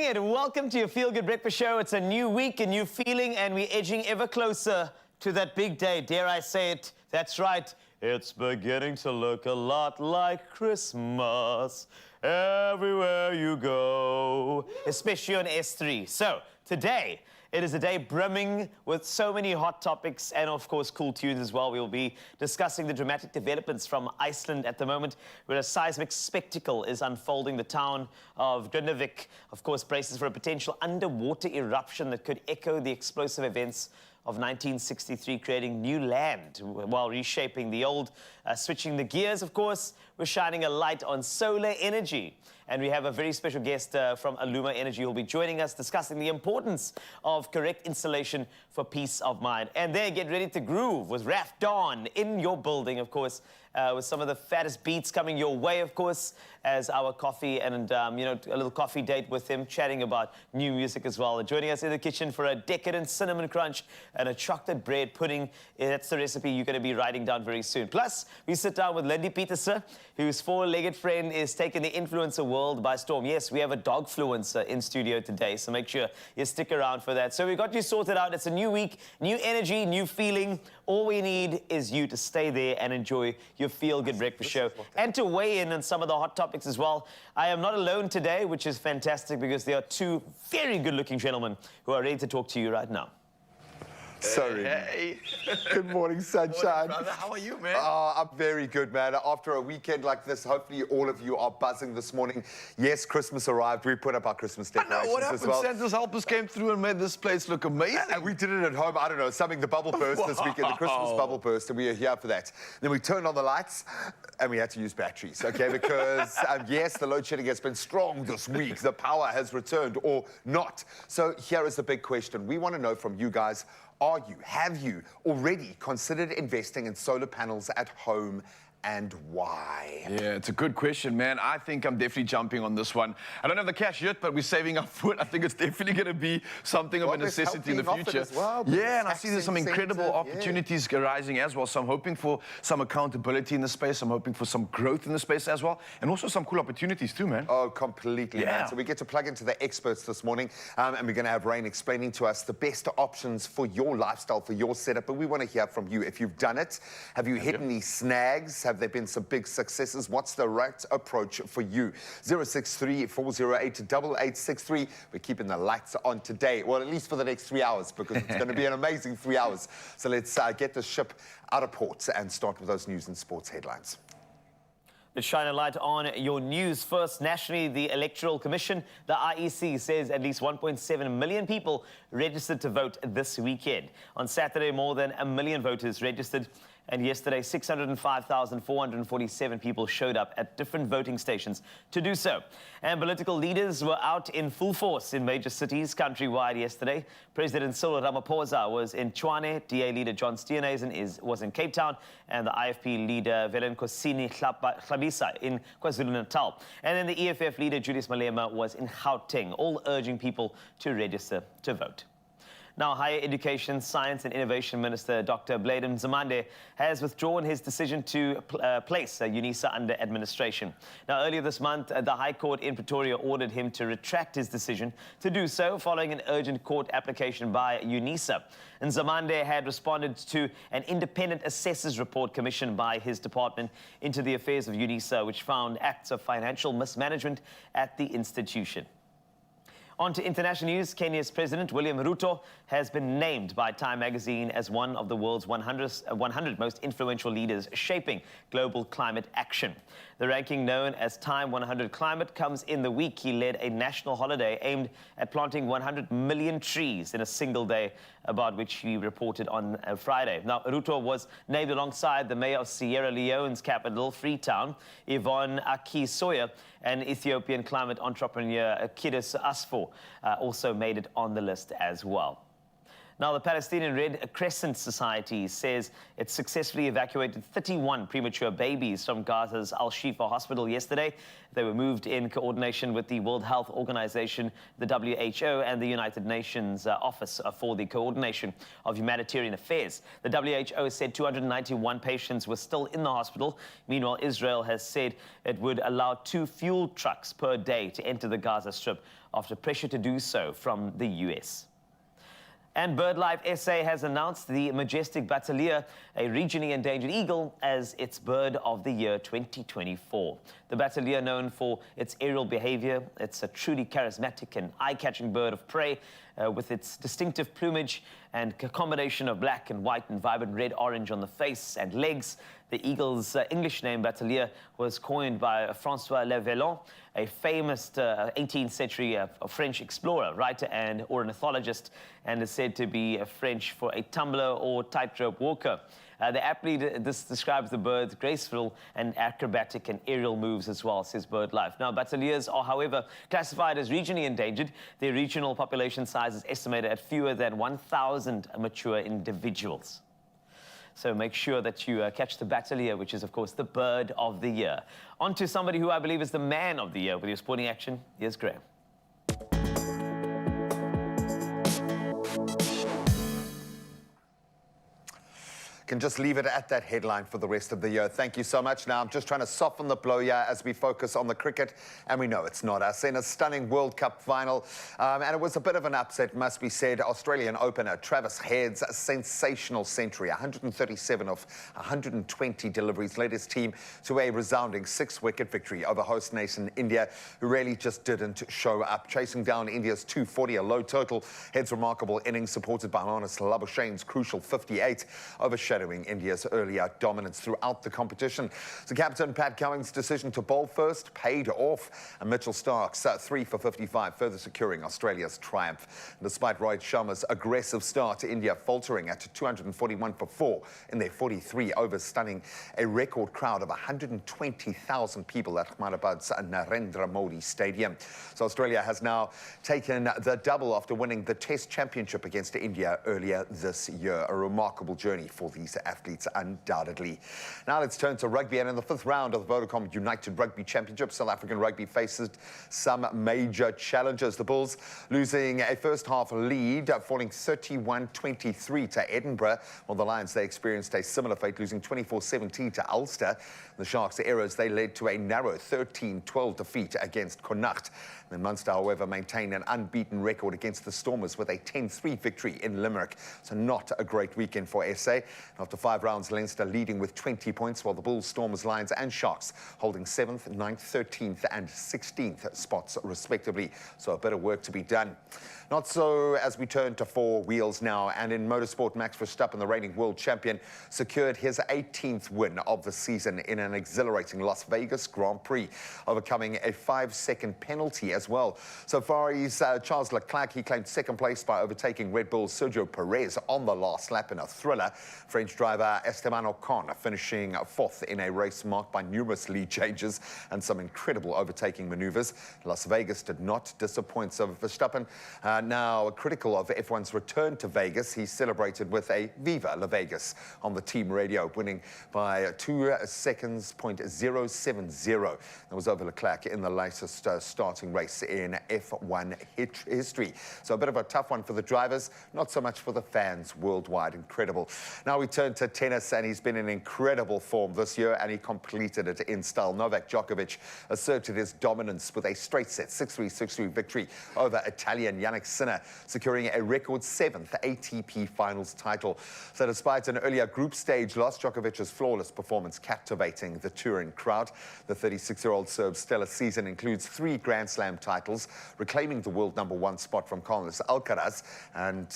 it. Welcome to your Feel Good Breakfast Show. It's a new week, a new feeling, and we're edging ever closer to that big day. Dare I say it? That's right. It's beginning to look a lot like Christmas everywhere you go, especially on S3. So today, it is a day brimming with so many hot topics and, of course, cool tunes as well. We will be discussing the dramatic developments from Iceland at the moment, where a seismic spectacle is unfolding. The town of Grindavik, of course, braces for a potential underwater eruption that could echo the explosive events of 1963, creating new land while reshaping the old. Switching the gears, of course, we're shining a light on solar energy. And we have a very special guest from Aluma Energy who will be joining us, discussing the importance of correct installation for peace of mind. And then get ready to groove with Raf Dawn in your building, of course, with some of the fattest beats coming your way, of course, as our coffee and, you know, a little coffee date with him, chatting about new music as well. And joining us in the kitchen for a decadent cinnamon crunch and a chocolate bread pudding. That's the recipe you're going to be writing down very soon. Plus, we sit down with Lindy Petersen, whose four-legged friend is taking the influencer world by storm. Yes, we have a dogfluencer in studio today, so make sure you stick around for that. So we got you sorted out. It's a new week, new energy, new feeling. All we need is you to stay there and enjoy your Feel Good Breakfast Show and to weigh in on some of the hot topics as well. I am not alone today, which is fantastic because there are two very good-looking gentlemen who are ready to talk to you right now. Sorry. Hey. Good morning, sunshine. Good morning, brother. How are you, man? I'm very good, man. After a weekend like this, hopefully all of you are buzzing this morning. Yes, Christmas arrived. We put up our Christmas I decorations know what happened. as well. Santa's helpers came through and made this place look amazing. And we did it at home. I don't know, something, the bubble burst this weekend, the Christmas bubble burst, and we are here for that. Then we turned on the lights, and we had to use batteries, okay? Because, yes, the load shedding has been strong this week. The power has returned, or not. So here is the big question. We want to know from you guys, have you already considered investing in solar panels at home, and why? Yeah, it's a good question, man. I think I'm definitely jumping on this one. I don't have the cash yet, but we're saving up for it. I think it's definitely going to be something of a necessity in the future. Well, yeah, and I see there's some incredible incentive, opportunities arising as well. So I'm hoping for some accountability in the space. I'm hoping for some growth in the space as well. And also some cool opportunities too, man. Oh, completely, Yeah. man. So we get to plug into the experts this morning, and we're going to have Rain explaining to us the best options for your lifestyle, for your setup. But we want to hear from you. If you've done it, have you hit any snags? Have there been some big successes? What's the right approach for you? 063-408-8863. We're keeping the lights on today. Well, at least for the next 3 hours, because it's going to be an amazing 3 hours. So let's get the ship out of port and start with those news and sports headlines. Let's shine a light on your news. First, nationally, the Electoral Commission, the IEC, says at least 1.7 million people registered to vote this weekend. On Saturday, more than 1 million voters registered. And yesterday, 605,447 people showed up at different voting stations to do so. And political leaders were out in full force in major cities countrywide yesterday. President Cyril Ramaphosa was in Tshwane, DA leader John Steenhuisen was in Cape Town, and the IFP leader Velenkosini Hlabisa in KwaZulu-Natal. And then the EFF leader Julius Malema was in Gauteng, all urging people to register to vote. Now, Higher Education, Science and Innovation Minister Dr. Blade Nzimande has withdrawn his decision to place UNISA under administration. Now, earlier this month, the High Court in Pretoria ordered him to retract his decision to do so following an urgent court application by UNISA. Nzimande had responded to an independent assessor's report commissioned by his department into the affairs of UNISA, which found acts of financial mismanagement at the institution. On to international news. Kenya's President William Ruto has been named by Time magazine as one of the world's 100 most influential leaders shaping global climate action. The ranking, known as Time 100 Climate, comes in the week he led a national holiday aimed at planting 100 million trees in a single day, about which he reported on Friday. Now, Ruto was named alongside the mayor of Sierra Leone's capital, Freetown, Yvonne Aki-Soya, and Ethiopian climate entrepreneur Kidis Asfor also made it on the list as well. Now, the Palestinian Red Crescent Society says it successfully evacuated 31 premature babies from Gaza's Al-Shifa hospital yesterday. They were moved in coordination with the World Health Organization, the WHO, and the United Nations Office for the Coordination of Humanitarian Affairs. The WHO said 291 patients were still in the hospital. Meanwhile, Israel has said it would allow 2 fuel trucks per day to enter the Gaza Strip after pressure to do so from the US. And BirdLife SA has announced the majestic Bateleur, a regionally endangered eagle, as its Bird of the Year 2024. The Bateleur, known for its aerial behavior, it's a truly charismatic and eye-catching bird of prey with its distinctive plumage and a combination of black and white and vibrant red-orange on the face and legs. The eagle's English name, Bateleur, was coined by François Le Vallon, a famous 18th century French explorer, writer, and ornithologist, and is said to be French for a tumbler or tightrope walker. This describes the bird's graceful and acrobatic and aerial moves as well, says BirdLife. Now, Bateleurs are, however, classified as regionally endangered. Their regional population size is estimated at fewer than 1,000 mature individuals. So make sure that you catch the Bateleur, which is, of course, the Bird of the Year. On to somebody who I believe is the Man of the Year with your sporting action. Here's Graham. Can just leave it at that headline for the rest of the year. Thank you so much. Now, I'm just trying to soften the blow here as we focus on the cricket, and we know it's not us. In a stunning World Cup final, and it was a bit of an upset, must be said, Australian opener Travis Head's sensational century, 137 of 120 deliveries, led his team to a resounding 6-wicket victory over host nation India, who really just didn't show up. Chasing down India's 240, a low total, Head's remarkable innings, supported by Marnus Labuschagne's crucial 58, overshadowing India's earlier dominance throughout the competition. So captain Pat Cummins' decision to bowl first paid off, and Mitchell Stark's 3 for 55, further securing Australia's triumph. And despite Rohit Sharma's aggressive start, India faltering at 241 for 4 in their 43 overs, stunning a record crowd of 120,000 people at Ahmedabad's Narendra Modi Stadium. So Australia has now taken the double after winning the Test Championship against India earlier this year. A remarkable journey for these athletes, undoubtedly. Now let's turn to rugby, and in the 5th round of the Vodacom United Rugby Championship, South African rugby faces some major challenges. The Bulls losing a first-half lead, falling 31-23 to Edinburgh, while the Lions, they experienced a similar fate, losing 24-17 to Ulster. The Sharks' errors, they led to a narrow 13-12 defeat against Connacht. And Munster, however, maintained an unbeaten record against the Stormers with a 10-3 victory in Limerick. So not a great weekend for SA. After 5 rounds, Leinster leading with 20 points, while the Bulls, Stormers, Lions and Sharks holding 7th, 9th, 13th and 16th spots respectively. So a bit of work to be done. Not so as we turn to 4 wheels now, and in motorsport, Max Verstappen, the reigning world champion, secured his 18th win of the season in an exhilarating Las Vegas Grand Prix, overcoming a 5-second penalty as well. So far, he's Charles Leclerc. He claimed 2nd place by overtaking Red Bull's Sergio Perez on the last lap in a thriller. French driver Esteban Ocon finishing 4th in a race marked by numerous lead changes and some incredible overtaking maneuvers. Las Vegas did not disappoint, so Verstappen, now critical of F1's return to Vegas, he celebrated with a Viva La Vegas on the team radio, winning by 2 seconds, .070. That was over Leclerc in the latest starting race in F1 history. So a bit of a tough one for the drivers, not so much for the fans worldwide. Incredible. Now we turn to tennis, and he's been in incredible form this year, and he completed it in style. Novak Djokovic asserted his dominance with a straight set 6-3, 6-3 victory over Italian Yannick Sinner, securing a record 7th ATP Finals title. So despite an earlier group stage loss, Djokovic's flawless performance captivating the touring crowd. The 36-year-old Serb's stellar season includes 3 Grand Slam titles, reclaiming the world #1 spot from Carlos Alcaraz, and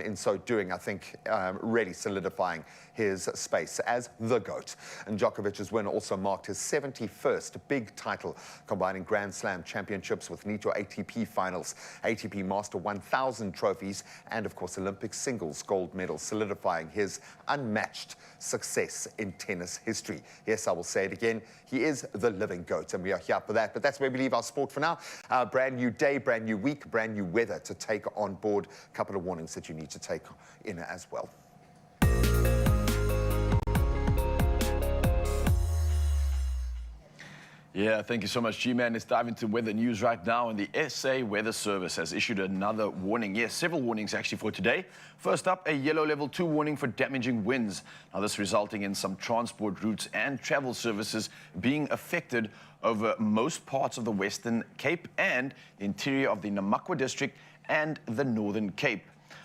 in so doing, I think, really solidifying solidifying his space as the GOAT. And Djokovic's win also marked his 71st big title, combining Grand Slam championships with NITO ATP finals, ATP Master 1000 trophies, and of course Olympic singles gold medals, solidifying his unmatched success in tennis history. Yes, I will say it again, he is the living GOAT, and we are here for that. But that's where we leave our sport for now. Brand new day, brand new week, brand new weather to take on board. A couple of warnings that you need to take in as well. Yeah, thank you so much, G-Man. Let's dive into weather news right now. And the SA Weather Service has issued another warning. Yes, several warnings actually for today. First up, a yellow level 2 warning for damaging winds. Now, this resulting in some transport routes and travel services being affected over most parts of the Western Cape and the interior of the Namakwa district and the Northern Cape.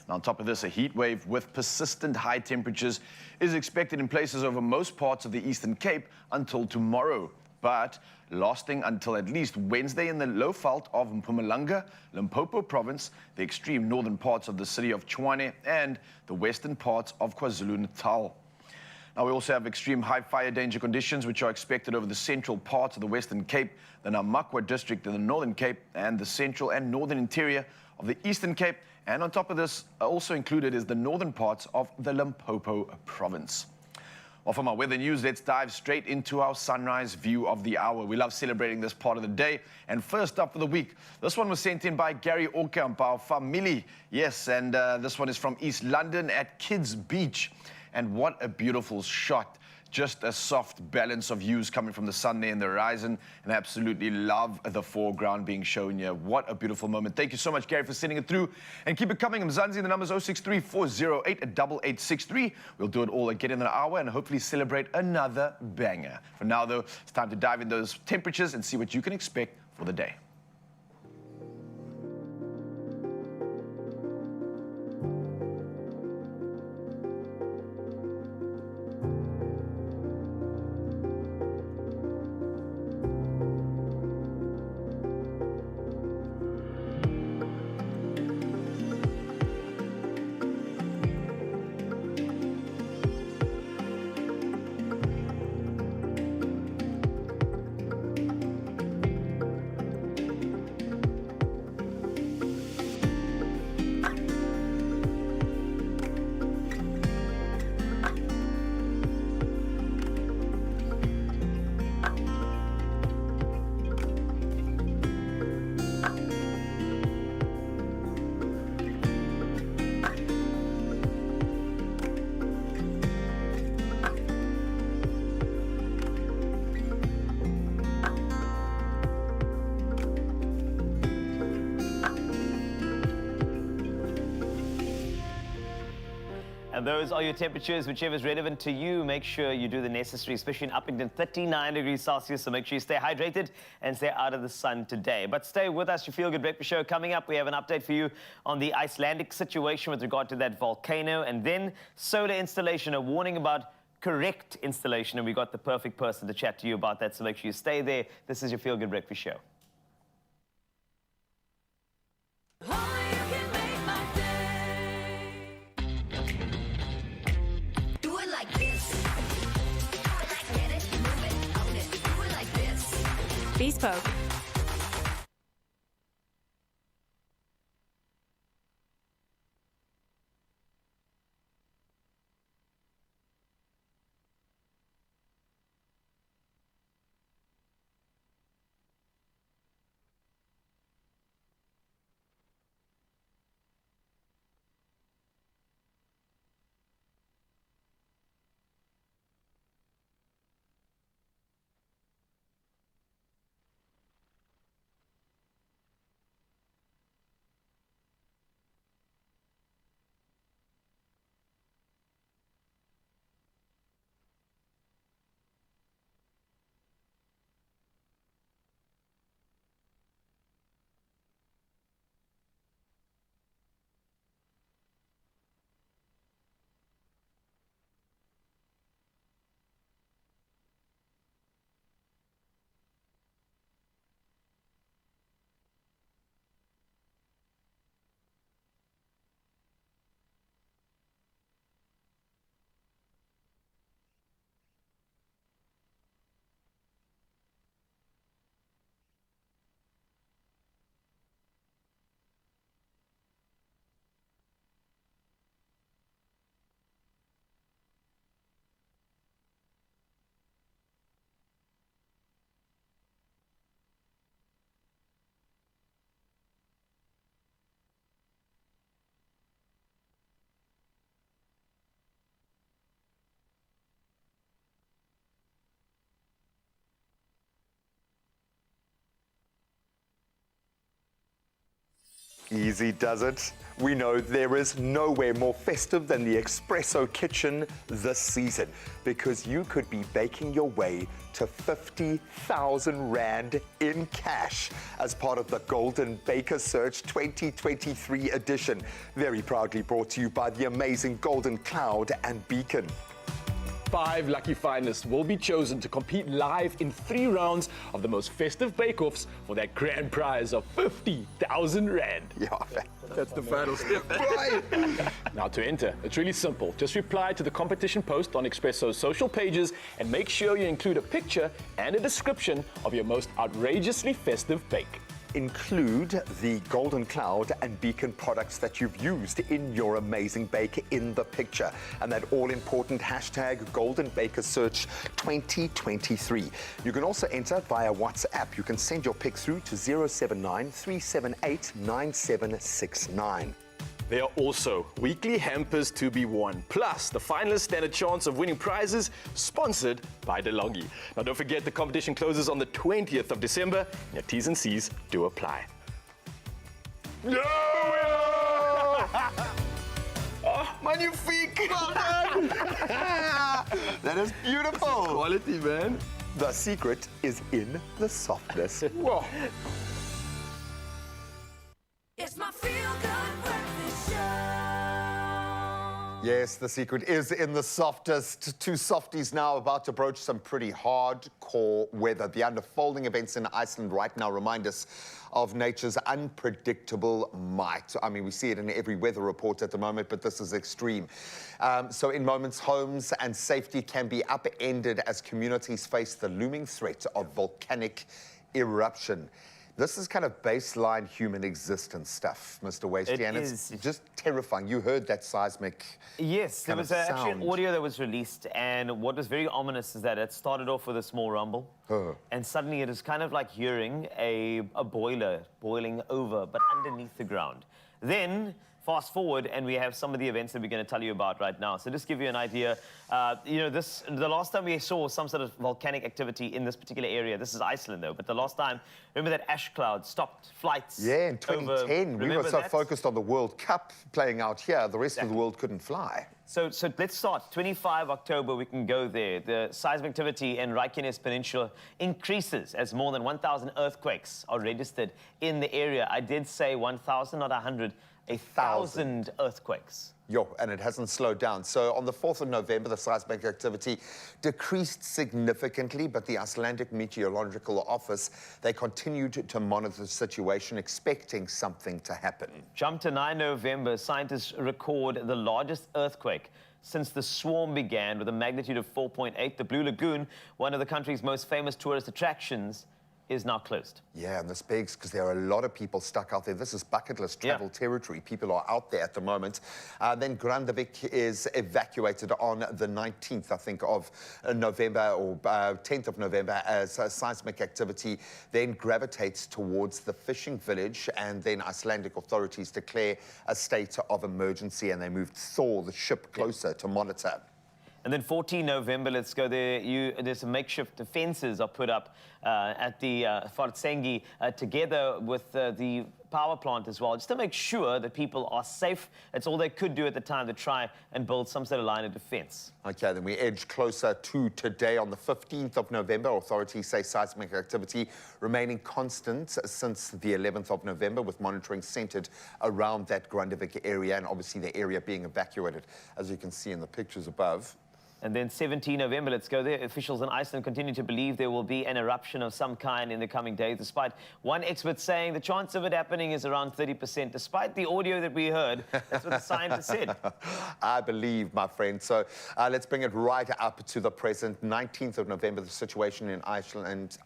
Now, on top of this, a heat wave with persistent high temperatures is expected in places over most parts of the Eastern Cape until tomorrow, but lasting until at least Wednesday in the low veld of Mpumalanga, Limpopo province, the extreme northern parts of the city of Tshwane, and the western parts of KwaZulu-Natal. Now, we also have extreme high fire danger conditions, which are expected over the central parts of the Western Cape, the Namakwa district in the Northern Cape, and the central and northern interior of the Eastern Cape. And on top of this, also included is the northern parts of the Limpopo province. Well, from our weather news, let's dive straight into our sunrise view of the hour. We love celebrating this part of the day. And first up for the week, this one was sent in by Gary Orkamp, our family. Yes, and this one is from East London at Kids Beach. And what a beautiful shot. Just a soft balance of hues coming from the sun there in the horizon, and I absolutely love the foreground being shown here. What a beautiful moment. Thank you so much, Gary, for sending it through. And keep it coming. Mzansi, the number's 063-408-8863. We'll do it all again in an hour and hopefully celebrate another banger. For now, though, it's time to dive in those temperatures and see what you can expect for the day. And those are your temperatures, whichever is relevant to you. Make sure you do the necessary, especially in Uppington, 39 degrees Celsius. So make sure you stay hydrated and stay out of the sun today. But stay with us. Your Feel Good Breakfast Show coming up. We have an update for you on the Icelandic situation with regard to that volcano, and then solar installation, a warning about correct installation. And we got the perfect person to chat to you about that. So make sure you stay there. This is your Feel Good Breakfast Show. Bespoke. Easy does it. We know there is nowhere more festive than the Expresso kitchen this season, because you could be baking your way to 50,000 Rand in cash as part of the Golden Baker Search 2023 edition. Very proudly brought to you by the amazing Golden Cloud and Beacon. 5 lucky finalists will be chosen to compete live in 3 rounds of the most festive bake-offs for that grand prize of 50,000 Rand. Yeah, That's the final step. right. Now to enter, it's really simple. Just reply to the competition post on Expresso's social pages and make sure you include a picture and a description of your most outrageously festive bake. Include the Golden Cloud and Beacon products that you've used in your amazing bake in the picture. And that all-important hashtag Golden Baker Search 2023. You can also enter via WhatsApp. You can send your pic through to 079 378 9769. There are also weekly hampers to be won. Plus, the finalists stand a chance of winning prizes sponsored by DeLonghi. Now, don't forget the competition closes on the 20th of December. Your T's and C's do apply. No! Oh, magnifique! Well done! That is beautiful. Quality, man. The secret is in the softness. Whoa. It's my feel-good breakfast show. Yes, the secret is in the softest. 2 softies now about to broach some pretty hardcore weather. The unfolding events in Iceland right now remind us of nature's unpredictable might. I mean, we see it in every weather report at the moment, but this is extreme. So in moments, homes and safety can be upended as communities face the looming threat of volcanic eruption. This is kind of baseline human existence stuff, Mr. Wasty, and it's just terrifying. You heard that seismic. Yes, there was actually an sound. audio that was released, and what was very ominous is that it started off with a small rumble, and suddenly it is kind of like hearing a boiler boiling over, but underneath the ground. Then, fast forward, and we have some of the events that we're going to tell you about right now. So just give you an idea, the last time we saw some sort of volcanic activity in this particular area, this is Iceland though, but the last time, remember that ash cloud stopped flights? Yeah, in 2010, we were so that? focused on the World Cup playing out here, the rest of the world couldn't fly. So let's start. 25 October, we can go there. The seismic activity in Reykjanes Peninsula increases as more than 1,000 earthquakes are registered in the area. I did say 1,000, not 100. 1,000 earthquakes. Yo, and it hasn't slowed down. So on the 4th of November, the seismic activity decreased significantly, but the Icelandic Meteorological Office, they continued to monitor the situation, expecting something to happen. Jump to 9 November, scientists record the largest earthquake since the swarm began with a magnitude of 4.8. The Blue Lagoon, one of the country's most famous tourist attractions, is now closed. Yeah, and this begs because there are a lot of people stuck out there. This is bucket list travel territory. People are out there at the moment. Then Grandavik is evacuated on the 19th, I think, of November, or 10th of November, as seismic activity then gravitates towards the fishing village, and then Icelandic authorities declare a state of emergency, and they moved Thor, the ship, closer to monitor. And then 14 November, let's go there. There's some makeshift defenses are put up at the Fartsengi together with the power plant as well, just to make sure that people are safe. It's all they could do at the time to try and build some sort of line of defense. Okay, then we edge closer to today. On the 15th of November, authorities say seismic activity remaining constant since the 11th of November, with monitoring centered around that Grandavik area, and obviously the area being evacuated, as you can see in the pictures above. And then 17 November, let's go there. Officials in Iceland continue to believe there will be an eruption of some kind in the coming days, despite one expert saying the chance of it happening is around 30%, despite the audio that we heard. That's what the scientists said. I believe, my friend. So let's bring it right up to the present. 19th of November, the situation in Iceland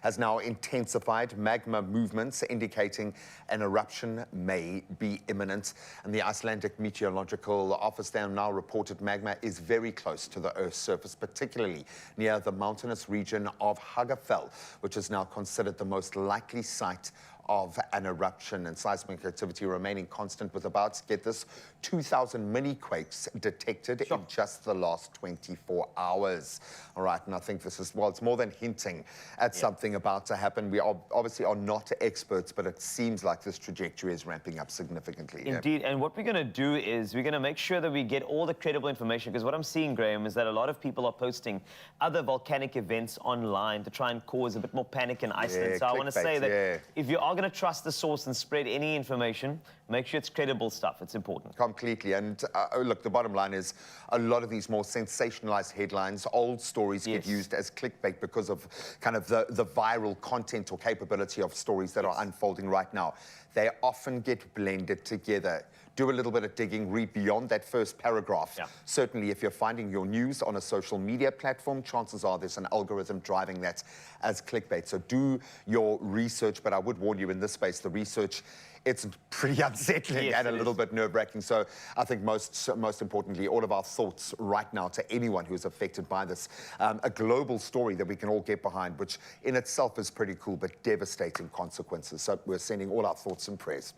has now intensified. Magma movements indicating an eruption may be imminent. And the Icelandic Meteorological Office now reported magma is very close to the Earth's surface, particularly near the mountainous region of Hagafell, which is now considered the most likely site of an eruption, and seismic activity remaining constant with about, get this, 2,000 mini-quakes detected in just the last 24 hours. All right, and I think this is, well, it's more than hinting at something about to happen. We obviously are not experts, but it seems like this trajectory is ramping up significantly. Indeed, and what we're going to do is we're going to make sure that we get all the credible information, because what I'm seeing, Graham, is that a lot of people are posting other volcanic events online to try and cause a bit more panic in Iceland. So I want to say that if you are going to trust the source and spread any information, make sure it's credible stuff. It's important. Completely. And look, the bottom line is a lot of these more sensationalized headlines, old stories get used as clickbait because of kind of the viral content or capability of stories that are unfolding right now. They often get blended together. Do a little bit of digging, read beyond that first paragraph. Certainly, if you're finding your news on a social media platform, chances are there's an algorithm driving that as clickbait. So do your research, but I would warn you in this space, the research, it's pretty unsettling and a little bit nerve-wracking. So I think most importantly, all of our thoughts right now to anyone who is affected by this, a global story that we can all get behind, which in itself is pretty cool, but devastating consequences. So we're sending all our thoughts and prayers.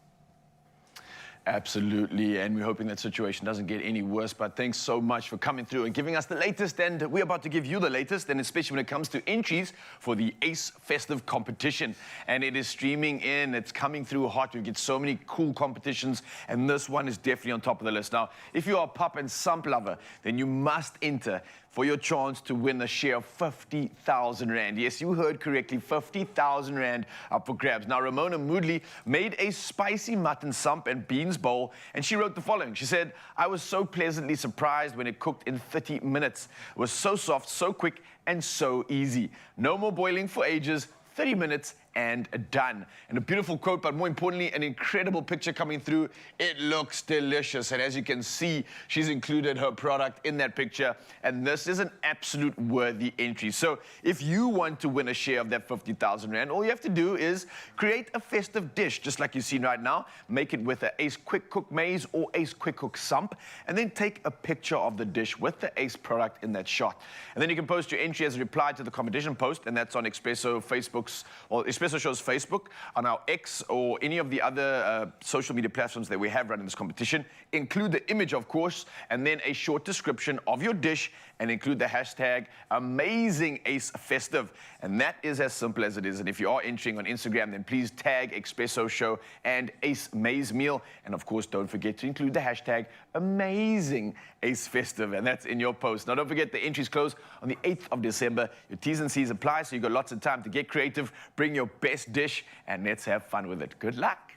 Absolutely, and we're hoping that situation doesn't get any worse. But thanks so much for coming through and giving us the latest. And we're about to give you the latest, and especially when it comes to entries for the Ace Festive competition. And it is streaming in, it's coming through hot. We get so many cool competitions, and this one is definitely on top of the list. Now, if you are a pup and sump lover, then you must enter for your chance to win a share of 50,000 Rand. Yes, you heard correctly, 50,000 Rand up for grabs. Now, Ramona Moodley made a spicy mutton sump and beans bowl, and she wrote the following. She said, "I was so pleasantly surprised when it cooked in 30 minutes. It was so soft, so quick, and so easy. No more boiling for ages, 30 minutes and done." And a beautiful quote, but more importantly, an incredible picture coming through. It looks delicious. And as you can see, she's included her product in that picture. And this is an absolute worthy entry. So if you want to win a share of that 50,000 Rand, all you have to do is create a festive dish, just like you've seen right now. Make it with an Ace Quick Cook maize or Ace Quick Cook sump. And then take a picture of the dish with the Ace product in that shot. And then you can post your entry as a reply to the competition post. And that's on Expresso Facebook's, or Expresso Show's Facebook, on our X, or any of the other social media platforms that we have running this competition. Include the image, of course, and then a short description of your dish, and include the hashtag Amazing Ace Festive. And that is as simple as it is. And if you are entering on Instagram, then please tag Expresso Show and Ace Maize Meal. And of course, don't forget to include the hashtag Amazing Ace Festive. And that's in your post. Now, don't forget the entries close on the 8th of December. Your T's and C's apply, so you've got lots of time to get creative, bring your best dish, and let's have fun with it. Good luck.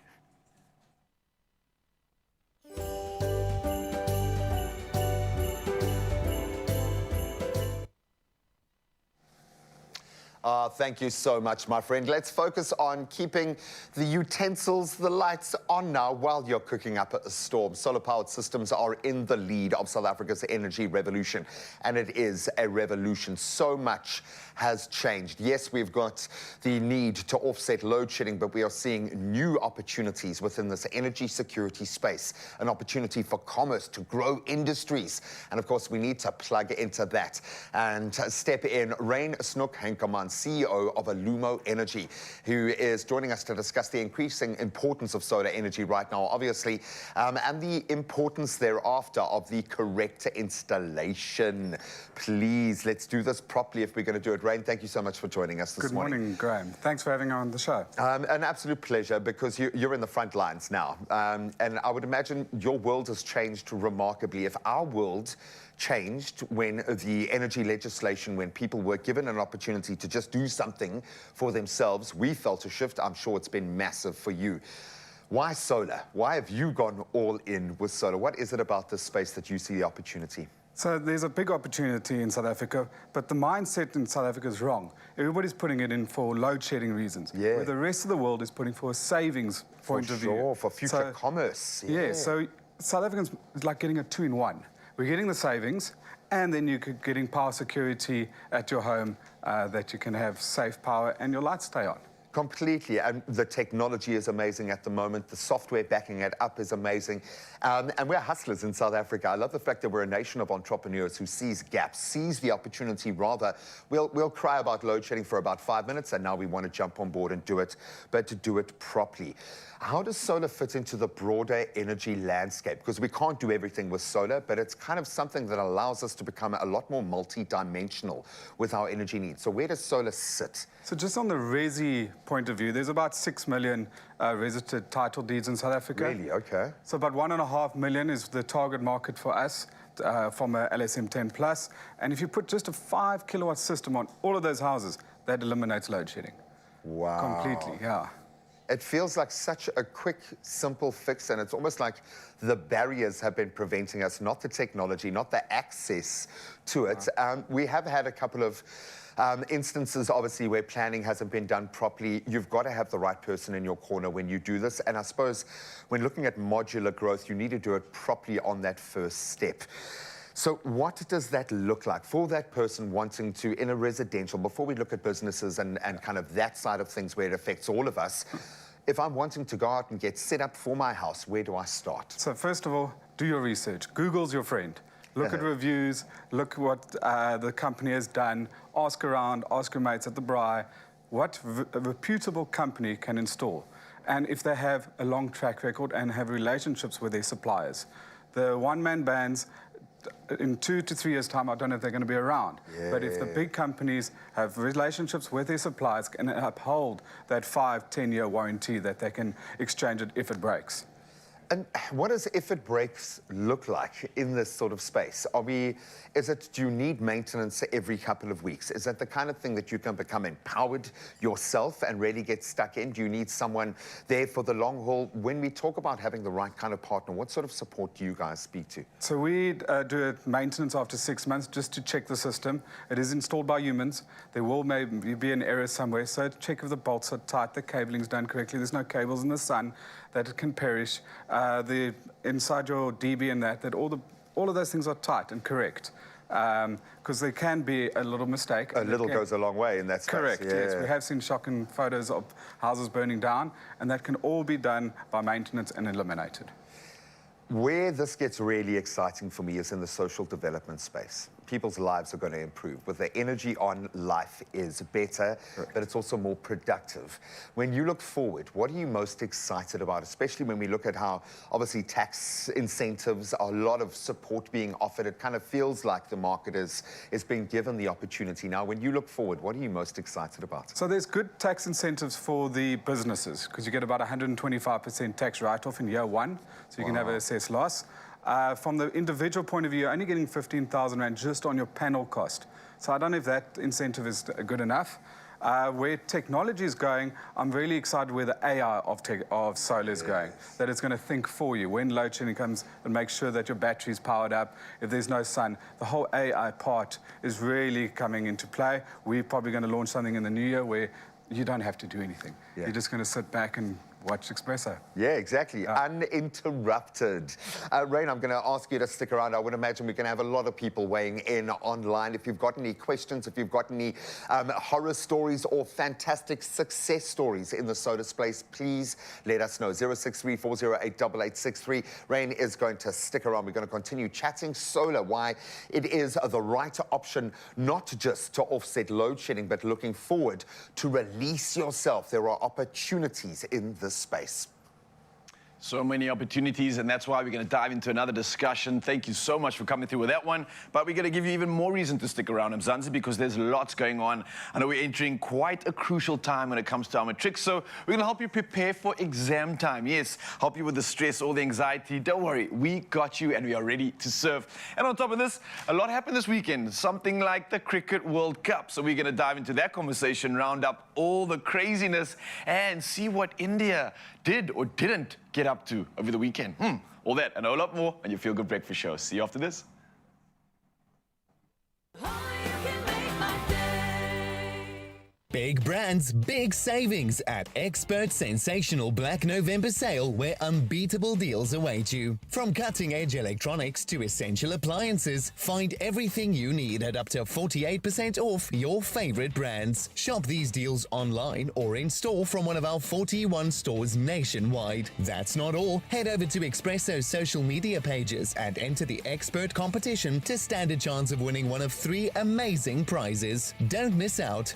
Thank you so much, my friend. Let's focus on keeping the utensils, the lights on now while you're cooking up a storm. Solar-powered systems are in the lead of South Africa's energy revolution, and it is a revolution. So much has changed. Yes, we've got the need to offset load shedding, but we are seeing new opportunities within this energy security space, an opportunity for commerce to grow industries. And of course, we need to plug into that and step in. Rain Snook Henkerman, CEO of Alumo Energy, who is joining us to discuss the increasing importance of solar energy right now, obviously, and the importance thereafter of the correct installation. Please, let's do this properly if we're going to do it. Rain, thank you so much for joining us this morning. Good morning, Graham. Thanks for having me on the show. An absolute pleasure, because you're in the front lines now. And I would imagine your world has changed remarkably. If our world changed when the energy legislation, when people were given an opportunity to just do something for themselves, we felt a shift. I'm sure it's been massive for you. Why solar? Why have you gone all in with solar? What is it about this space that you see the opportunity? So there's a big opportunity in South Africa, but the mindset in South Africa is wrong. Everybody's putting it in for load shedding reasons, where the rest of the world is putting for a savings point of view. Sure, for future commerce. Yeah, so South Africans is like getting a two-in-one. We're getting the savings, and then you're getting power security at your home, that you can have safe power and your lights stay on. Completely, and the technology is amazing at the moment. The software backing it up is amazing. And we're hustlers in South Africa. I love the fact that we're a nation of entrepreneurs who sees gaps, sees the opportunity rather. We'll cry about load shedding for about 5 minutes, and now we want to jump on board and do it, but to do it properly. How does solar fit into the broader energy landscape? Because we can't do everything with solar, but it's kind of something that allows us to become a lot more multi-dimensional with our energy needs. So where does solar sit? So just on the resi point of view, there's about 6 million registered title deeds in South Africa. Really? Okay. So about 1.5 million is the target market for us from a LSM 10 Plus. And if you put just a 5 kilowatt system on all of those houses, that eliminates load shedding. Wow. Completely, yeah. It feels like such a quick, simple fix, and it's almost like the barriers have been preventing us, not the technology, not the access to it. We have had a couple of instances, obviously, where planning hasn't been done properly. You've got to have the right person in your corner when you do this. And I suppose when looking at modular growth, you need to do it properly on that first step. So what does that look like for that person wanting to, in a residential, before we look at businesses and kind of that side of things where it affects all of us, if I'm wanting to go out and get set up for my house, where do I start? So first of all, do your research. Google's your friend. Look at reviews, look what the company has done, ask around, ask your mates at the braai, what a reputable company can install. And if they have a long track record and have relationships with their suppliers. The one-man bands, in 2 to 3 years' time, I don't know if they're going to be around. Yeah. But if the big companies have relationships with their suppliers and uphold that 5-10-year warranty that they can exchange it if it breaks. And what does if it breaks look like in this sort of space? Do you need maintenance every couple of weeks? Is that the kind of thing that you can become empowered yourself and really get stuck in? Do you need someone there for the long haul? When we talk about having the right kind of partner, what sort of support do you guys speak to? So we do maintenance after 6 months just to check the system. It is installed by humans. There will maybe be an error somewhere, so check if the bolts are tight, the cabling's done correctly, there's no cables in the sun that it can perish. Inside your DB and that all of those things are tight and correct. Because there can be a little mistake. A little goes a long way in that space. Correct, yeah. Yes. We have seen shocking photos of houses burning down, and that can all be done by maintenance and eliminated. Where this gets really exciting for me is in the social development space. People's lives are going to improve. With the energy on, life is better, but it's also more productive. When you look forward, what are you most excited about, especially when we look at how, obviously, tax incentives, a lot of support being offered. It kind of feels like the market is being given the opportunity. Now, when you look forward, what are you most excited about? So there's good tax incentives for the businesses, because you get about 125% tax write-off in year 1, so you can have an assessed loss. From the individual point of view, you're only getting 15,000 Rand just on your panel cost. So I don't know if that incentive is good enough. Where technology is going, I'm really excited where the AI of solar is going, that it's going to think for you. When load shedding comes, and make sure that your battery is powered up. If there's no sun, the whole AI part is really coming into play. We're probably going to launch something in the new year where you don't have to do anything. You're just going to sit back and watch Expresso. Yeah, exactly. Uninterrupted. Rain, I'm going to ask you to stick around. I would imagine we're going to have a lot of people weighing in online. If you've got any questions, if you've got any horror stories or fantastic success stories in the solar space, please let us know. 0634088863. Rain is going to stick around. We're going to continue chatting solar, why it is the right option, not just to offset load shedding, but looking forward to release yourself. There are opportunities in this space. So many opportunities, and that's why we're going to dive into another discussion. Thank you so much for coming through with that one. But we're going to give you even more reason to stick around, Mzansi, because there's lots going on. I know we're entering quite a crucial time when it comes to our matric, so we're going to help you prepare for exam time. Yes, help you with the stress, all the anxiety. Don't worry, we got you, and we are ready to serve. And on top of this, a lot happened this weekend, something like the Cricket World Cup. So we're going to dive into that conversation, round up all the craziness, and see what India did or didn't get up to over the weekend. All that and a whole lot more on your Feel Good Breakfast Show. See you after this. Big brands, big savings at Expert Sensational Black November sale where unbeatable deals await you. From cutting-edge electronics to essential appliances, find everything you need at up to 48% off your favorite brands. Shop these deals online or in store from one of our 41 stores nationwide. That's not all. Head over to Expresso's social media pages and enter the Expert competition to stand a chance of winning one of 3 amazing prizes. Don't miss out.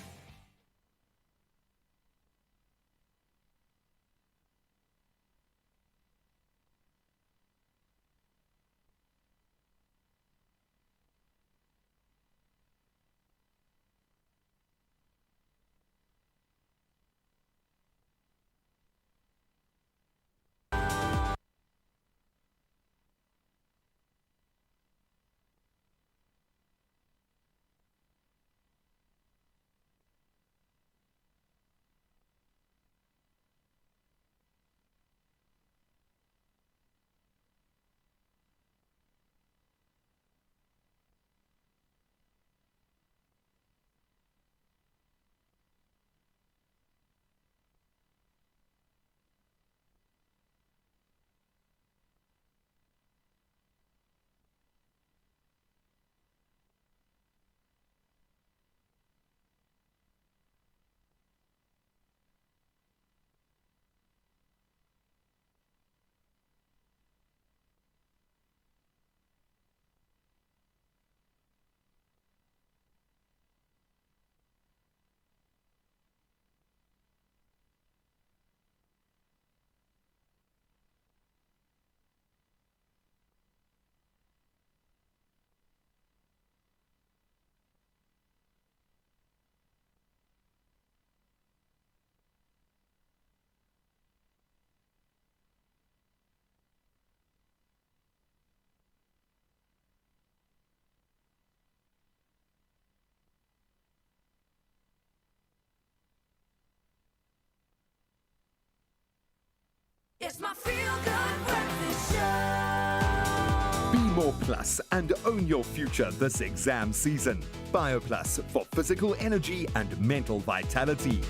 It's my feel-good breakfast show. Be more plus and own your future this exam season. Biop Plus for physical energy and mental vitality.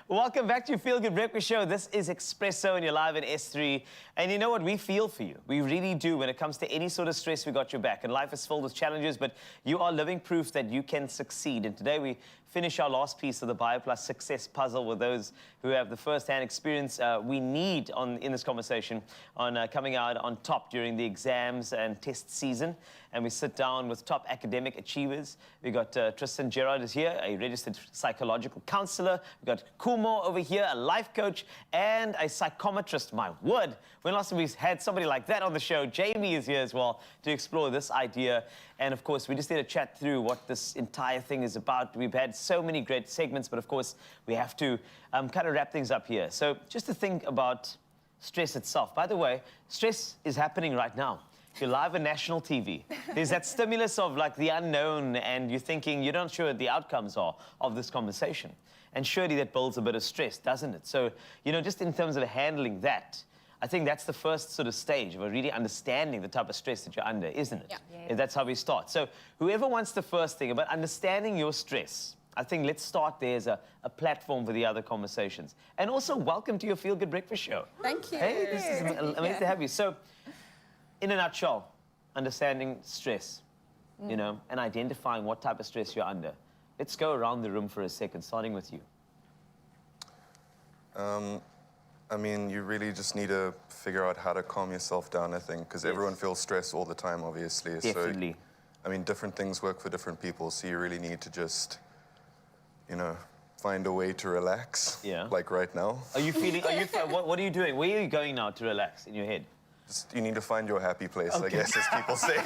Welcome back to your Feel Good Breakfast Show. This is Expresso and you're live in S3. And you know what? We feel for you. We really do. When it comes to any sort of stress, we got your back. And life is filled with challenges, but you are living proof that you can succeed. And today we finish our last piece of the Biop Plus success puzzle with those who have the first-hand experience we need in this conversation on coming out on top during the exams and test season. And we sit down with top academic achievers. We got Tristan Gerard is here, a registered psychological counselor. We got Kumo over here, a life coach and a psychometrist. My word, when last time we had somebody like that on the show? Jamie is here as well to explore this idea. And of course, we just need to chat through what this entire thing is about. We've had so many great segments, but of course, we have to kind of wrap things up here. So just to think about stress itself. By the way, stress is happening right now. You're live on national TV. There's that stimulus of like the unknown and you're thinking you're not sure what the outcomes are of this conversation. And surely that builds a bit of stress, doesn't it? So, you know, just in terms of handling that, I think that's the first sort of stage of really understanding the type of stress that you're under, isn't it? Yeah. That's how we start. So whoever wants the first thing about understanding your stress, I think let's start there as a platform for the other conversations. And also welcome to your Feel Good Breakfast Show. Thank you. Hey, this is amazing to have you. So, in a nutshell, understanding stress, you know, and identifying what type of stress you're under. Let's go around the room for a second, starting with you. I mean, you really just need to figure out how to calm yourself down, I think, because everyone feels stress all the time, obviously. Definitely. So, I mean, different things work for different people, so you really need to just, you know, find a way to relax. Yeah. Like right now. Are you feeling, what are you doing? Where are you going now to relax in your head? Just, you need to find your happy place, I guess, as people say.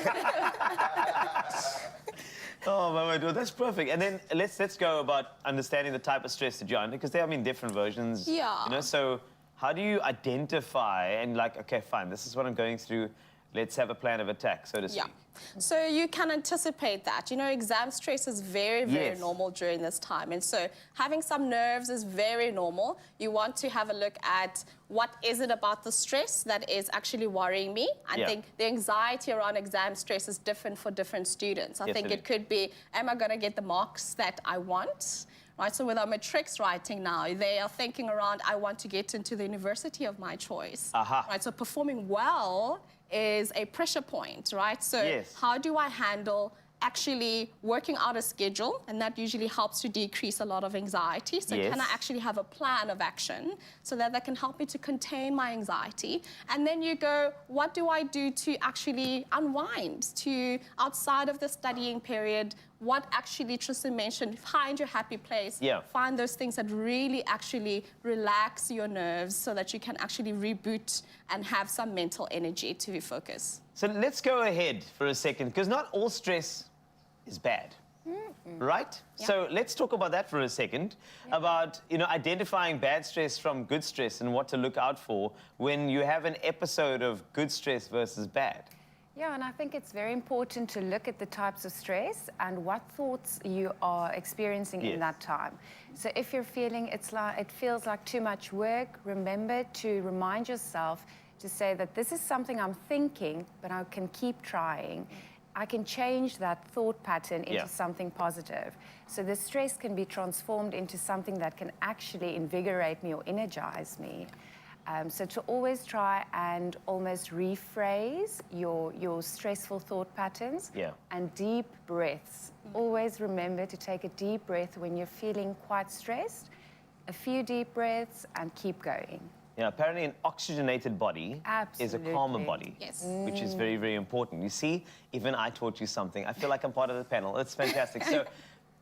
Oh, my word, well, that's perfect. And then let's go about understanding the type of stress that you're under, because there are, different versions. Yeah. You know, so how do you identify and like, okay, fine, this is what I'm going through. let's have a plan of attack, so to speak. Yeah. So you can anticipate that. You know, exam stress is very, very Yes. normal during this time. And so having some nerves is very normal. You want to have a look at what is it about the stress that is actually worrying me. I Yeah. think the anxiety around exam stress is different for different students. I think Definitely. it could be, am I going to get the marks that I want? Right, so with our matrics writing now, they are thinking around, I want to get into the university of my choice. Aha. Right, so performing well is a pressure point, right? So Yes. how do I handle actually working out a schedule? And that usually helps to decrease a lot of anxiety. So Yes. can I actually have a plan of action so that can help me to contain my anxiety? And then you go, what do I do to actually unwind, to outside of the studying period? What actually Tristan mentioned, find your happy place. Yeah. Find those things that really actually relax your nerves so that you can actually reboot and have some mental energy to focus. So let's go ahead for a second, because not all stress is bad, right? So let's talk about that for a second, about identifying bad stress from good stress and what to look out for when you have an episode of good stress versus bad. Yeah, and I think it's very important to look at the types of stress and what thoughts you are experiencing Yes. in that time. So if you're feeling it feels like too much work, remember to remind yourself to say that this is something I'm thinking, but I can keep trying. I can change that thought pattern into Yeah. something positive. So the stress can be transformed into something that can actually invigorate me or energize me. So to always try and almost rephrase your stressful thought patterns Yeah. and deep breaths. Always remember to take a deep breath when you're feeling quite stressed, a few deep breaths and keep going. Yeah, apparently an oxygenated body is a calmer Absolutely. body, Yes. which is very, very important. You see, even I taught you something. I feel like I'm part of the panel. It's fantastic. So,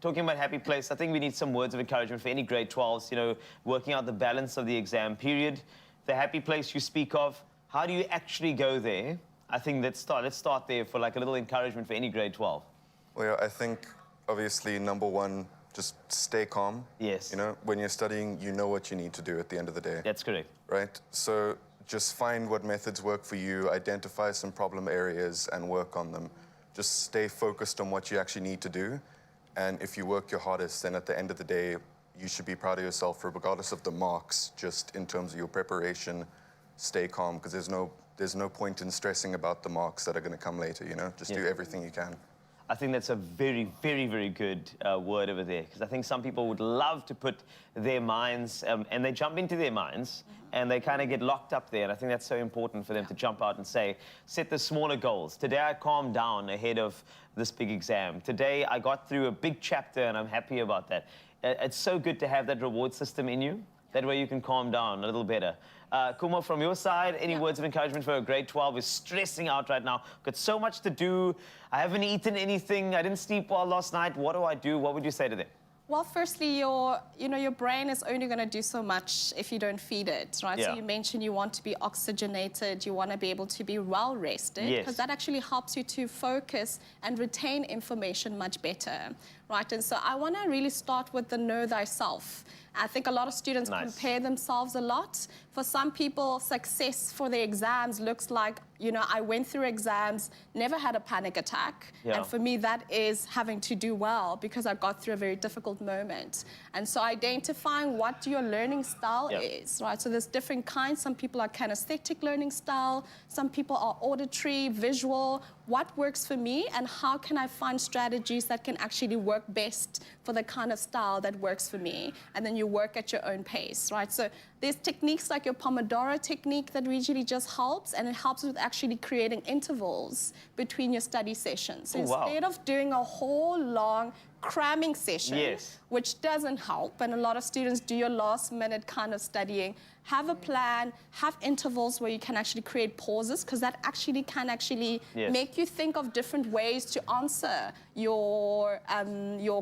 talking about happy place, I think we need some words of encouragement for any grade 12s, working out the balance of the exam period. The happy place you speak of, how do you actually go there? I think let's start there for like a little encouragement for any grade 12. Well, yeah, I think obviously number one, just stay calm. Yes. When you're studying, you know what you need to do at the end of the day. That's correct. Right? So just find what methods work for you, identify some problem areas and work on them. Just stay focused on what you actually need to do. And if you work your hardest, then at the end of the day, you should be proud of yourself regardless of the marks, just in terms of your preparation. Stay calm, because there's no point in stressing about the marks that are going to come later, Just do everything you can. I think that's a very, very, very good word over there, because I think some people would love to put their minds, and they jump into their minds, and they kind of get locked up there. And I think that's so important for them to jump out and say, set the smaller goals. Today I calmed down ahead of this big exam. Today I got through a big chapter, and I'm happy about that. It's so good to have that reward system in you. That way you can calm down a little better. Kuma, from your side, any words of encouragement for a grade 12 who's stressing out right now? Got so much to do. I haven't eaten anything. I didn't sleep well last night. What do I do? What would you say to them? Well, firstly, your brain is only going to do so much if you don't feed it, right? Yeah. So you mentioned you want to be oxygenated, you want to be able to be well rested, Yes. because that actually helps you to focus and retain information much better, right? And so I want to really start with the know thyself. I think a lot of students Nice. compare themselves a lot. For some people, success for their exams looks like, I went through exams, never had a panic attack. Yeah. And for me, that is having to do well because I got through a very difficult moment. And so identifying what your learning style Yeah. is, right? So there's different kinds. Some people are kinesthetic learning style. Some people are auditory, visual. What works for me, and how can I find strategies that can actually work best for the kind of style that works for me? And then you work at your own pace, right? So there's techniques like your Pomodoro technique that usually just helps, and it helps with actually creating intervals between your study sessions. So Oh, wow. instead of doing a whole long cramming session, Yes. which doesn't help, and a lot of students do your last minute kind of studying, have a plan, have intervals where you can actually create pauses, because that actually can Yes. make you think of different ways to answer your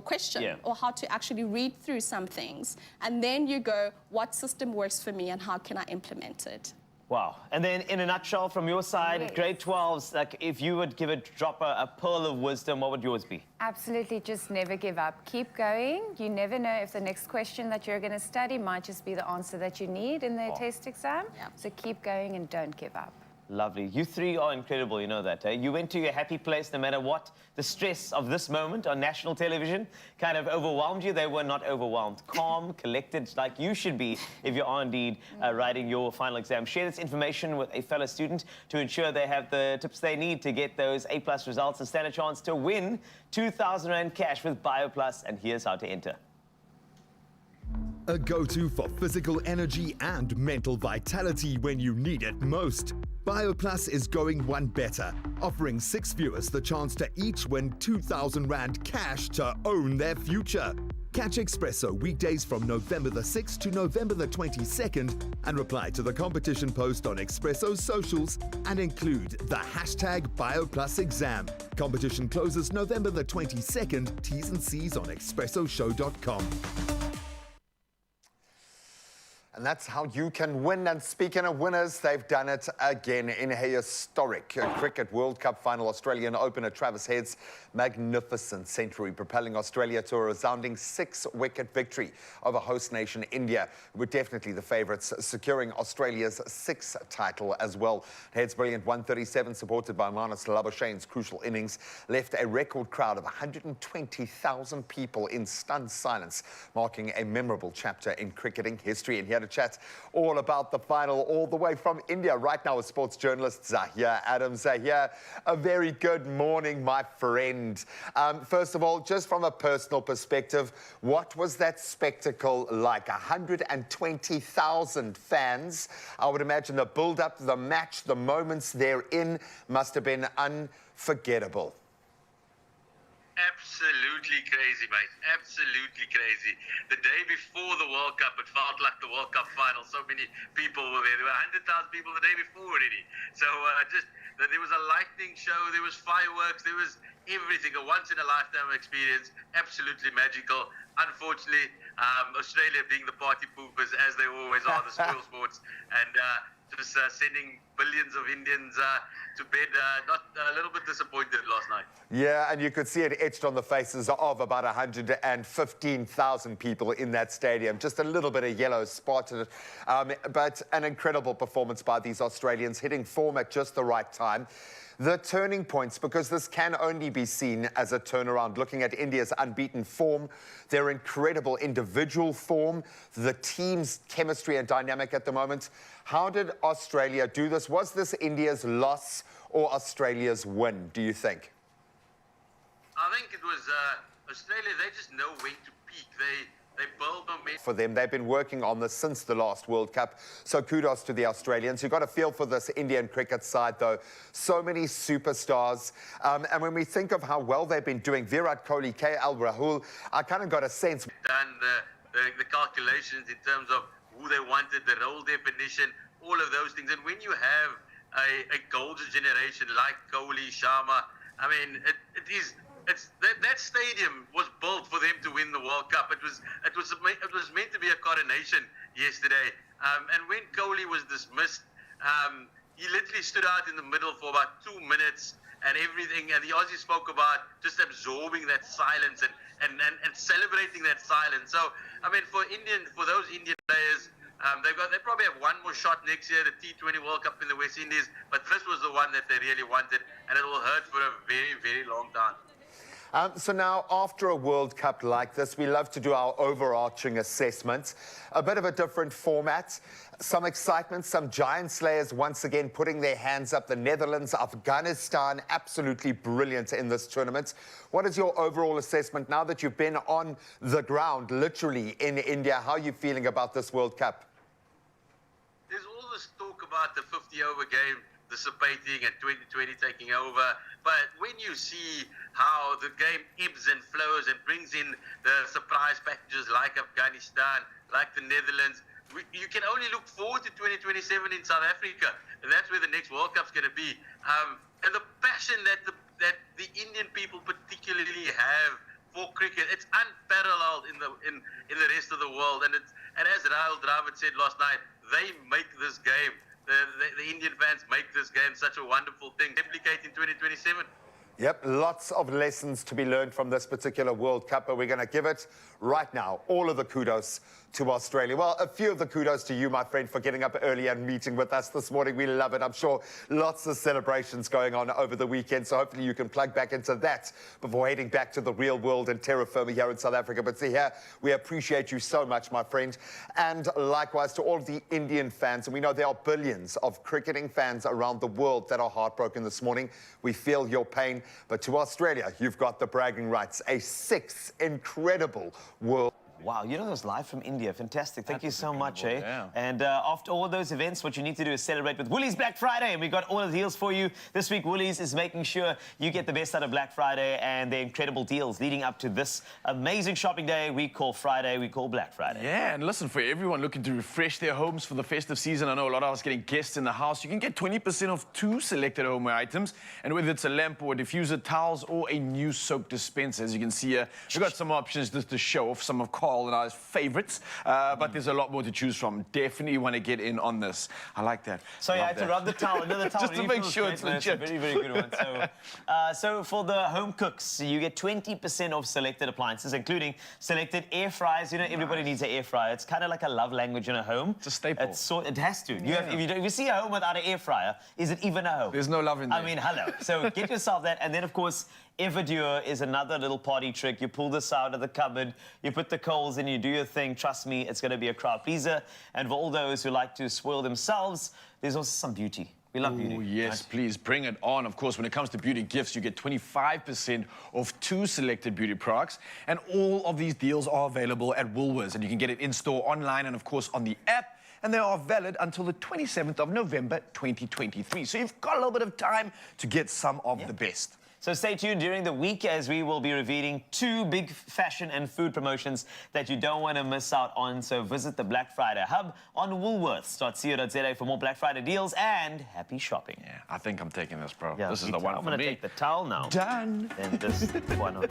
question, Yeah. or how to actually read through some things. And then you go, what system works for me and how can I implement it? Wow. And then in a nutshell, from your side, Yes. grade 12s, like if you would drop a pearl of wisdom, what would yours be? Absolutely, just never give up. Keep going. You never know if the next question that you're going to study might just be the answer that you need in the test exam. Yeah. So keep going and don't give up. Lovely. You three are incredible, you know that, eh? You went to your happy place no matter what the stress of this moment on national television kind of overwhelmed you. They were not overwhelmed. Calm, collected, like you should be if you are indeed writing your final exam. Share this information with a fellow student to ensure they have the tips they need to get those A+ results and stand a chance to win 2,000 Rand cash with Biop Plus. And here's how to enter. A go-to for physical energy and mental vitality when you need it most. Biop Plus is going one better, offering 6 viewers the chance to each win 2,000 Rand cash to own their future. Catch Expresso weekdays from November the 6th to November the 22nd and reply to the competition post on Expresso's socials and include the hashtag BiopPlusExam. Competition closes November the 22nd. T's and C's on expressoshow.com. And that's how you can win. And speaking of winners, they've done it again in a historic Cricket World Cup final. Australian opener Travis Head's magnificent century, propelling Australia to a resounding 6-wicket victory over host nation India, who were definitely the favourites, securing Australia's 6th title as well. Head's brilliant 137, supported by Marnus Labuschagne's crucial innings, left a record crowd of 120,000 people in stunned silence, marking a memorable chapter in cricketing history. And here to chat all about the final, all the way from India right now, with sports journalist Zahir Adams. Zahir, a very good morning, my friend. First of all, just from a personal perspective, what was that spectacle like? 120,000 fans. I would imagine the build-up, the match, the moments therein must have been unforgettable. Absolutely crazy, mate. Absolutely crazy. The day before the World Cup, it felt like the World Cup final. So many people were there. There were 100,000 people the day before already. So there was a lightning show, there was fireworks, there was everything. A once-in-a-lifetime experience. Absolutely magical. Unfortunately, Australia being the party poopers, as they always are, the spoil sports, and just sending billions of Indians to bed, not a little bit disappointed last night. Yeah, and you could see it etched on the faces of about 115,000 people in that stadium. Just a little bit of yellow spotted, but an incredible performance by these Australians, hitting form at just the right time. The turning points, because this can only be seen as a turnaround, looking at India's unbeaten form, their incredible individual form, the team's chemistry and dynamic at the moment. How did Australia do this? Was this India's loss or Australia's win, do you think? I think it was Australia. They just know when to peak. They build momentum. For them, they've been working on this since the last World Cup. So kudos to the Australians. You've got a feel for this Indian cricket side, though. So many superstars. And when we think of how well they've been doing, Virat Kohli, KL Rahul, I kind of got a sense. Done the calculations in terms of who they wanted, the role definition, all of those things. And when you have a golden generation like Kohli, Sharma, I mean, that stadium was built for them to win the World Cup. It was meant to be a coronation yesterday. And when Kohli was dismissed, he literally stood out in the middle for about 2 minutes and everything. And the Aussies spoke about just absorbing that silence and celebrating that silence. So, I mean, for those Indian players, they probably have one more shot next year, the T20 World Cup in the West Indies. But this was the one that they really wanted, and it will hurt for a very, very long time. So now, after a World Cup like this, we love to do our overarching assessment. A bit of a different format, some excitement, some giant slayers once again putting their hands up. The Netherlands, Afghanistan, absolutely brilliant in this tournament. What is your overall assessment now that you've been on the ground, literally in India? How are you feeling about this World Cup? There's all this talk about the 50-over game dissipating and 2020 taking over. But when you see how the game ebbs and flows and brings in the surprise packages like Afghanistan, like the Netherlands, you can only look forward to 2027 in South Africa. And that's where the next World Cup's going to be. And the passion that the Indian people particularly have for cricket, it's unparalleled in the rest of the world. And as Rahul Dravid said last night, they make this game. The Indian fans make this game such a wonderful thing. Replicate in 2027. Yep, lots of lessons to be learned from this particular World Cup, but we're going to give it right now all of the kudos to Australia. Well, a few of the kudos to you, my friend, for getting up early and meeting with us this morning. We love it. I'm sure lots of celebrations going on over the weekend, so hopefully you can plug back into that before heading back to the real world and terra firma here in South Africa. But see here, we appreciate you so much, my friend. And likewise to all of the Indian fans. And we know there are billions of cricketing fans around the world that are heartbroken this morning. We feel your pain. But to Australia, you've got the bragging rights. A sixth incredible World. Wow, you know, it was live from India. Fantastic. Thank you so much, eh? yeah. And after all those events, what you need to do is celebrate with Woolies Black Friday. And we got all the deals for you. This week, Woolies is making sure you get the best out of Black Friday and their incredible deals leading up to this amazing shopping day we call Friday, we call Black Friday. Yeah, and listen, for everyone looking to refresh their homes for the festive season, I know a lot of us getting guests in the house, you can get 20% off 2 selected homeware items. And whether it's a lamp or a diffuser, towels, or a new soap dispenser, as you can see here, we've got some options just to show off some of Carl and I's favorites, but there's a lot more to choose from. Definitely want to get in on this. I like that. So yeah, I had to rub the towel, another towel. Just to make sure it's legit. A very, very good one. So for the home cooks, you get 20% off selected appliances, including selected air fryers. You know, everybody needs an air fryer. It's kind of like a love language in a home. It's a staple. It has to. If you see a home without an air fryer, is it even a home? There's no love in there. I mean, hello. So get yourself that. And then, of course, Everdur is another little party trick. You pull this out of the cupboard, you put the coals in, you do your thing. Trust me, it's going to be a crowd pleaser. And for all those who like to spoil themselves, there's also some beauty. We love beauty. Oh, yes, please bring it on. Of course, when it comes to beauty gifts, you get 25% off 2 selected beauty products. And all of these deals are available at Woolworths. And you can get it in-store, online, and, of course, on the app. And they are valid until the 27th of November, 2023. So you've got a little bit of time to get some of the best. So stay tuned during the week as we will be revealing 2 big fashion and food promotions that you don't want to miss out on. So visit the Black Friday Hub on woolworths.co.za for more Black Friday deals and happy shopping. Yeah, I think I'm taking this, bro. Yeah, this is the one I'm for going to me. take the towel now. Done. And this one.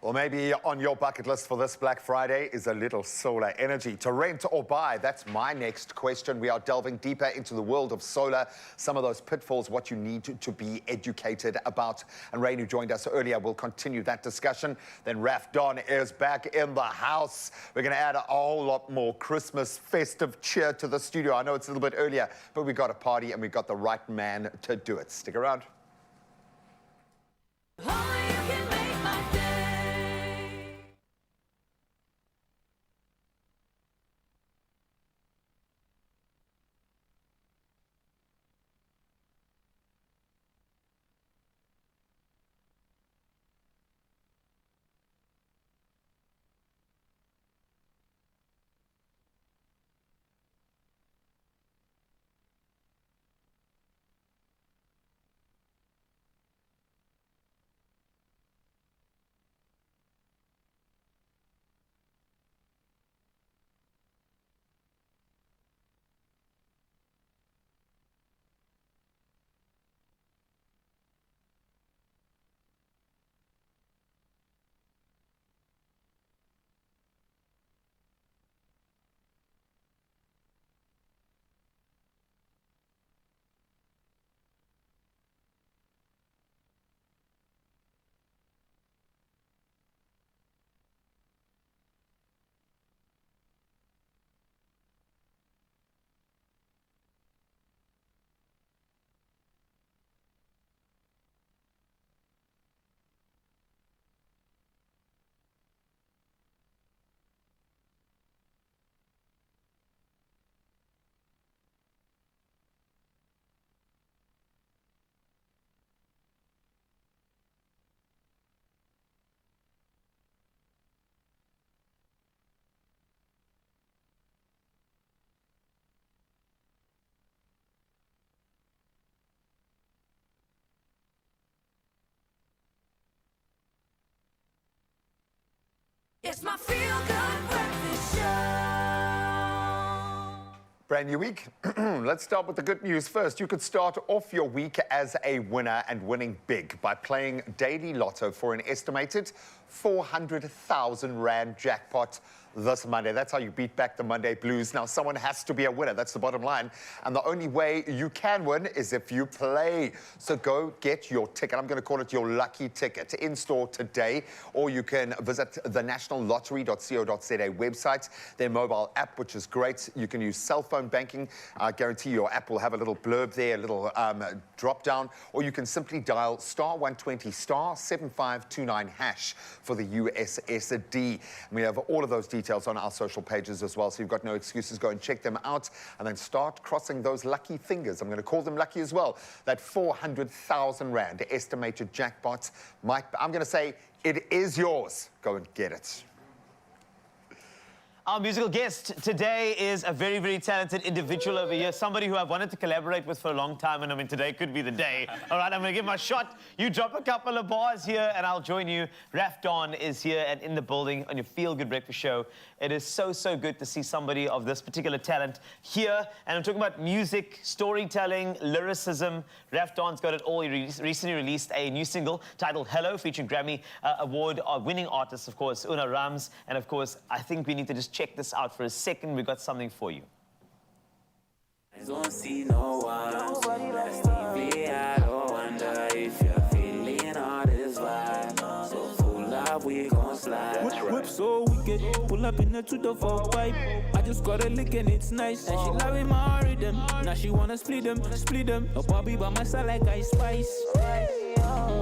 Well, maybe on your bucket list for this Black Friday is a little solar energy. To rent or buy, that's my next question. We are delving deeper into the world of solar, some of those pitfalls, what you need to be educated about. And Rain, who joined us earlier, will continue that discussion. Then Raf Don is back in the house. We're going to add a whole lot more Christmas festive cheer to the studio. I know it's a little bit earlier, but we've got a party and we've got the right man to do it. Stick around. Only you can make my day. It's my feel-good breakfast show. Brand new week. Let's start with the good news first. You could start off your week as a winner and winning big by playing Daily Lotto for an estimated 400,000 Rand jackpot this Monday. That's how you beat back the Monday blues. Now, someone has to be a winner. That's the bottom line. And the only way you can win is if you play. So go get your ticket. I'm going to call it your lucky ticket in store today, or you can visit the nationallottery.co.za website, their mobile app, which is great. You can use cell phone banking. I guarantee your app will have a little blurb there, a little drop down, or you can simply dial *120 *7529 hash for the USSD. And we have all of those details on our social pages as well, so you've got no excuses. Go and check them out and then start crossing those lucky fingers. I'm going to call them lucky as well. That 400,000 Rand estimated jackpot I'm going to say it is yours. Go and get it. Our musical guest today is a very, very talented individual over here, somebody who I've wanted to collaborate with for a long time, and I mean, today could be the day. All right, I'm going to give my shot. You drop a couple of bars here, and I'll join you. Raf Don is here and in the building on your Feel Good Breakfast Show. It is so, so good to see somebody of this particular talent here, and I'm talking about music, storytelling, lyricism. Raf Don's got it all. He recently released a new single titled Hello, featuring Grammy Award-winning artist, of course, Una Rams, and of course, I think we need to just check this out for a second. We got something for you. I don't see no one. That's TV. I don't wonder if you're feeling all this vibe. So full up, we gon' slide. Whip so wicked, pull up in the 2-4 pipe. I just got a lick and it's nice. And she loving my rhythm. Now she wanna split them. A Bobby by my side like Ice Spice. Hello,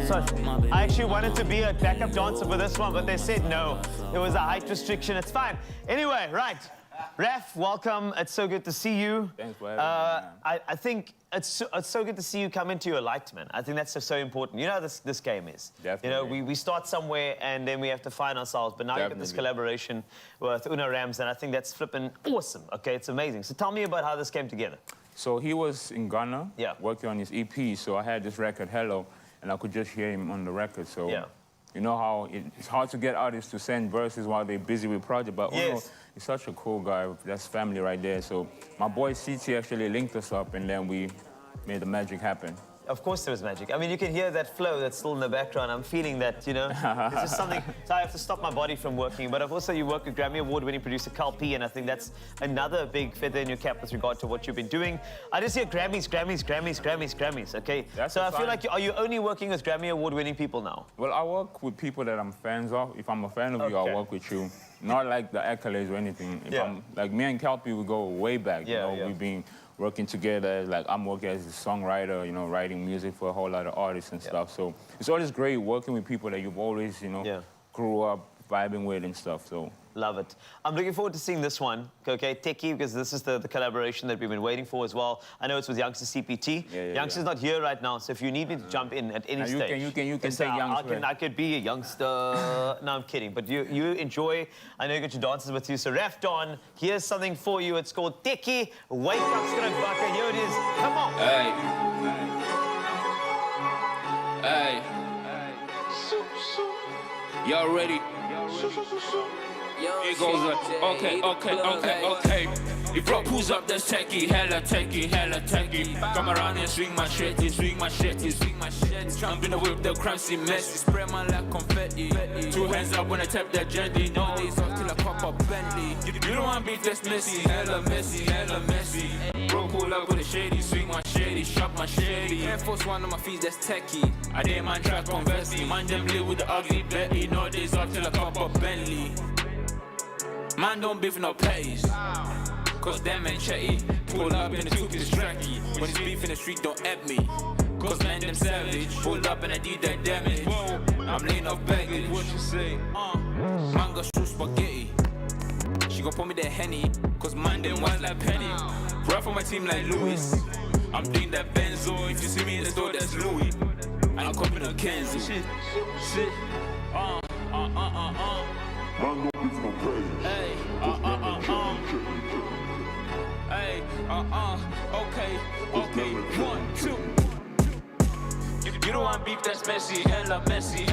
So I actually wanted to be a backup dancer for this one, but they said no. There was a height restriction. It's fine. Anyway, right. Raf, welcome. It's so good to see you. Thanks for having me. I think it's so good to see you come into your light, man. I think that's so important. You know how this game is. Definitely. You know, we start somewhere and then we have to find ourselves. But now you've got this collaboration with Una Rams, and I think that's flipping awesome. Okay, it's amazing. So tell me about how this came together. So he was in Ghana, working on his EP. So I had this record, Hello, and I could just hear him on the record. So you know how it's hard to get artists to send verses while they're busy with project, but Uno, he's such a cool guy. That's family right there. So my boy CT actually linked us up, and then we made the magic happen. Of course there was magic. I mean, you can hear that flow that's still in the background. I'm feeling that, you know. It's just something, so I have to stop my body from working. But you work with Grammy Award-winning producer Carl P, and I think that's another big feather in your cap with regard to what you've been doing. I just hear Grammys, okay? So I feel like, are you only working with Grammy Award-winning people now? Well, I work with people that I'm fans of. If I'm a fan of you, I'll work with you. Not like the accolades or anything. If I'm, like me and Calpi, we go way back. You know, we've been working together. Like I'm working as a songwriter, you know, writing music for a whole lot of artists and stuff. So it's always great working with people that you've always, you know, grew up vibing with and stuff. So love it. I'm looking forward to seeing this one, okay, Techie, because this is the collaboration that we've been waiting for as well. I know it's with Youngster CPT. Youngster's not here right now, so if you need me to jump in at any stage, you can say Youngster. I could be a youngster. No, I'm kidding. But you enjoy. I know you got your dancers with you. So Raf Don, here's something for you. It's called Techie. Wake up, Skrakbaka. Here it is. Come on. Hey. Hey. Y'all ready? It goes okay. If rock pulls up, that's techie, hella techie. Come around and swing my shit. Jump in the whip, the crime seem messy. Spray man like confetti. 2 hands up when I tap that gently. No days off till I pop up Bentley. You don't want beef that's messy, hella messy. Bro pull up with a shady, swing my shady, shop my shady. Air Force One on my feet, that's techie. I did my track on Vesty. Man them live with the ugly Betty. No days off till I pop up Bentley. Man don't beef no pays, cause them ain't chatty. Pull up in the two-piece tracky. When it's beef in the street, don't at me, cause man them savage. Pull up and I did that damage. Whoa, I'm laying off baggage. What you say? Man got shoot spaghetti. She gon' put me that Henny, cause man them wise like Penny. Rap for my team like Louis. I'm doing that Benzo. If you see me in the store, that's Louis. I ain't coping no Kenzo. Shit. Man, don't give no praise. Hey, Hey, okay, 1, 2. You don't want beef that's messy, hella messy.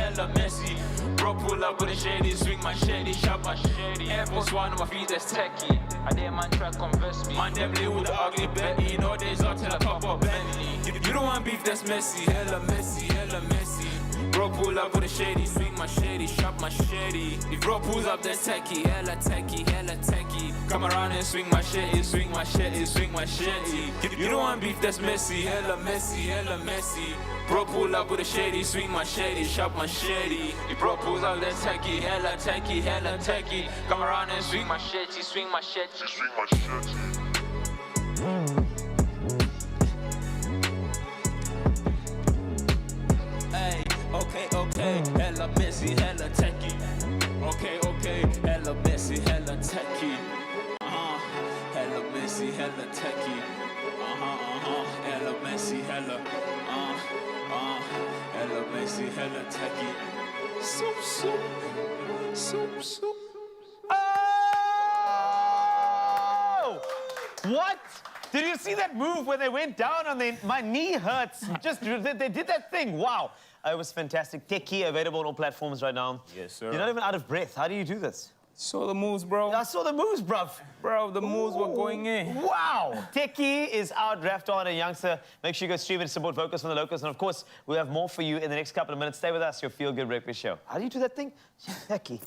Bro, pull up with a shady, swing my shady, shop my shady. Air Force One on my feet, that's tacky. I dare man try to converse me. Man, them live with the ugly Betty. Nowadays, I'll tell a pop up Bentley. You don't want beef that's messy, hella messy, hella messy. Bro, pull up with a shady, swing my shady, shop my shady. If bro pulls up, that's tacky, hella tacky, hella tacky. Come around and swing my shady, swing my shady, swing my shady. You don't want beef that's messy, hella messy, hella messy. Bro, pull up with a shady, swing my shady, shop my shady. If bro pulls up, that's tacky, hella tacky, hella tacky. Come around and swing my shady, swing my shady, swing my shady. Okay, hella messy, hella tacky. Okay, hella messy, hella tacky. Hella messy, hella tacky. Hella messy, hella messy, hella tacky. Soup. Oh! What? Did you see that move when they went down on their... My knee hurts. Just, they did that thing. Wow. It was fantastic. Techie, available on all platforms right now. Yes, sir. You're not even out of breath. How do you do this? Saw the moves, bro. I saw the moves, bruv. Bro, the moves were going in. Wow. Techie is out, draft on a youngster. Make sure you go stream it, support Vocals from the Locals. And of course, we'll have more for you in the next couple of minutes. Stay with us, your Feel Good Breakfast Show. How do you do that thing? Techie.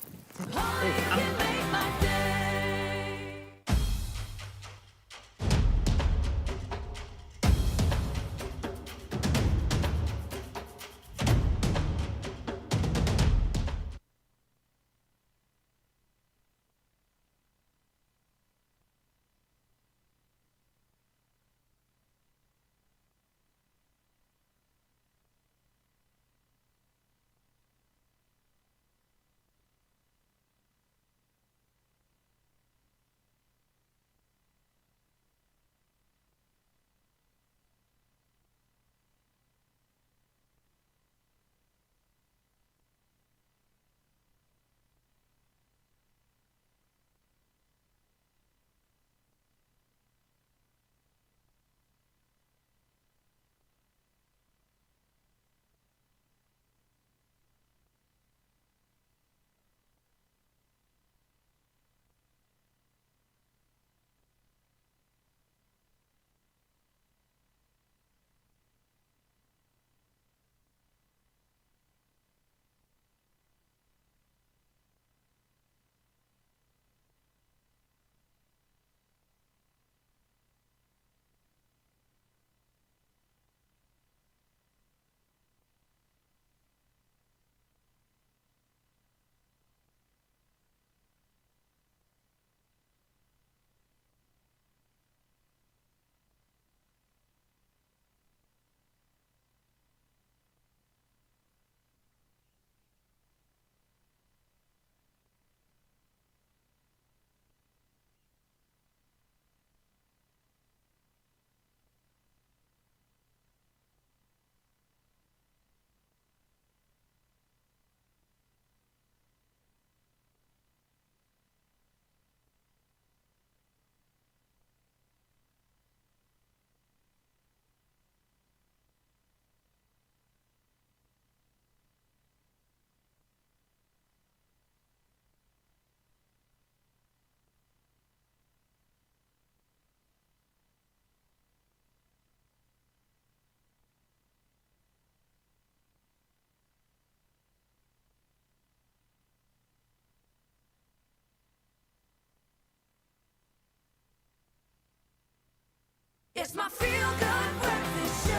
It's my Feel Good Breakfast Show.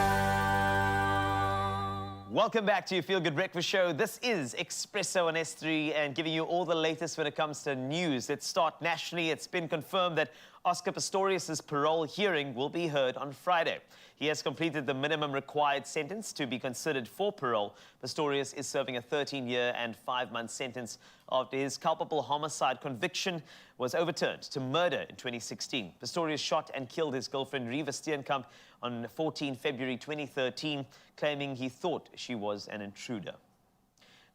Welcome back to your Feel Good Breakfast Show. This is Expresso on S3 and giving you all the latest when it comes to news. Let's start nationally. It's been confirmed that Oscar Pistorius' parole hearing will be heard on Friday. He has completed the minimum required sentence to be considered for parole. Pistorius is serving a 13-year and 5-month sentence after his culpable homicide conviction was overturned to murder in 2016. Pistorius shot and killed his girlfriend Reva Steenkamp on 14 February 2013, claiming he thought she was an intruder.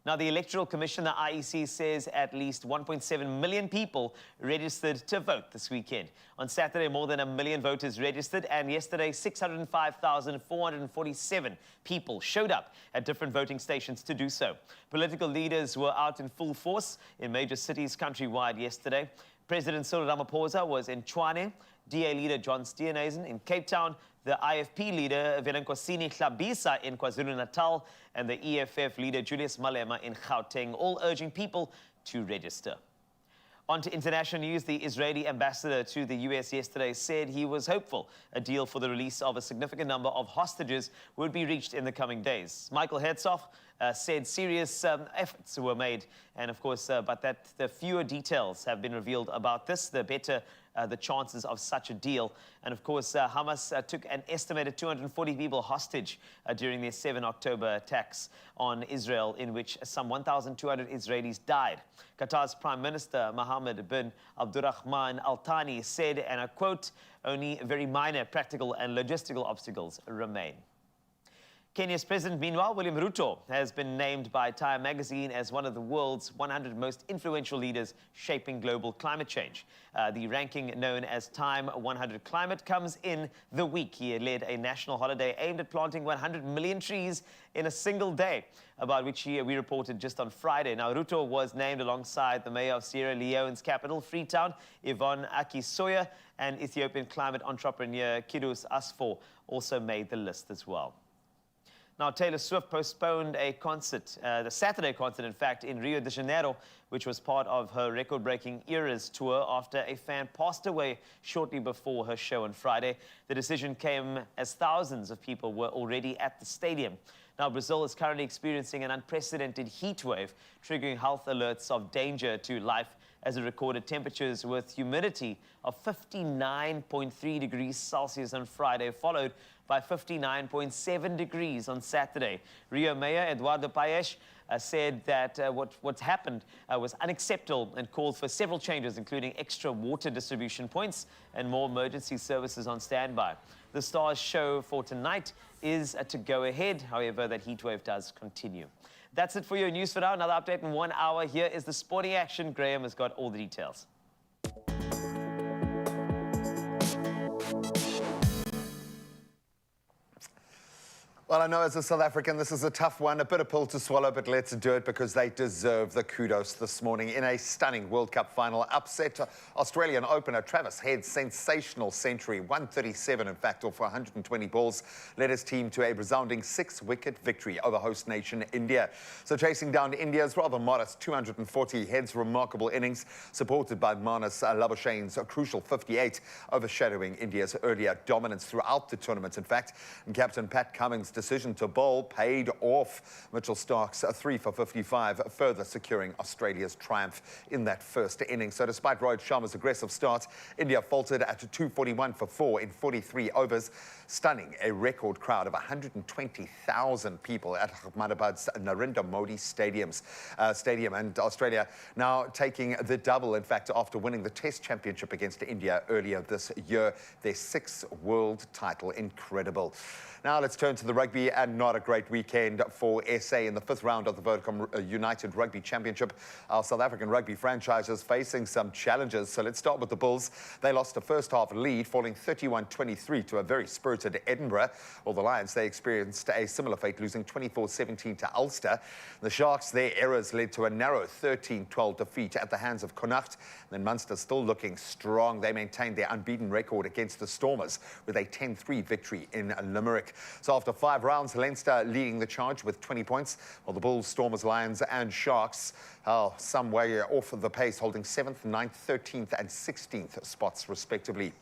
Now, the Electoral Commission, the IEC, says at least 1.7 million people registered to vote this weekend. On Saturday, more than 1 million voters registered, and yesterday, 605,447 people showed up at different voting stations to do so. Political leaders were out in full force in major cities countrywide yesterday. President Cyril Ramaphosa was in Tshwane, DA leader John Steenhuisen in Cape Town, the IFP leader Velenkosini Hlabisa in KwaZulu-Natal, and the EFF leader Julius Malema in Gauteng, all urging people to register. On to international news, the Israeli ambassador to the US yesterday said he was hopeful a deal for the release of a significant number of hostages would be reached in the coming days. Michael Herzog said serious efforts were made, and of course, but that the fewer details have been revealed about this, the better the chances of such a deal. And of course, Hamas took an estimated 240 people hostage during their 7 October attacks on Israel, in which some 1,200 Israelis died. Qatar's Prime Minister Mohammed bin Abdurrahman Al Thani said, and I quote, "Only very minor practical and logistical obstacles remain." Kenya's president, meanwhile, William Ruto, has been named by Time magazine as one of the world's 100 most influential leaders shaping global climate change. The ranking, known as Time 100 Climate, comes in the week he led a national holiday aimed at planting 100 million trees in a single day, about which we reported just on Friday. Now, Ruto was named alongside the mayor of Sierra Leone's capital, Freetown, Yvonne Akisoya, and Ethiopian climate entrepreneur Kidus Asfor also made the list as well. Now, Taylor Swift postponed a concert, the Saturday concert, in fact, in Rio de Janeiro, which was part of her record-breaking Eras tour after a fan passed away shortly before her show on Friday. The decision came as thousands of people were already at the stadium. Now, Brazil is currently experiencing an unprecedented heat wave, triggering health alerts of danger to life as it recorded temperatures with humidity of 59.3 degrees Celsius on Friday, followed by 59.7 degrees on Saturday. Rio Mayor Eduardo Paes said that what's happened was unacceptable and called for several changes, including extra water distribution points and more emergency services on standby. The Stars show for tonight is to go ahead. However, that heat wave does continue. That's it for your news for now. Another update in 1 hour. Here is the sporting action. Graham has got all the details. Well, I know as a South African, this is a tough one, a bitter pill to swallow, but let's do it because they deserve the kudos this morning. In a stunning World Cup final, upset Australian opener Travis Head's sensational century, 137 in fact, off 120 balls, led his team to a resounding 6-wicket victory over host nation India. So chasing down India's rather modest 240, Head's remarkable innings, supported by Marnus Labuschagne's crucial 58, overshadowing India's earlier dominance throughout the tournament, in fact. And Captain Pat Cummins' decision to bowl paid off. Mitchell Stark's 3 for 55, further securing Australia's triumph in that first innings. So despite Rohit Sharma's aggressive start, India faltered at 241 for 4 in 43 overs, stunning a record crowd of 120,000 people at Ahmedabad's Narendra Modi Stadium. And Australia now taking the double, in fact, after winning the Test Championship against India earlier this year, their 6th world title. Incredible. Now let's turn to the rugby, and not a great weekend for SA in the 5th round of the Vodacom United Rugby Championship. Our South African rugby franchise is facing some challenges. So let's start with the Bulls. They lost a first half lead, falling 31-23 to a very spirited Edinburgh. While the Lions, they experienced a similar fate, losing 24-17 to Ulster. The Sharks, their errors led to a narrow 13-12 defeat at the hands of Connacht. Then Munster still looking strong. They maintained their unbeaten record against the Stormers with a 10-3 victory in Limerick. So after 5 rounds, Leinster leading the charge with 20 points, while the Bulls, Stormers, Lions and Sharks some way off the pace, holding 7th, 9th, 13th and 16th spots respectively.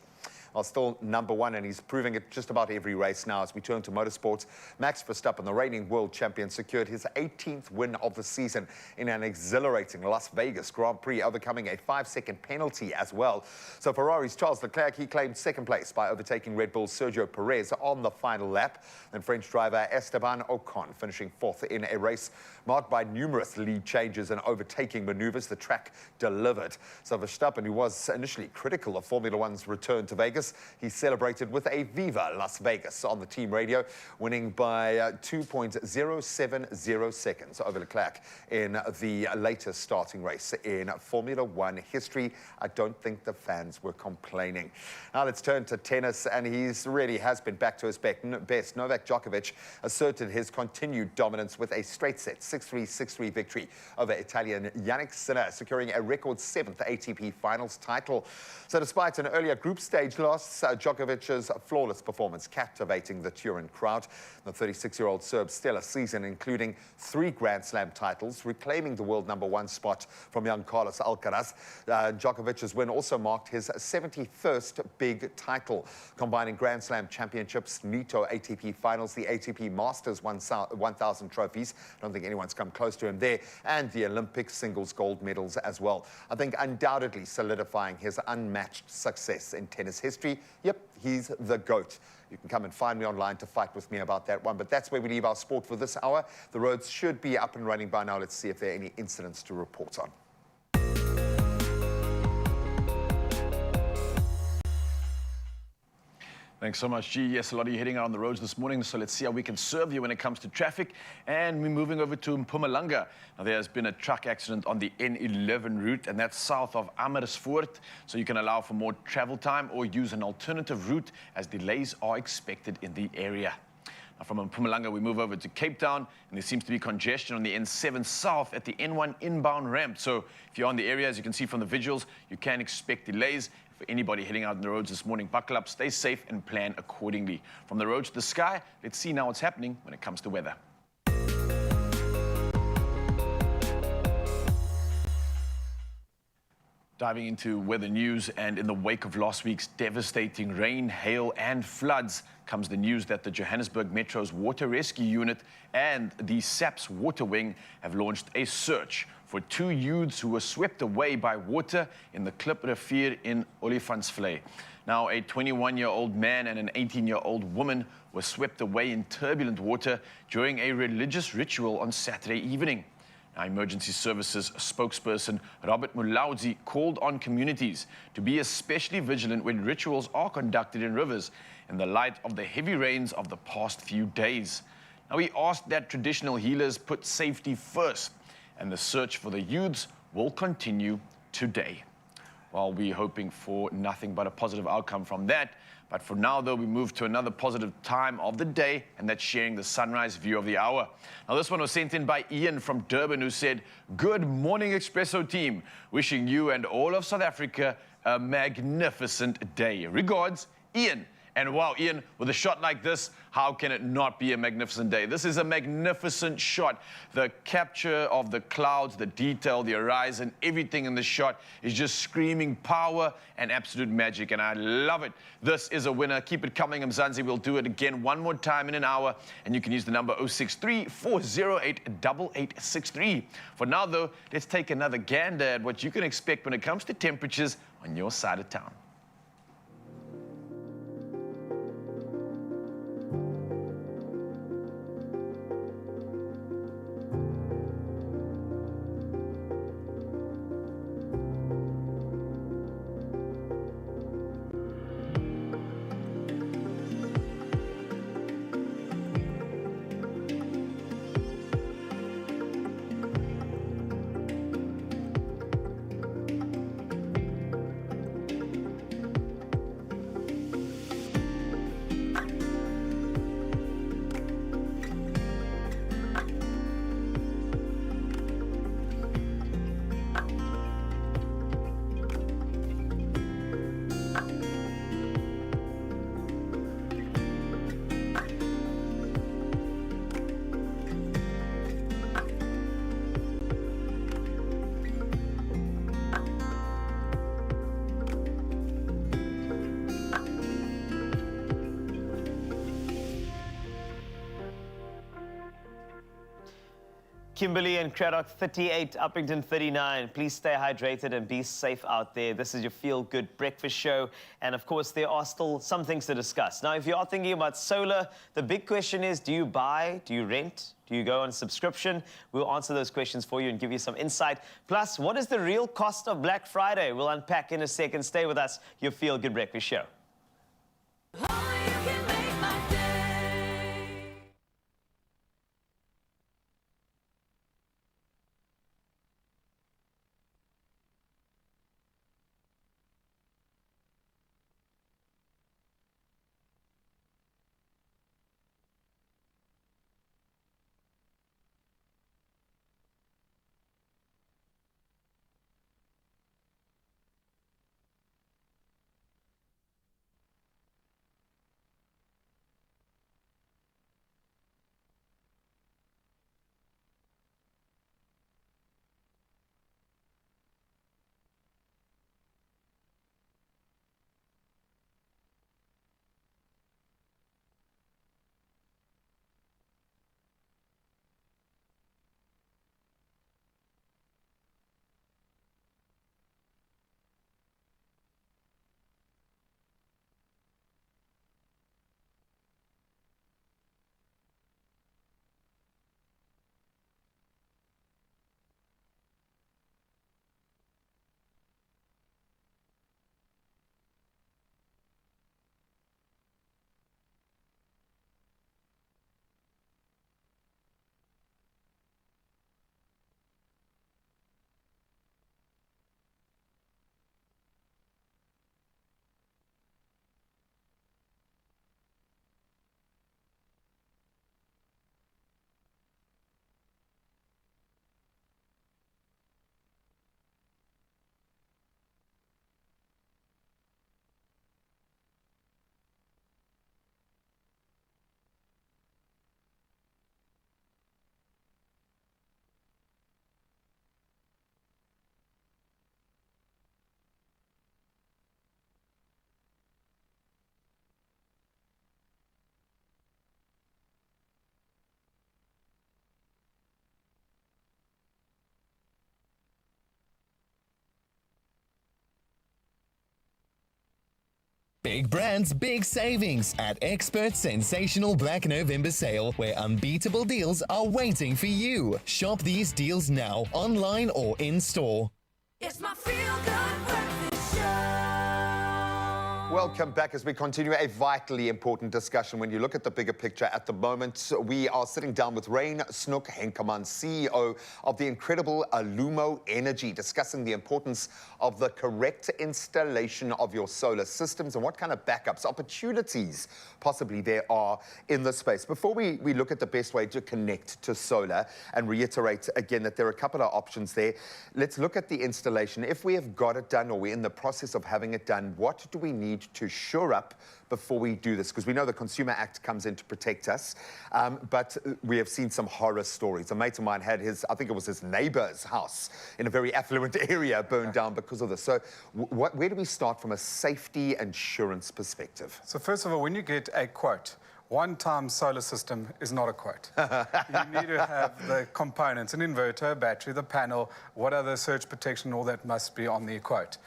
Are still number 1, and he's proving it just about every race now. As we turn to motorsports, Max Verstappen, the reigning world champion, secured his 18th win of the season in an exhilarating Las Vegas Grand Prix, overcoming a 5-second penalty as well. So Ferrari's Charles Leclerc, he claimed 2nd place by overtaking Red Bull's Sergio Perez on the final lap. Then French driver Esteban Ocon finishing 4th in a race marked by numerous lead changes and overtaking maneuvers. The track delivered. So Verstappen, who was initially critical of Formula One's return to Vegas, he celebrated with a Viva Las Vegas on the team radio, winning by 2.070 seconds over Leclerc in the latest starting race in Formula One history. I don't think the fans were complaining. Now let's turn to tennis, and he's really has been back to his best. Novak Djokovic asserted his continued dominance with a straight set 6-3, 6-3 victory over Italian Yannick Sinner, securing a record 7th ATP Finals title. So despite an earlier group stage loss, Djokovic's flawless performance captivating the Turin crowd. The 36-year-old Serb's stellar season, including 3 Grand Slam titles, reclaiming the world #1 spot from young Carlos Alcaraz. Djokovic's win also marked his 71st big title, combining Grand Slam championships, Nitto ATP Finals, the ATP Masters 1000 trophies. I don't think anyone's come close to him there, and the Olympic singles gold medals as well. I think undoubtedly solidifying his unmatched success in tennis history. Yep, he's the GOAT. You can come and find me online to fight with me about that one. But that's where we leave our sport for this hour. The roads should be up and running by now. Let's see if there are any incidents to report on. Thanks so much, G. Yes, a lot of you heading out on the roads this morning, so let's see how we can serve you when it comes to traffic. And we're moving over to Mpumalanga. Now, there has been a truck accident on the N11 route, and that's south of Amersfoort, so you can allow for more travel time or use an alternative route as delays are expected in the area. Now, from Mpumalanga, we move over to Cape Town, and there seems to be congestion on the N7 south at the N1 inbound ramp. So if you're on the area, as you can see from the visuals, you can expect delays. For anybody heading out on the roads this morning, buckle up, stay safe, and plan accordingly. From the road to the sky, let's see now what's happening when it comes to weather. Diving into weather news, and in the wake of last week's devastating rain, hail, and floods comes the news that the Johannesburg Metro's Water Rescue Unit and the SAPS Water Wing have launched a search for 2 youths who were swept away by water in the Kliprivier in Olifantsvlei. Now, a 21-year-old man and an 18-year-old woman were swept away in turbulent water during a religious ritual on Saturday evening. Now, Emergency Services spokesperson Robert Mulaudzi called on communities to be especially vigilant when rituals are conducted in rivers in the light of the heavy rains of the past few days. Now, he asked that traditional healers put safety first, and the search for the youths will continue today. Well, we're hoping for nothing but a positive outcome from that. But for now, though, we move to another positive time of the day, and that's sharing the sunrise view of the hour. Now, this one was sent in by Ian from Durban, who said, "Good morning, Expresso team. Wishing you and all of South Africa a magnificent day. Regards, Ian." And wow, Ian, with a shot like this, how can it not be a magnificent day? This is a magnificent shot. The capture of the clouds, the detail, the horizon, everything in the shot is just screaming power and absolute magic, and I love it. This is a winner. Keep it coming, Mzansi. We'll do it again one more time in an hour, and you can use the number 063-408-8863. For now, though, let's take another gander at what you can expect when it comes to temperatures on your side of town. Kimberly and Craddock 38, Uppington 39. Please stay hydrated and be safe out there. This is your feel-good breakfast show. And of course, there are still some things to discuss. Now, if you are thinking about solar, the big question is, do you buy, do you rent, do you go on subscription? We'll answer those questions for you and give you some insight. Plus, what is the real cost of Black Friday? We'll unpack in a second. Stay with us, your feel-good breakfast show. Big brands, big savings at Expert's sensational Black November sale, where unbeatable deals are waiting for you. Shop these deals now, online or in store. It's my feel-good breakfast show. Welcome back as we continue a vitally important discussion. When you look at the bigger picture at the moment, we are sitting down with Rain Snoek Henkeman, CEO of the incredible Alumo Energy, discussing the importance of the correct installation of your solar systems and what kind of backups, opportunities possibly there are in the space. Before we look at the best way to connect to solar and reiterate again that there are a couple of options there, let's look at the installation. If we have got it done or we're in the process of having it done, what do we need to shore up before we do this? Because we know the Consumer Act comes in to protect us, but we have seen some horror stories. A mate of mine had his, I think it was his neighbor's house in a very affluent area burned down because of this. So where do we start from a safety insurance perspective? So first of all, when you get a quote, one-time solar system is not a quote. You need to have the components, an inverter, a battery, the panel, what other surge protection, all that must be on the quote.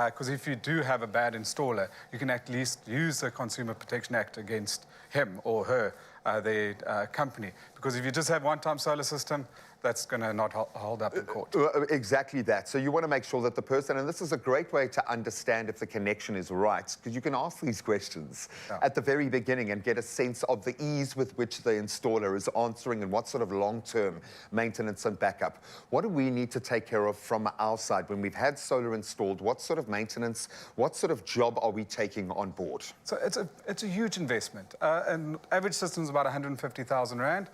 Because if you do have a bad installer, you can at least use the Consumer Protection Act against him or her, their company. Because if you just have one-time solar system, that's going to not hold up in court. Exactly that. So you want to make sure that the person, and this is a great way to understand if the connection is right, because you can ask these questions at the very beginning and get a sense of the ease with which the installer is answering and what sort of long-term maintenance and backup. What do we need to take care of from our side when we've had solar installed? What sort of maintenance, what sort of job are we taking on board? So it's a huge investment. An average system is about 150,000 Rand.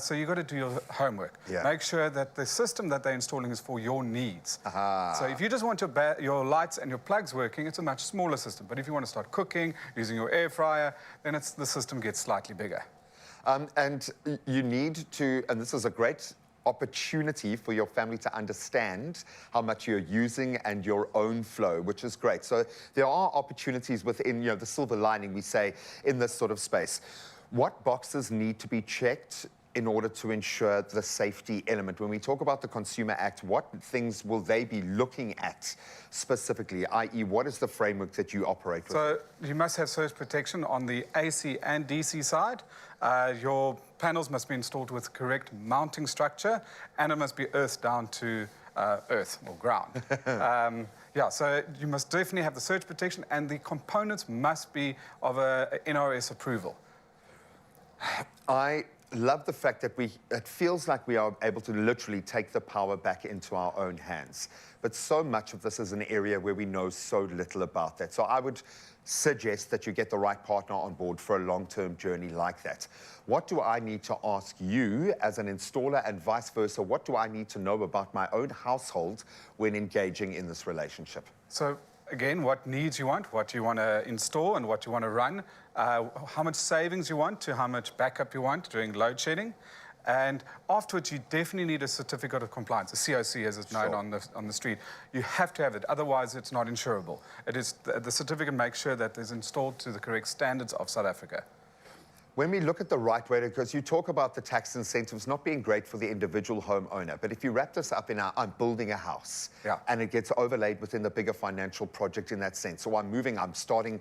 So you've got to do your homework. Make sure that the system that they're installing is for your needs. So if you just want your lights and your plugs working, it's a much smaller system. But if you want to start cooking, using your air fryer, then the system gets slightly bigger. And you need to, and this is a great opportunity for your family to understand how much you're using and your own flow, which is great. So there are opportunities within, the silver lining, we say, in this sort of space. What boxes need to be checked in order to ensure the safety element? When we talk about the Consumer Act, what things will they be looking at specifically, i.e. what is the framework that you operate with? So you must have surge protection on the AC and DC side. Your panels must be installed with correct mounting structure, and it must be earthed down to earth or ground. Yeah, so you must definitely have the surge protection, and the components must be of a NRS approval. I love the fact that it feels like we are able to literally take the power back into our own hands. But so much of this is an area where we know so little about that. So I would suggest that you get the right partner on board for a long-term journey like that. What do I need to ask you as an installer, and vice versa? What do I need to know about my own household when engaging in this relationship? So again, what needs you want, what you want to install and what you want to run, how much savings you want to how much backup you want during load shedding. And afterwards, you definitely need a certificate of compliance, a COC as it's known on the street. You have to have it, otherwise it's not insurable. It is, the certificate makes sure that it's installed to the correct standards of South Africa. When we look at the right way, because you talk about the tax incentives not being great for the individual homeowner, but if you wrap this up in I'm building a house, and it gets overlaid within the bigger financial project in that sense. So I'm starting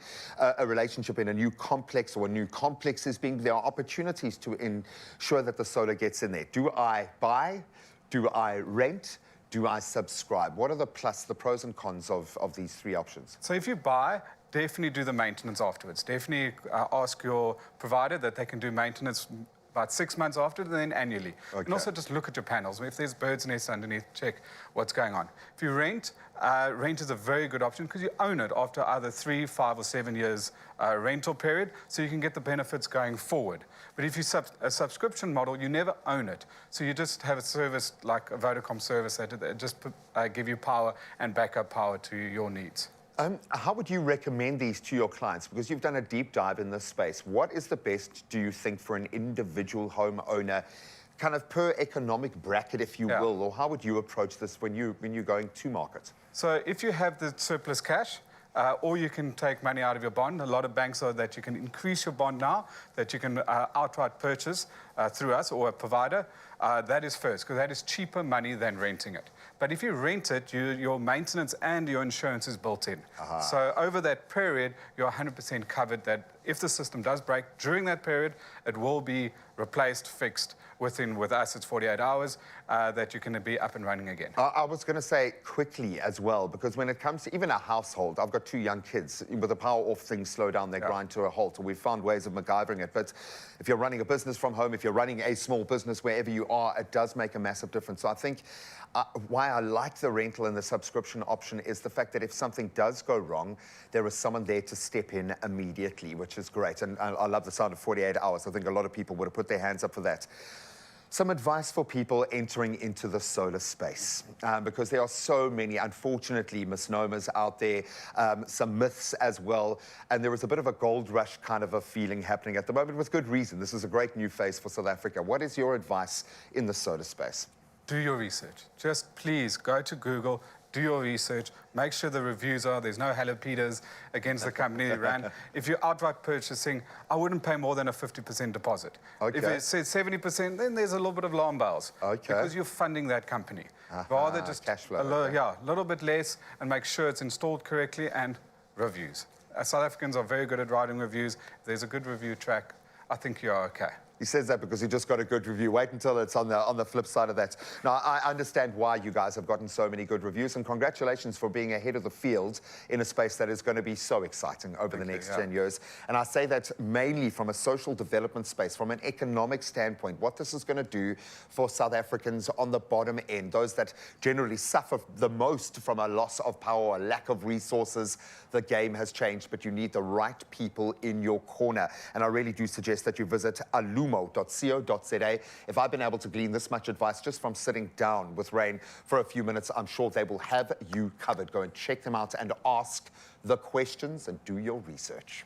a relationship in a new complex, or a new complex is being, there are opportunities to ensure that the solar gets in there. Do I buy? Do I rent? Do I subscribe? What are the pros and cons of these three options? So if you buy, definitely do the maintenance afterwards. Definitely ask your provider that they can do maintenance about 6 months after, then annually. Okay. And also just look at your panels. If there's birds' nests underneath, check what's going on. If you rent, rent is a very good option because you own it after either 3, 5 or 7 years rental period, so you can get the benefits going forward. But if you a subscription model, you never own it. So you just have a service like a Vodacom service that just give you power and backup power to your needs. How would you recommend these to your clients? Because you've done a deep dive in this space. What is the best, do you think, for an individual homeowner, kind of per economic bracket, if you will? Or how would you approach this when you're going to market? So if you have the surplus cash, or you can take money out of your bond. A lot of banks are that you can increase your bond now, that you can outright purchase through us or a provider. That is first, because that is cheaper money than renting it. But if you rent it, your maintenance and your insurance is built in. So over that period, you're 100% covered that if the system does break during that period, it will be replaced, fixed with us. It's 48 hours that you can be up and running again. I was going to say quickly as well, because when it comes to even a household, I've got 2 young kids. With the power off, things slow down, they grind to a halt. We've found ways of MacGyvering it. But if you're running a business from home, if you're running a small business wherever you are, it does make a massive difference. So I think why I like the rental and the subscription option is the fact that if something does go wrong, there is someone there to step in immediately, which is great. And I love the sound of 48 hours. I think a lot of people would have put their hands up for that. Some advice for people entering into the solar space, because there are so many, unfortunately, misnomers out there, some myths as well, and there is a bit of a gold rush kind of a feeling happening at the moment with good reason. This is a great new phase for South Africa. What is your advice in the solar space? Do your research. Just please go to Google, do your research, make sure the reviews are, there's no Hello Peters against the company they ran. If you're outright purchasing, I wouldn't pay more than a 50% deposit. If it says 70%, then there's a little bit of alarm bells. Because you're funding that company. Rather just cash flow. a little bit less and make sure it's installed correctly, and reviews. South Africans are very good at writing reviews. If there's a good review track, I think you're okay. He says that because he just got a good review. Wait until it's on the flip side of that. Now, I understand why you guys have gotten so many good reviews, and congratulations for being ahead of the field in a space that is going to be so exciting over the next 10 years. And I say that mainly from a social development space, from an economic standpoint, what this is going to do for South Africans on the bottom end, those that generally suffer the most from a loss of power, a lack of resources. The game has changed, but you need the right people in your corner. And I really do suggest that you visit alumo.co.za. If I've been able to glean this much advice just from sitting down with Rain for a few minutes, I'm sure they will have you covered. Go and check them out and ask the questions and do your research.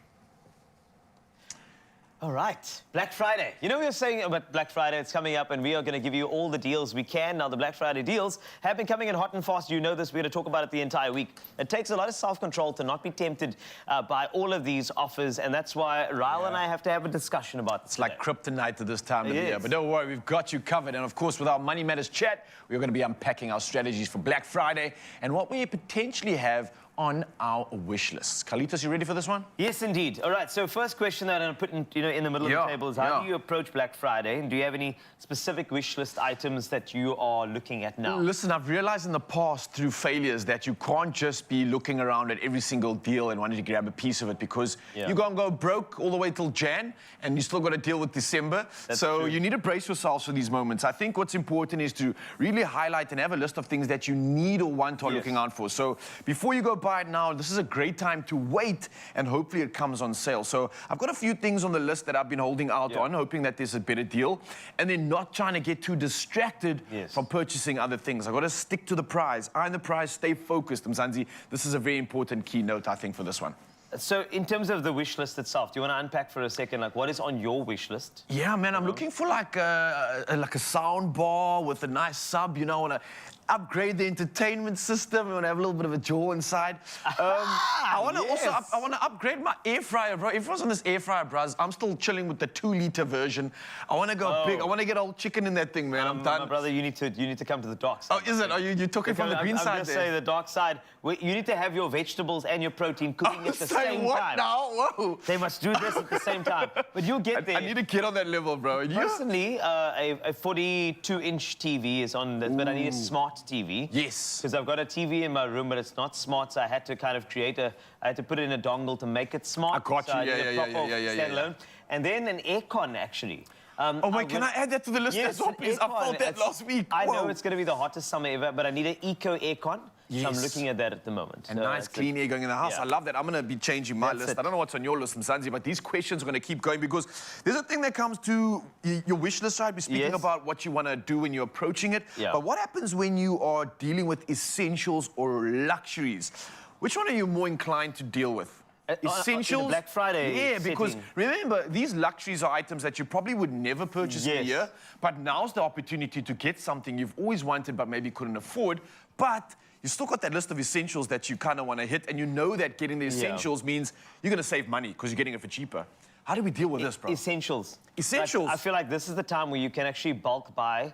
All right, Black Friday. You know, we were saying about Black Friday, it's coming up, and we are going to give you all the deals we can. Now, the Black Friday deals have been coming in hot and fast. You know this. We're going to talk about it the entire week. It takes a lot of self-control to not be tempted by all of these offers, and that's why Ryle and I have to have a discussion about this. It's like kryptonite at this time of the year. is. But don't worry, we've got you covered. And of course, with our Money Matters chat, we're going to be unpacking our strategies for Black Friday and what we potentially have on our wish lists. Carlitos, you ready for this one? Yes, indeed. All right, so first question that I'm putting in the middle of the table is how do you approach Black Friday? And do you have any specific wish list items that you are looking at now? Listen, I've realized in the past through failures that you can't just be looking around at every single deal and wanting to grab a piece of it, because you're going to go broke all the way till Jan and you still got to deal with December. So you need to brace yourselves for these moments. I think what's important is to really highlight and have a list of things that you need or want or are looking out for. So before you go buy it now, this is a great time to wait and hopefully it comes on sale. So I've got a few things on the list that I've been holding out on, hoping that there's a better deal, and then not trying to get too distracted from purchasing other things. I've got to stick to the prize. Eye on the prize, stay focused. Mzansi, this is a very important keynote, I think, for this one. So in terms of the wish list itself, do you want to unpack for a second, like what is on your wish list? Yeah, man, I'm looking for like a sound bar with a nice sub, you know, I want to upgrade the entertainment system. I want to have a little bit of a jaw inside. I want to I want to upgrade my air fryer, bro. Everyone's on this air fryer, bros. I'm still chilling with the 2-liter version. I want to go big. I want to get old chicken in that thing, man. I'm done. My brother, you need to come to the dark side. Oh, is it? Oh, you took it from the green side I'm just saying the dark side. You need to have your vegetables and your protein cooking at the same time. Now? Whoa. They must do this at the same time. But you'll get there. I need to get on that level, bro. Personally, a 42-inch TV is on this, but I need a smart TV. Yes. Because I've got a TV in my room, but it's not smart, so I had to kind of I had to put it in a dongle to make it smart. I got you. So I need a proper standalone. And then an aircon, actually. Oh, wait, can I add that to the list as well, please? I felt that last week. I know it's going to be the hottest summer ever, but I need an eco aircon. So I'm looking at that at the moment. A nice clean air going in the house. I love that. I'm going to be changing my list. I don't know what's on your list, Mzansi, but these questions are going to keep going because there's a thing that comes to your wish list, right? We're speaking about what you want to do when you're approaching it. But what happens when you are dealing with essentials or luxuries? Which one are you more inclined to deal with? Essentials? Black Friday. Yeah, because remember, these luxuries are items that you probably would never purchase in a year, but now's the opportunity to get something you've always wanted but maybe couldn't afford, but you still got that list of essentials that you kind of want to hit, and you know that getting the essentials means you're going to save money because you're getting it for cheaper. How do we deal with this, bro? Essentials. Essentials. Like, I feel like this is the time where you can actually bulk buy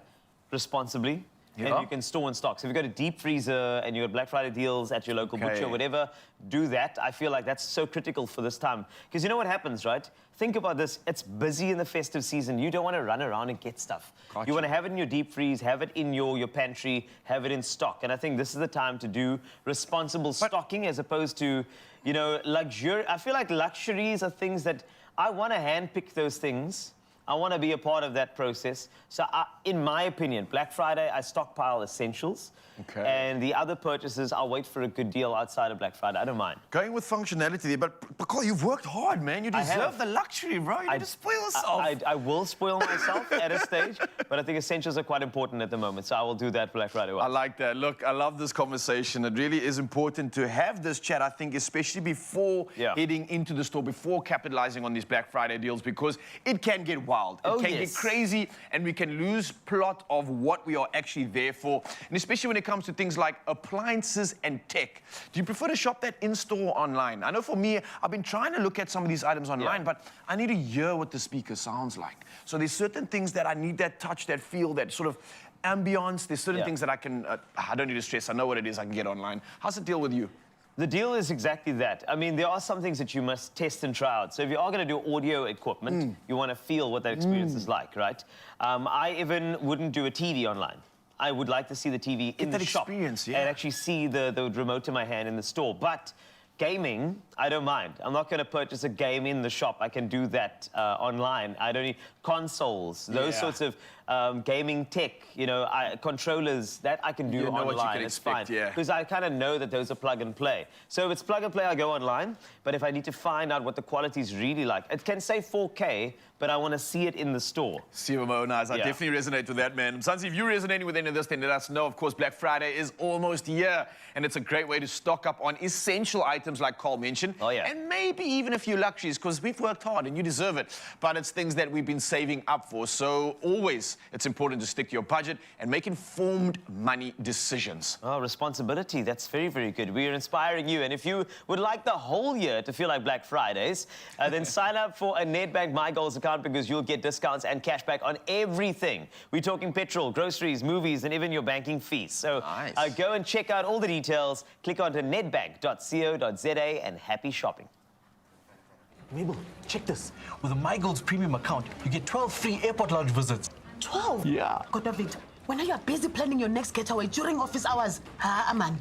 responsibly. And you can store in stock. So if you've got a deep freezer and you've got Black Friday deals at your local butcher, whatever, do that. I feel like that's so critical for this time. Because you know what happens, right? Think about this. It's busy in the festive season. You don't want to run around and get stuff. You want to have it in your deep freeze, have it in your pantry, have it in stock. And I think this is the time to do responsible stocking as opposed to, you know, luxury. I feel like luxuries are things that I want to handpick those things. I want to be a part of that process. So, in my opinion, Black Friday, I stockpile essentials. And the other purchases, I'll wait for a good deal outside of Black Friday. I don't mind. Going with functionality there, but Carl, you've worked hard, man. You deserve the luxury, bro. You need to spoil yourself. I will spoil myself at a stage, but I think essentials are quite important at the moment, so I will do that Black Friday. I like that. Look, I love this conversation. It really is important to have this chat, I think, especially before heading into the store, before capitalizing on these Black Friday deals, because it can get wild. It can get crazy, and we can lose plot of what we are actually there for, and especially when it comes to things like appliances and tech. Do you prefer to shop that in-store or online? I know for me, I've been trying to look at some of these items online, but I need to hear what the speaker sounds like. So there's certain things that I need that touch, that feel, that sort of ambience. There's certain things that I don't need to stress. I know what it is I can get online. How's the deal with you? The deal is exactly that. I mean, there are some things that you must test and try out. So if you are going to do audio equipment, you want to feel what that experience is like, right? I even wouldn't do a TV online. I would like to see the TV in the shop and actually see the remote in my hand in the store. But gaming, I don't mind. I'm not going to purchase a game in the shop. I can do that online. I don't need consoles, those sorts of gaming tech, controllers, that I can do You know online. what you can it's expect, fine. yeah. Because I kind of know that those are plug and play. So if it's plug and play, I go online. But if I need to find out what the quality is really like, it can say 4K, but I want to see it in the store. See with my own eyes. I Yeah. definitely resonate with that, man. Sansi, if you're resonating with any of this, then let us know. Of course, Black Friday is almost here, and it's a great way to stock up on essential items like Carl mentioned. Oh, yeah. And maybe even a few luxuries, because we've worked hard and you deserve it. But it's things that we've been saving up for. So always, it's important to stick to your budget and make informed money decisions. Oh, responsibility. That's very, very good. We are inspiring you. And if you would like the whole year to feel like Black Fridays, then sign up for a Nedbank My Goals account because you'll get discounts and cash back on everything. We're talking petrol, groceries, movies, and even your banking fees. So Nice. go and check out all the details. Click onto nedbank.co.za and happy shopping. Mabel, check this. With a My Goals premium account, you get 12 free airport lounge visits. 12? Yeah. God, David, when you are busy planning your next getaway during office hours, man.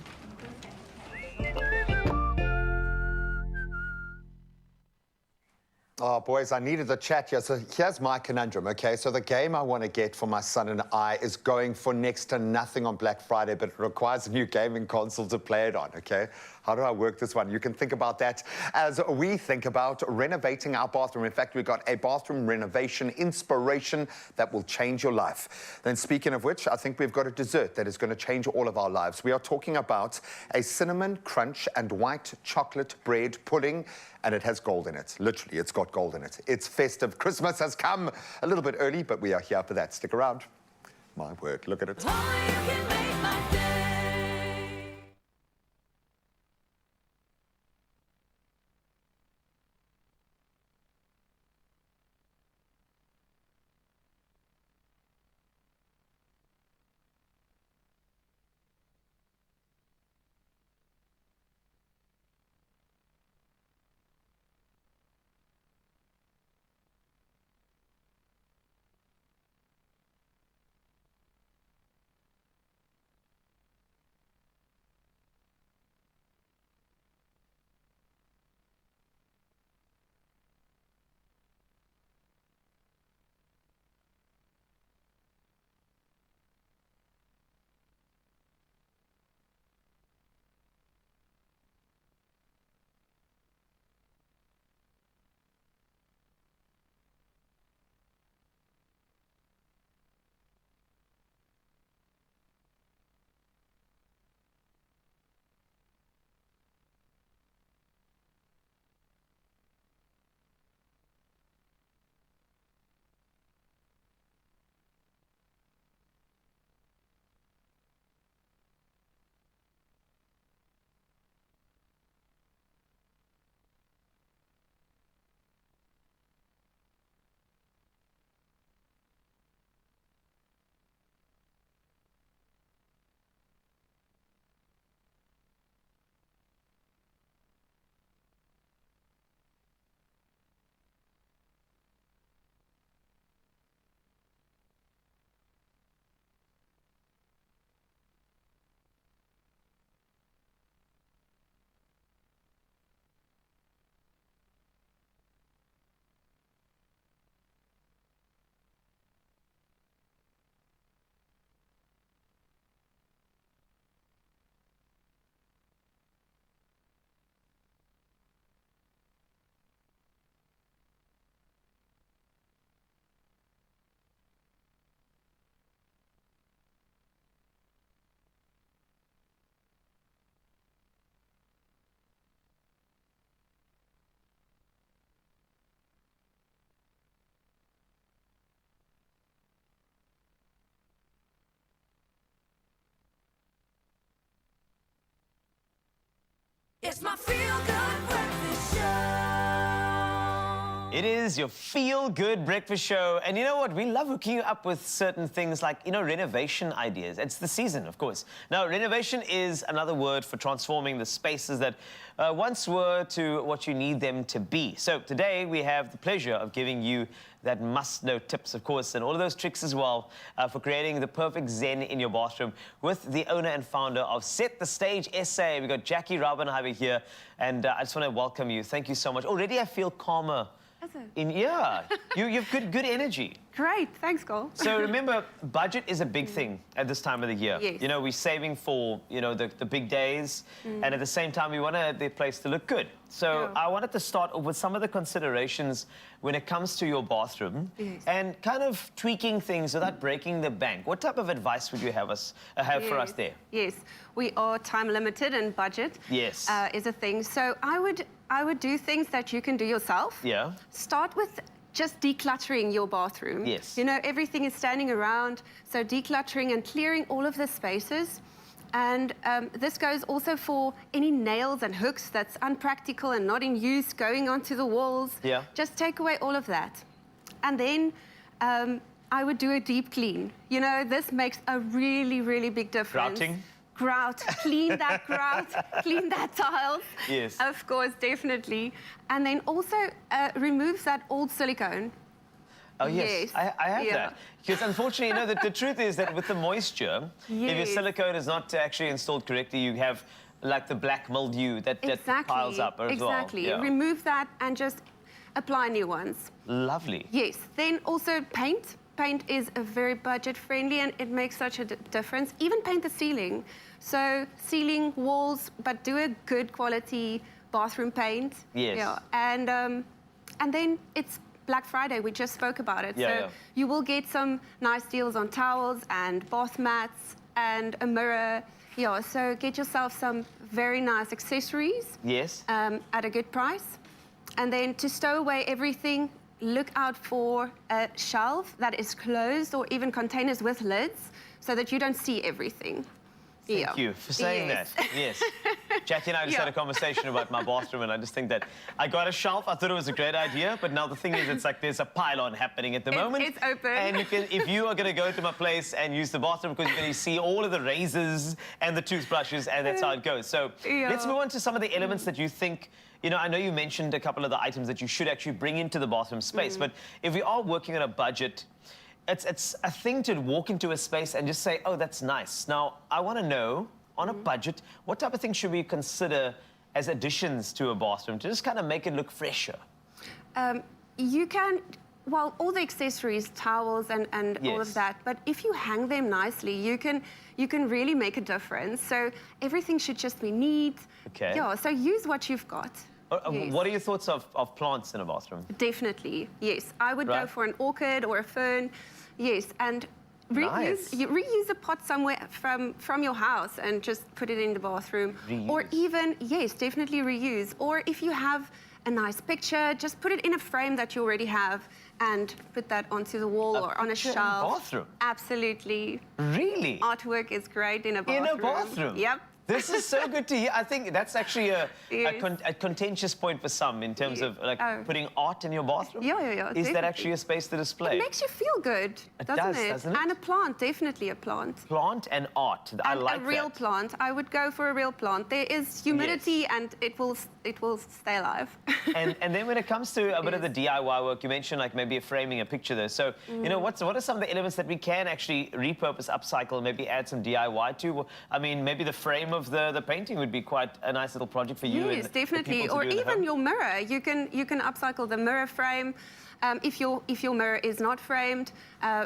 Oh, boys, I needed the chat here. So here's my conundrum, okay? So the game I want to get for my son and I is going for next to nothing on Black Friday, but it requires a new gaming console to play it on, okay? How do I work this one? You can think about that as we think about renovating our bathroom. In fact, we've got a bathroom renovation inspiration that will change your life. Then speaking of which, I think we've got a dessert that is going to change all of our lives. We are talking about a cinnamon crunch and white chocolate bread pudding, and it has gold in it. Literally, it's got gold in it. It's festive. Christmas has come a little bit early, but we are here for that. Stick around. My word, look at it. It's my feel-good breakfast show. It is your feel-good breakfast show. And you know what? We love hooking you up with certain things like, renovation ideas. It's the season, of course. Now, renovation is another word for transforming the spaces that once were to what you need them to be. So today, we have the pleasure of giving you that must-know tips, of course, and all of those tricks as well for creating the perfect zen in your bathroom with the owner and founder of Set the Stage SA. We've got Jackie Rabenheimer here, and I just want to welcome you. Thank you so much. Already I feel calmer. You've good energy. Great, thanks, Cole. So remember, budget is a big thing at this time of the year. Yes. You know, we're saving for, you know, the big days, and at the same time, we want the place to look good. So I wanted to start with some of the considerations when it comes to your bathroom and kind of tweaking things without breaking the bank. What type of advice would you have for us there? Yes, we are time limited and budget Yes. is a thing. So I would do things that you can do yourself. Yeah. Start with just decluttering your bathroom. Yes. You know, everything is standing around, so decluttering and clearing all of the spaces. And this goes also for any nails and hooks that's unpractical and not in use going onto the walls. Yeah. Just take away all of that. And then I would do a deep clean. You know, this makes a really, really big difference. Grouting? Grout, clean that grout, clean that tiles. Yes. Of course, definitely. And then also remove that old silicone. Oh, yes. I have that. Because unfortunately, you know, the truth is that with the moisture, if your Yes. silicone is not actually installed correctly, you have like the black mildew that piles up as well. Exactly. Yeah. Remove that and just apply new ones. Lovely. Yes. Then also paint. Paint is a very budget-friendly and it makes such a difference. Even paint the ceiling. So ceiling, walls, but do a good quality bathroom paint. Yes. Yeah. And then it's Black Friday. We just spoke about it. Yeah, so yeah. you will get some nice deals on towels and bath mats and a mirror. Yeah. So get yourself some very nice accessories. Yes. At a good price. And then to stow away everything, look out for a shelf that is closed or even containers with lids so that you don't see everything. Thank you for saying that. Yes. Jackie and I just had a conversation about my bathroom, and I just think that I got a shelf. I thought it was a great idea, but now the thing is, it's like there's a pile-on happening at the moment. It's open. And you can, if you are going to go to my place and use the bathroom, because you're going to see all of the razors and the toothbrushes, and that's how it goes. So let's move on to some of the elements that you think. You know, I know you mentioned a couple of the items that you should actually bring into the bathroom space, but if we are working on a budget, it's a thing to walk into a space and just say, oh, that's nice. Now, I want to know, on a budget, what type of things should we consider as additions to a bathroom to just kind of make it look fresher? You can, well, all the accessories, towels and all of that, but if you hang them nicely, you can really make a difference. So everything should just be neat. Okay. Yeah, so use what you've got. Yes. What are your thoughts of plants in a bathroom? Definitely, yes. I would go for an orchid or a fern, yes, and reuse a pot somewhere from your house and just put it in the bathroom. Reuse. Or even, yes, definitely reuse. Or if you have a nice picture, just put it in a frame that you already have and put that onto the wall or on a picture in a shelf. bathroom? Absolutely. Really? Artwork is great in a bathroom. In a bathroom? Yep. This is so good to hear. I think that's actually a contentious point for some in terms of like putting art in your bathroom. Yeah. Is definitely. that actually a space to display? It makes you feel good, doesn't it? And a plant, definitely a plant. Plant and art. I like that. A real plant. I would go for a real plant. There is humidity and it will stay alive. and then when it comes to a bit of the DIY work, you mentioned like maybe framing a picture there. So, you know, what are some of the elements that we can actually repurpose, upcycle, maybe add some DIY to? I mean, maybe the frame of the painting would be quite a nice little project for you. Yes, definitely. Or even your mirror. You can upcycle the mirror frame. If your mirror is not framed,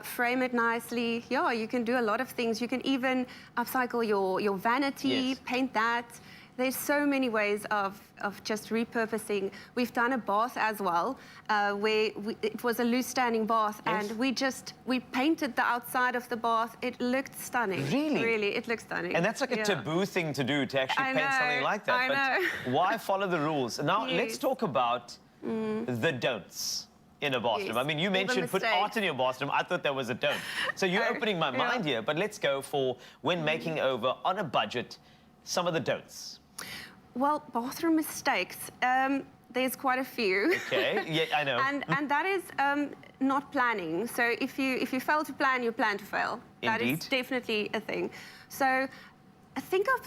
frame it nicely. Yeah, you can do a lot of things. You can even upcycle your vanity, paint that. There's so many ways of just repurposing. We've done a bath as well, where it was a loose standing bath, and we painted the outside of the bath. It looked stunning. Really? Really, it looked stunning. And that's like a taboo thing to do, to actually paint something like that. I know. But why follow the rules? Now, let's talk about the don'ts in a bathroom. Yes. I mean, you mentioned put art in your bathroom. I thought that was a don't. So you're opening my mind here, but let's go for when making over on a budget, some of the don'ts. Well, bathroom mistakes. There's quite a few. Okay, yeah, I know. and that is not planning. So if you fail to plan, you plan to fail. That is definitely a thing. So think of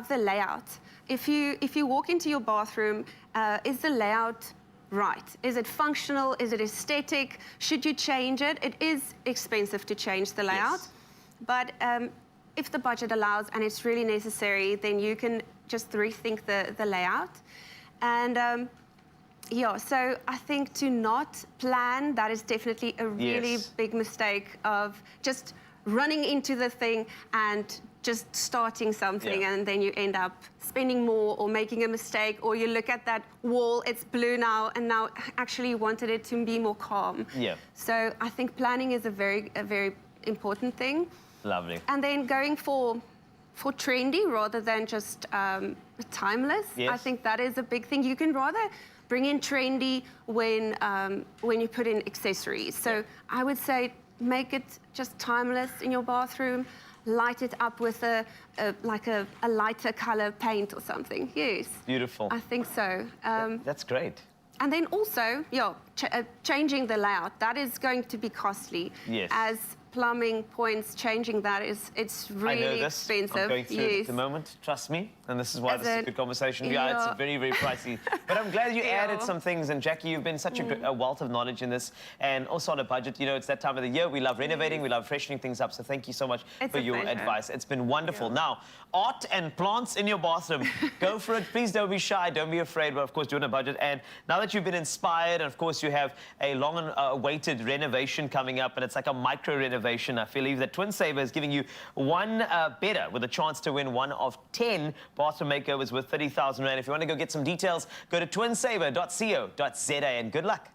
the layout. If you walk into your bathroom, is the layout right? Is it functional? Is it aesthetic? Should you change it? It is expensive to change the layout, but if the budget allows and it's really necessary, then you can just rethink the layout. And Yeah, so I think to not plan, that is definitely a really big mistake of just running into the thing and just starting something, and then you end up spending more or making a mistake, or you look at that wall, it's blue now, and now actually you wanted it to be more calm. Yeah. So I think planning is a very important thing. Lovely. And then going for trendy rather than just timeless. Yes. I think that is a big thing. You can rather bring in trendy when you put in accessories. So I would say make it just timeless in your bathroom. Light it up with a lighter color paint or something. Yes. Beautiful. I think so. That's great. And then also, changing the layout. That is going to be costly. Yes. As plumbing points, changing that it's really I know this. expensive. I'm going through it at the moment, trust me. And this is why this is a good conversation. Yeah, it's very, very pricey. But I'm glad you added some things. And Jackie, you've been such a wealth of knowledge in this. And also on a budget. You know, it's that time of the year. We love renovating. We love freshening things up. So thank you so much for your advice. It's been wonderful. Now, art and plants in your bathroom. Go for it. Please don't be shy. Don't be afraid. But of course, do it on a budget. And now that you've been inspired, and of course, you have a long-awaited renovation coming up. And it's like a micro renovation. I believe that Twin Saver is giving you one better with a chance to win one of 10 bathroom makeovers worth 30,000 Rand. If you want to go get some details, go to twinsaver.co.za and good luck.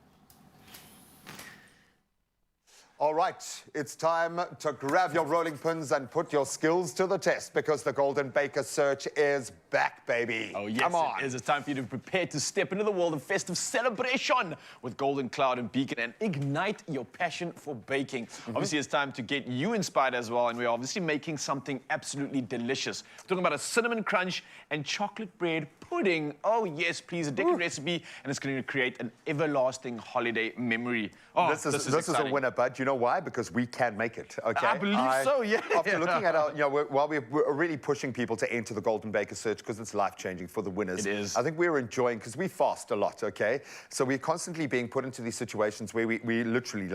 All right, it's time to grab your rolling pins and put your skills to the test because the Golden Baker search is back, baby. Oh, yes, Come on. it is. It's time for you to prepare to step into the world of festive celebration with Golden Cloud and Beacon and ignite your passion for baking. Obviously, it's time to get you inspired as well, and we're obviously making something absolutely delicious. We're talking about a cinnamon crunch and chocolate bread pudding. Oh, yes, please, a decadent recipe, and it's going to create an everlasting holiday memory. Oh, this is a winner, bud. You know why? Because we can make it, okay? I believe so, yeah. After looking at our, while we're really pushing people to enter the Golden Baker search because it's life-changing for the winners. It is. I think we're enjoying, because we fast a lot, okay? So we're constantly being put into these situations where we literally,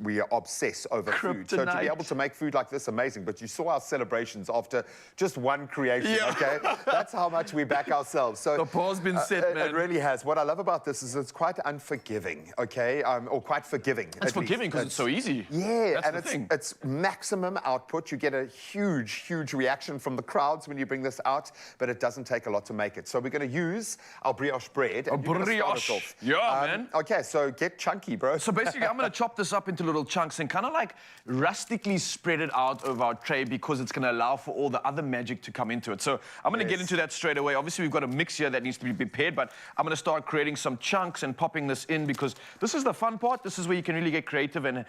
we obsess over food. So to be able to make food like this, amazing. But you saw our celebrations after just one creation, okay? That's how much we back ourselves. So the bar's been set, man. It really has. What I love about this is it's quite unforgiving, okay? Or quite forgiving. It's forgiving because it's so easy. Yeah, That's and it's maximum output. You get a huge reaction from the crowds when you bring this out, but it doesn't take a lot to make it. So we're going to use our brioche bread. A brioche. Yeah, man. Okay, so get chunky, bro. So basically, I'm going to chop this up into little chunks and kind of like rustically spread it out over our tray because it's going to allow for all the other magic to come into it. So I'm going to get into that straight away. Obviously, we've got a mix here that needs to be prepared, but I'm going to start creating some chunks and popping this in because this is the fun part. This is where you can really get creative and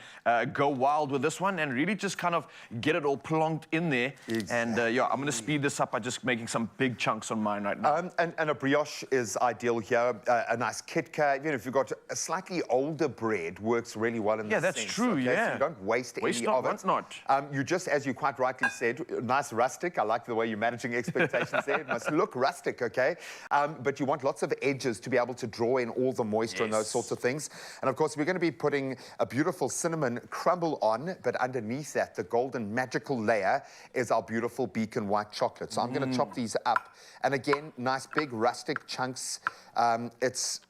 go wild with this one and really just kind of get it all plonked in there. Exactly. And yeah, I'm going to speed this up by just making some big chunks on mine right now. And a brioche is ideal here. A nice kitka. Even if you've got a slightly older bread, works really well in this that's sense, true, okay? yeah. So you don't waste any not, of it. Want not. You just, as you quite rightly said, nice rustic. I like the way you're managing expectations there. It must look rustic, okay? But you want lots of edges to be able to draw in all the moisture and those sorts of things. And of course, we're going to be putting a beautiful cinnamon crumble on, but underneath that, the golden magical layer is our beautiful Beacon white chocolate. So I'm going to chop these up. And again, nice big rustic chunks. It's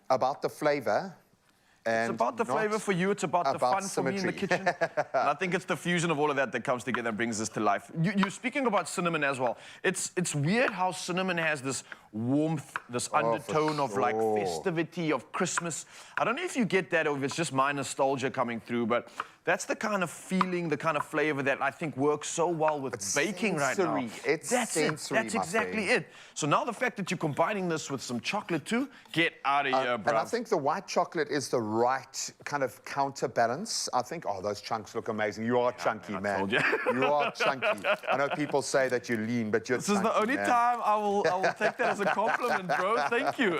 about the flavor. It's about the flavor for you. It's about the fun for me in the kitchen. And I think it's the fusion of all of that that comes together and brings this to life. You're speaking about cinnamon as well. It's weird how cinnamon has this warmth, this undertone of like festivity, of Christmas. I don't know if you get that or if it's just my nostalgia coming through, but that's the kind of feeling, the kind of flavor that I think works so well with baking right now. It's sensory. That's exactly it. So now the fact that you're combining this with some chocolate too, get out of here, bro. And I think the white chocolate is the right kind of counterbalance. I think, those chunks look amazing. You are chunky, man. Told you. You are chunky. I know people say that you're lean, but you're chunky, This is the only time I will take that as a compliment, bro. Thank you.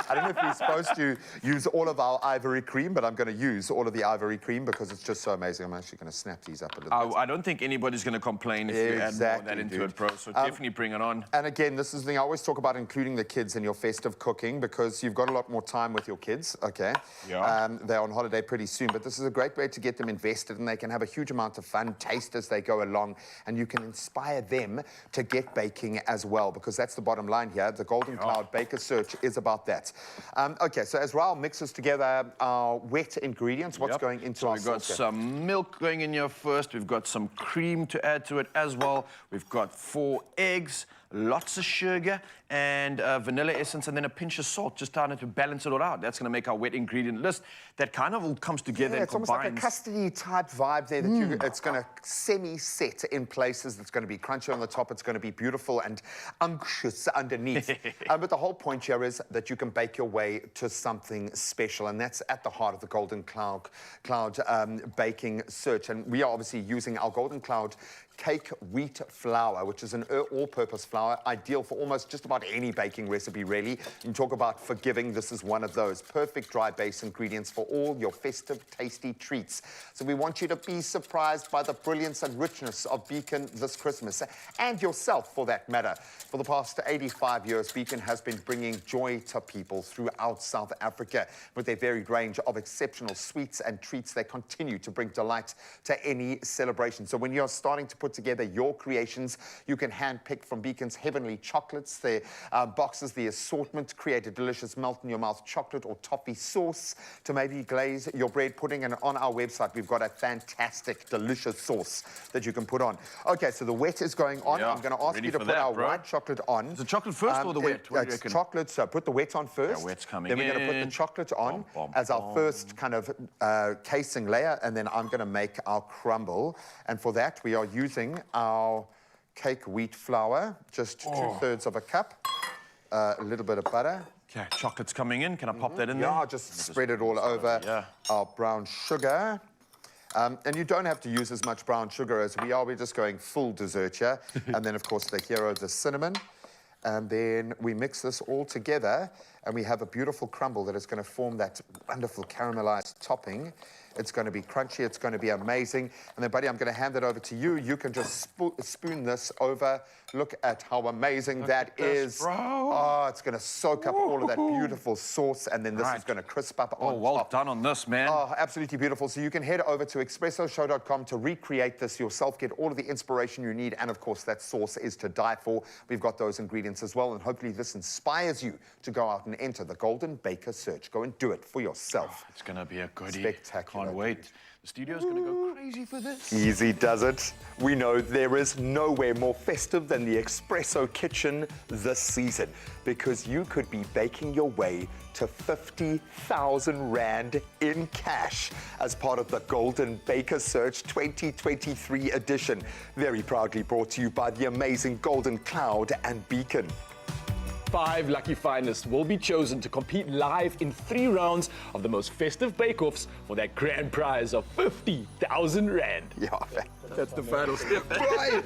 I don't know if we're supposed to use all of our ivory cream, but I'm going to use all of the ivory cream because it's just so amazing. I'm actually going to snap these up a little bit. I don't think anybody's going to complain if you add more of that into it, bro. So definitely bring it on. And again, this is the thing I always talk about, including the kids in your festive cooking, because you've got a lot more time with your kids, okay? Yeah. They're on holiday pretty soon, but this is a great way to get them invested, and they can have a huge amount of fun, taste as they go along, and you can inspire them to get baking as well, because that's the bottom line here. The Golden Cloud Baker Search is about that. Okay, so as Raul mixes together our wet ingredients, what's going into our We've got some milk going in here first. We've got some cream to add to it as well. We've got 4 eggs, lots of sugar, and vanilla essence, and then a pinch of salt, just trying to balance it all out. That's going to make our wet ingredient list that kind of all comes together and it's combines. almost like a custardy type vibe there that it's going to semi-set in places. It's going to be crunchy on the top. It's going to be beautiful and unctuous underneath. But the whole point here is that you can bake your way to something special, and that's at the heart of the Golden Cloud Baking Search. And we are obviously using our Golden Cloud cake wheat flour, which is an all-purpose flour, ideal for almost just about any baking recipe, really. You can talk about forgiving. This is one of those perfect dry base ingredients for all your festive, tasty treats. So we want you to be surprised by the brilliance and richness of Beacon this Christmas, and yourself, for that matter. For the past 85 years, Beacon has been bringing joy to people throughout South Africa. With their varied range of exceptional sweets and treats, they continue to bring delight to any celebration. So when you're starting to put together your creations, you can handpick from Beacon's heavenly chocolates, their boxes, the assortment, create a delicious melt-in-your-mouth chocolate or toffee sauce to maybe glaze your bread pudding. And on our website, we've got a fantastic, delicious sauce that you can put on. Okay, so the wet is going on. I'm going to ask you to put our white chocolate on. Is the chocolate first or the wet? What do you reckon? Chocolate, so put the wet on first. Yeah, wet's coming Then we're going to put the chocolate on as our first kind of casing layer, and then I'm going to make our crumble. And for that, we are using our cake wheat flour, just 2/3 of a cup, a little bit of butter. Okay, chocolate's coming in. Can I pop that in there? Yeah, just spread it all over. Our brown sugar. And you don't have to use as much brown sugar as we are. We're just going full dessert here. And then, of course, the hero, the cinnamon. And then we mix this all together, and we have a beautiful crumble that is going to form that wonderful caramelized topping. It's going to be crunchy. It's going to be amazing. And then, buddy, I'm going to hand it over to you. You can just spoon this over. Look at how amazing that is. Bro. Oh, it's going to soak up all of that beautiful sauce, and then this is going to crisp up on top. Well done on this, man. Oh, absolutely beautiful. So you can head over to expressoshow.com to recreate this yourself, get all of the inspiration you need, and of course, that sauce is to die for. We've got those ingredients as well, and hopefully this inspires you to go out and enter the Golden Baker Search. Go and do it for yourself. It's going to be a goodie. Spectacular. Can't wait. The studio's going to go crazy for this. Easy does it. We know there is nowhere more festive than the Expresso kitchen this season, because you could be baking your way to 50,000 Rand in cash as part of the Golden Baker Search 2023 edition. Very proudly brought to you by the amazing Golden Cloud and Beacon. 5 lucky finalists will be chosen to compete live in 3 rounds of the most festive bake-offs for that grand prize of 50,000 Rand. Yeah, that's the final step. Right.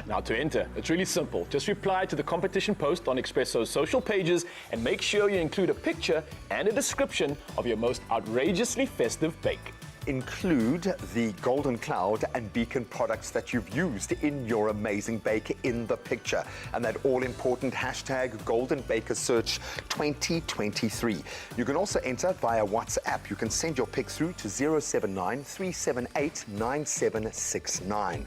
Now to enter, it's really simple. Just reply to the competition post on Expresso's social pages and make sure you include a picture and a description of your most outrageously festive bake. Include the Golden Cloud and Beacon products that you've used in your amazing bake in the picture. And that all-important hashtag Golden Baker Search 2023. You can also enter via WhatsApp. You can send your pic through to 079 378 9769.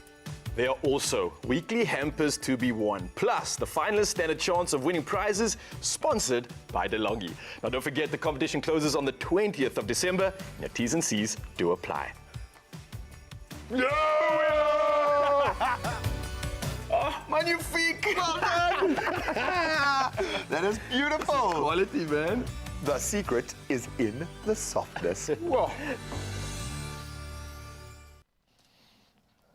There are also weekly hampers to be won. Plus, the finalists stand a chance of winning prizes sponsored by DeLonghi. Now, don't forget the competition closes on the 20th of December. And your T's and C's do apply. No! Oh, magnifique! Well done! That is beautiful. Quality, man. The secret is in the softness. Whoa.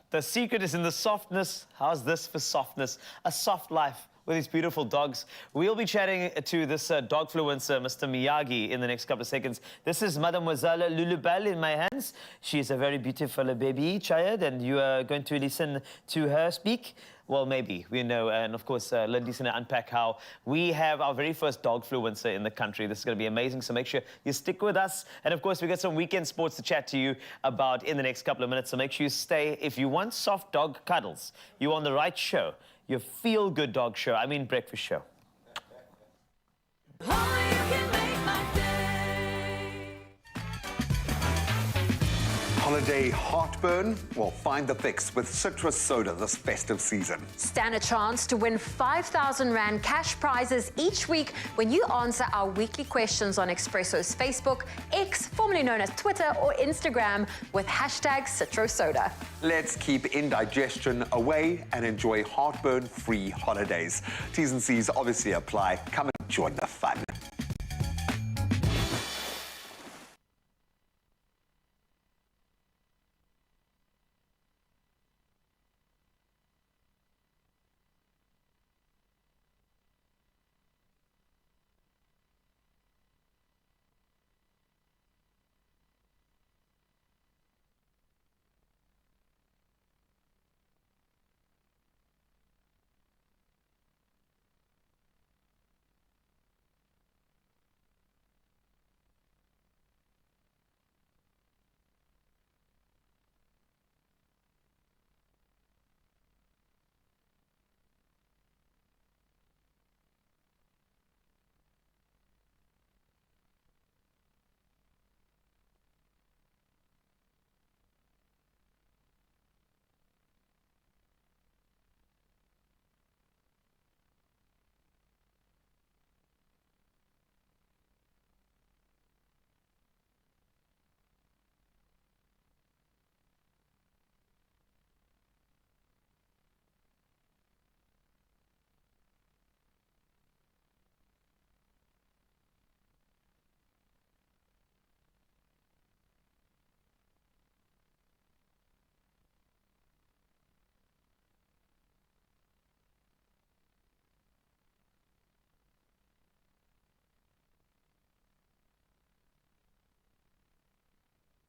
The secret is in the softness. How's this for softness? A soft life with these beautiful dogs. We'll be chatting to this dogfluencer, Mr. Miyagi, in the next couple of seconds. This is Mademoiselle Lulubelle in my hands. She's a very beautiful baby child, and you are going to listen to her speak. Well, maybe. We know. And of course, Lindy's going to unpack how we have our very first dog fluencer in the country. This is going to be amazing. So make sure you stick with us. And of course, we got some weekend sports to chat to you about in the next couple of minutes. So make sure you stay. If you want soft dog cuddles, you're on the right show. Your feel-good dog show. I mean breakfast show. Holiday heartburn? Well, find the fix with citrus soda this festive season. Stand a chance to win 5,000 Rand cash prizes each week when you answer our weekly questions on Expresso's Facebook, X, formerly known as Twitter, or Instagram with hashtag #CitroSoda. Let's keep indigestion away and enjoy heartburn-free holidays. T's and C's obviously apply. Come and join the fun.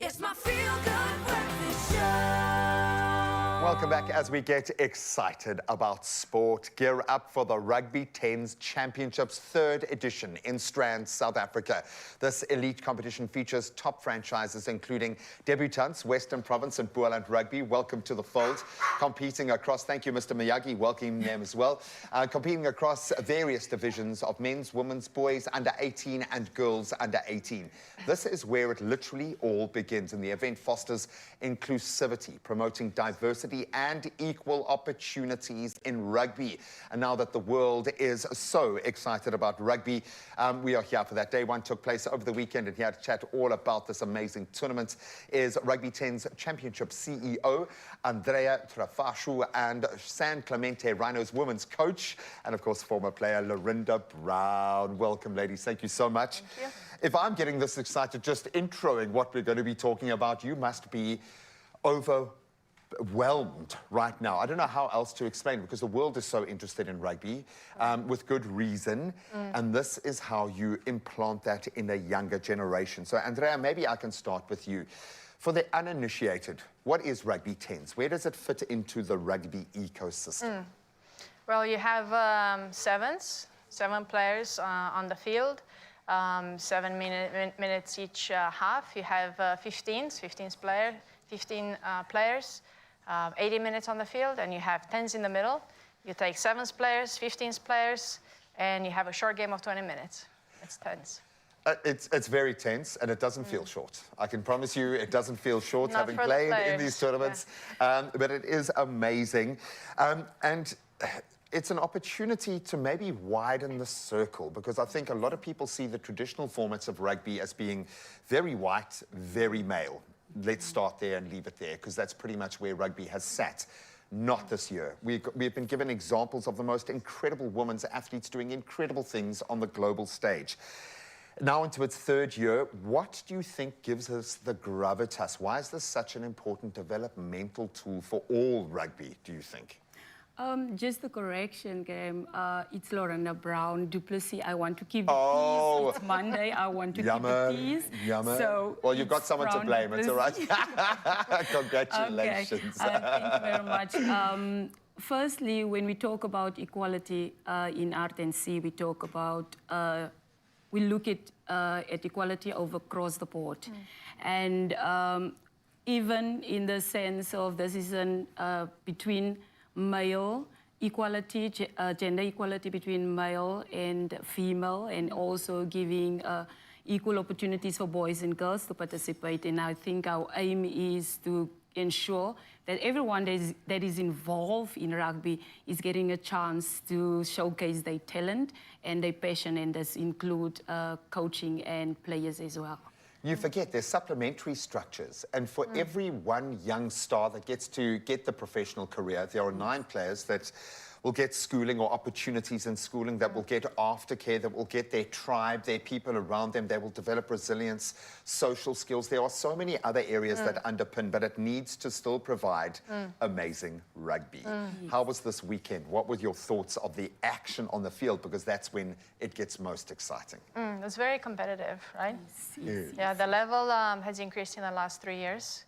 It's my feel-good breakfast show. Welcome back as we get excited about sport. Gear up for the Rugby 10s Championships 3rd edition in Strand, South Africa. This elite competition features top franchises including debutants, Western Province and Boerland Rugby. Welcome to the fold. Competing across, thank you Mr. Miyagi, welcome them as well. Competing across various divisions of men's, women's, boys under 18 and girls under 18. This is where it literally all begins, and the event fosters inclusivity, promoting diversity and equal opportunities in rugby. And now that the world is so excited about rugby, we are here for that. Day one took place over the weekend, and here to chat all about this amazing tournament is Rugby 10's Championship CEO, Andrea Trafashu, and San Clemente Rhinos women's coach, and of course, former player Lorinda Brown. Welcome, ladies. Thank you so much. Thank you. If I'm getting this excited just introing what we're going to be talking about, you must be overwhelmed right now. I don't know how else to explain, because the world is so interested in rugby, with good reason, and this is how you implant that in a younger generation. So, Andrea, maybe I can start with you. For the uninitiated, what is Rugby 10s? Where does it fit into the rugby ecosystem? Well, you have seven players on the field. 7 minutes each half. You have 15 players, 80 minutes on the field, and you have 10s in the middle. You take 7 players, 15 players, and you have a short game of 20 minutes. It's 10s. It's very tense, and it doesn't feel short. I can promise you it doesn't feel short, Not having for the played in players, these tournaments. But it is amazing. And it's an opportunity to maybe widen the circle, because I think a lot of people see the traditional formats of rugby as being very white, very male. Let's start there and leave it there, because that's pretty much where rugby has sat. Not this year. We've been given examples of the most incredible women's athletes doing incredible things on the global stage. Now into its 3rd year, what do you think gives us the gravitas? Why is this such an important developmental tool for all rugby, do you think? Just the correction game. It's Lorena Brown. Duplessis, I want to keep the Oh. peace. It's Monday, I want to Yummer, keep the peace. yummer. So Well, you've got it's someone to Brown blame, it's all right. Duplessis. Congratulations. Okay. Thank you very much. firstly, when we talk about equality in RTNC, we talk about, we look at equality over across the board. And even in the sense of this is between male equality, gender equality between male and female, and also giving equal opportunities for boys and girls to participate. And I think our aim is to ensure that everyone that is involved in rugby is getting a chance to showcase their talent and their passion, and this include coaching and players as well. You forget there's supplementary structures, and for every one young star that gets to get the professional career, there are 9 players that will get schooling or opportunities in schooling, that will get aftercare, that will get their tribe, their people around them, they will develop resilience, social skills. There are so many other areas that underpin, but it needs to still provide amazing rugby. How was this weekend? What were your thoughts of the action on the field? Because that's when it gets most exciting. It's very competitive, right? Yes. Yeah, the level has increased in the last 3 years.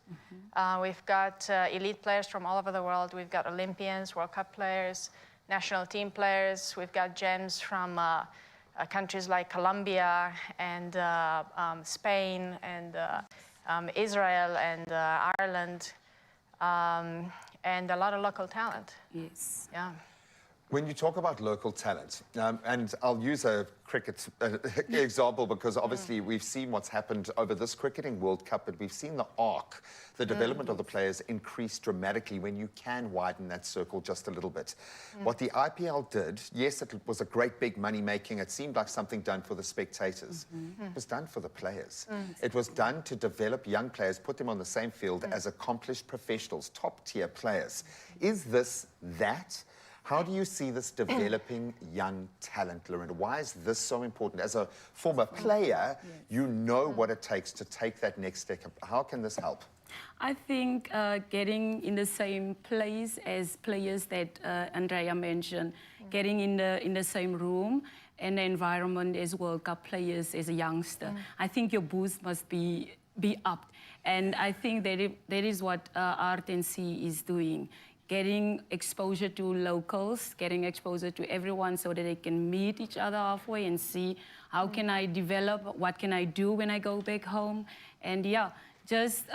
We've got elite players from all over the world. We've got Olympians, World Cup players, national team players. We've got gems from countries like Colombia and Spain and Israel and Ireland, and a lot of local talent. Yes. Yeah. When you talk about local talent, and I'll use a cricket example because obviously we've seen what's happened over this cricketing World Cup, but we've seen the arc, the development of the players increase dramatically when you can widen that circle just a little bit. What the IPL did, yes, it was a great big money making. It seemed like something done for the spectators. It was done for the players. It was done to develop young players, put them on the same field as accomplished professionals, top tier players. Is this that? How do you see this developing young talent, Lorinda? Why is this so important? As a former player, you know what it takes to take that next step. How can this help? I think getting in the same place as players that Andrea mentioned, getting in the same room and the environment as World Cup players as a youngster. I think your boost must be upped. And I think that is what RTNC is doing. Getting exposure to locals, getting exposure to everyone so that they can meet each other halfway and see how can I develop, what can I do when I go back home. And yeah, just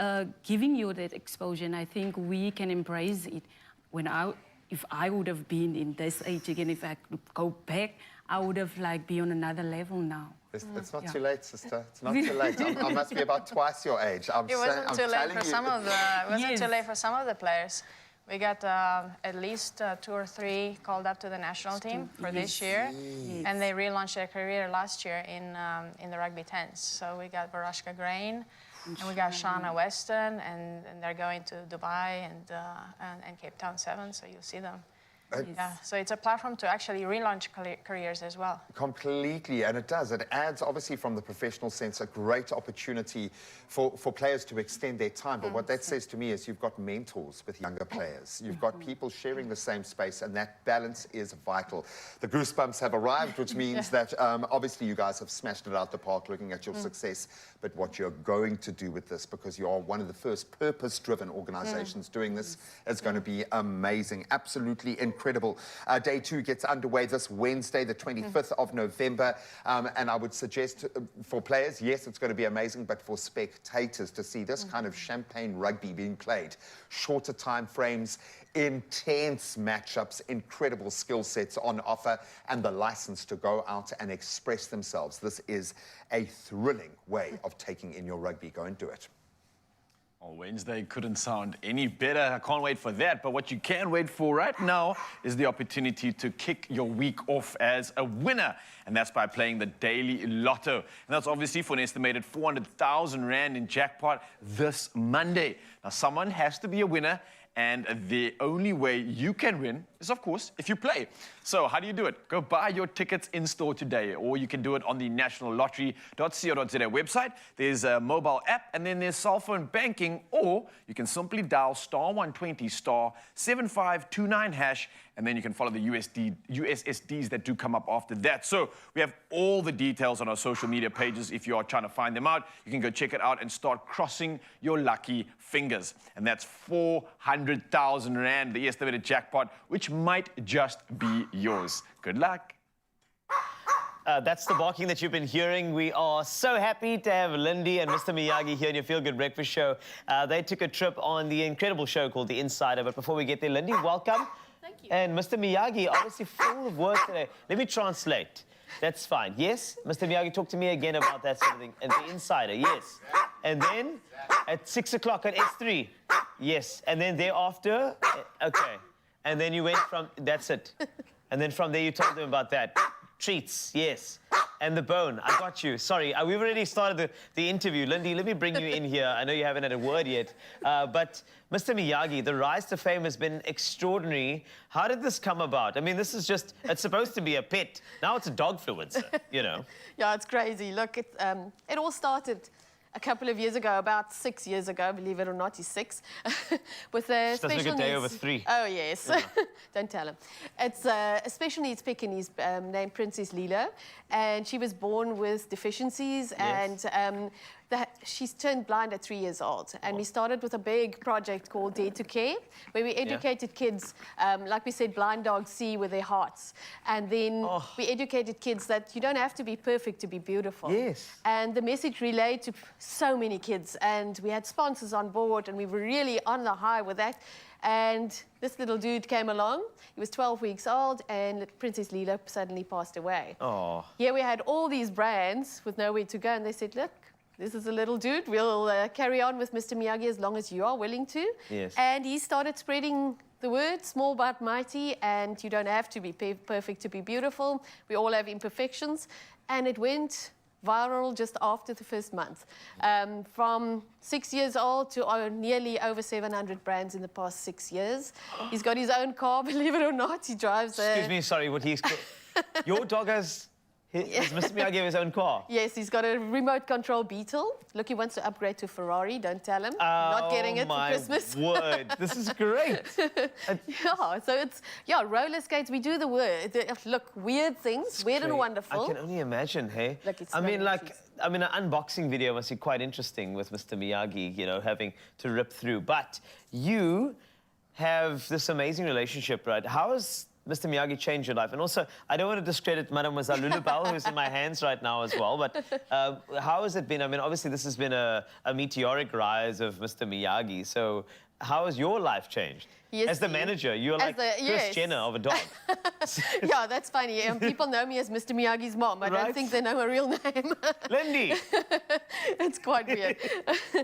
giving you that exposure, and I think we can embrace it. If I would have been in this age again, if I could go back, I would have be on another level now. It's not too late, sister. It's not too late. I must be about twice your age. It wasn't too late for some of the players. We got at least 2 or 3 called up to the national team for this year, and they relaunched their career last year in the rugby 10s. So we got Varashka Grain, and we got Shauna Weston, and they're going to Dubai and Cape Town 7, so you'll see them. Yeah, so it's a platform to actually relaunch careers as well. Completely, and it does. It adds, obviously, from the professional sense, a great opportunity for players to extend their time. But what that says to me is you've got mentors with younger players. You've got people sharing the same space, and that balance is vital. The goosebumps have arrived, which means that, obviously, you guys have smashed it out the park looking at your success, but what you're going to do with this, because you are one of the first purpose-driven organizations doing this, is going to be amazing. Absolutely incredible. Day 2 gets underway this Wednesday, the 25th of November. And I would suggest for players, yes, it's going to be amazing, but for spectators to see this kind of champagne rugby being played, shorter time frames, intense matchups, incredible skill sets on offer, and the license to go out and express themselves. This is a thrilling way of taking in your rugby. Go and do it. Well, Wednesday couldn't sound any better. I can't wait for that. But what you can wait for right now is the opportunity to kick your week off as a winner. And that's by playing the daily Lotto. And that's obviously for an estimated 400,000 Rand in jackpot this Monday. Now, someone has to be a winner. And the only way you can win is is, of course, if you play. So how do you do it? Go buy your tickets in-store today, or you can do it on the nationallottery.co.za website. There's a mobile app, and then there's cell phone banking, or you can simply dial *120 *7529#, and then you can follow the USSDs that do come up after that. So we have all the details on our social media pages. If you are trying to find them out, you can go check it out and start crossing your lucky fingers. And that's 400,000 Rand, the estimated jackpot, which might just be yours. Good luck. That's the barking that you've been hearing. We are so happy to have Lindy and Mr. Miyagi here in your Feel Good Breakfast Show. They took a trip on the incredible show called The Insider. But before we get there, Lindy, welcome. Thank you. And Mr. Miyagi, obviously full of work today. Let me translate. That's fine. Yes, Mr. Miyagi, talk to me again about that sort of thing. And The Insider, yes. And then at 6 o'clock on S3, yes. And then thereafter, okay. And then you went from, that's it. And then from there you told them about that. Treats, yes. And the bone, I got you. Sorry, we've already started the interview. Lindy, let me bring you in here. I know you haven't had a word yet. But Mr. Miyagi, the rise to fame has been extraordinary. How did this come about? I mean, this is just, it's supposed to be a pet. Now it's a dog fluencer, you know. Yeah, it's crazy. Look, it all started a couple of years ago, about 6 years ago, believe it or not, he's 6, with a special needs... Doesn't look a day over 3. Oh, yes. Yeah. Don't tell him. It's a special needs Pekingese named Princess Lilo, and she was born with deficiencies, Yes. and she's turned blind at 3 years old. And we started with a big project called Dare to Care, where we educated kids, like we said, blind dogs see with their hearts. And then we educated kids that you don't have to be perfect to be beautiful. Yes. And the message relayed to so many kids. And we had sponsors on board, and we were really on the high with that. And this little dude came along. He was 12 weeks old, and Princess Lilo suddenly passed away. Oh. Here we had all these brands with nowhere to go, and they said, look, this is a little dude. We'll carry on with Mr. Miyagi as long as you are willing to. Yes. And he started spreading the word, small but mighty, and you don't have to be perfect to be beautiful. We all have imperfections. And it went viral just after the first month. From 6 years old to nearly over 700 brands in the past 6 years. He's got his own car, believe it or not. He drives a... Excuse me, sorry, what he's... Your dog has... Does Mr. Miyagi have his own car? Yes, he's got a remote control Beetle. Look, he wants to upgrade to Ferrari. Don't tell him. Not getting it for Christmas. Oh, my word. This is great. Yeah, so it's, roller skates. We do the look, weird things, weird and wonderful. I can only imagine, hey? Look, it's an unboxing video must be quite interesting with Mr. Miyagi, you know, having to rip through. But you have this amazing relationship, right? How has Mr. Miyagi changed your life? And also, I don't want to discredit Mademoiselle Lulubelle, who's in my hands right now as well, but how has it been? I mean, obviously, this has been a meteoric rise of Mr. Miyagi, so how has your life changed? Yes, as the manager, you're like Kris Jenner of a dog. Yeah, that's funny. People know me as Mr. Miyagi's mom. I don't think they know my real name. Lindy! It's quite weird.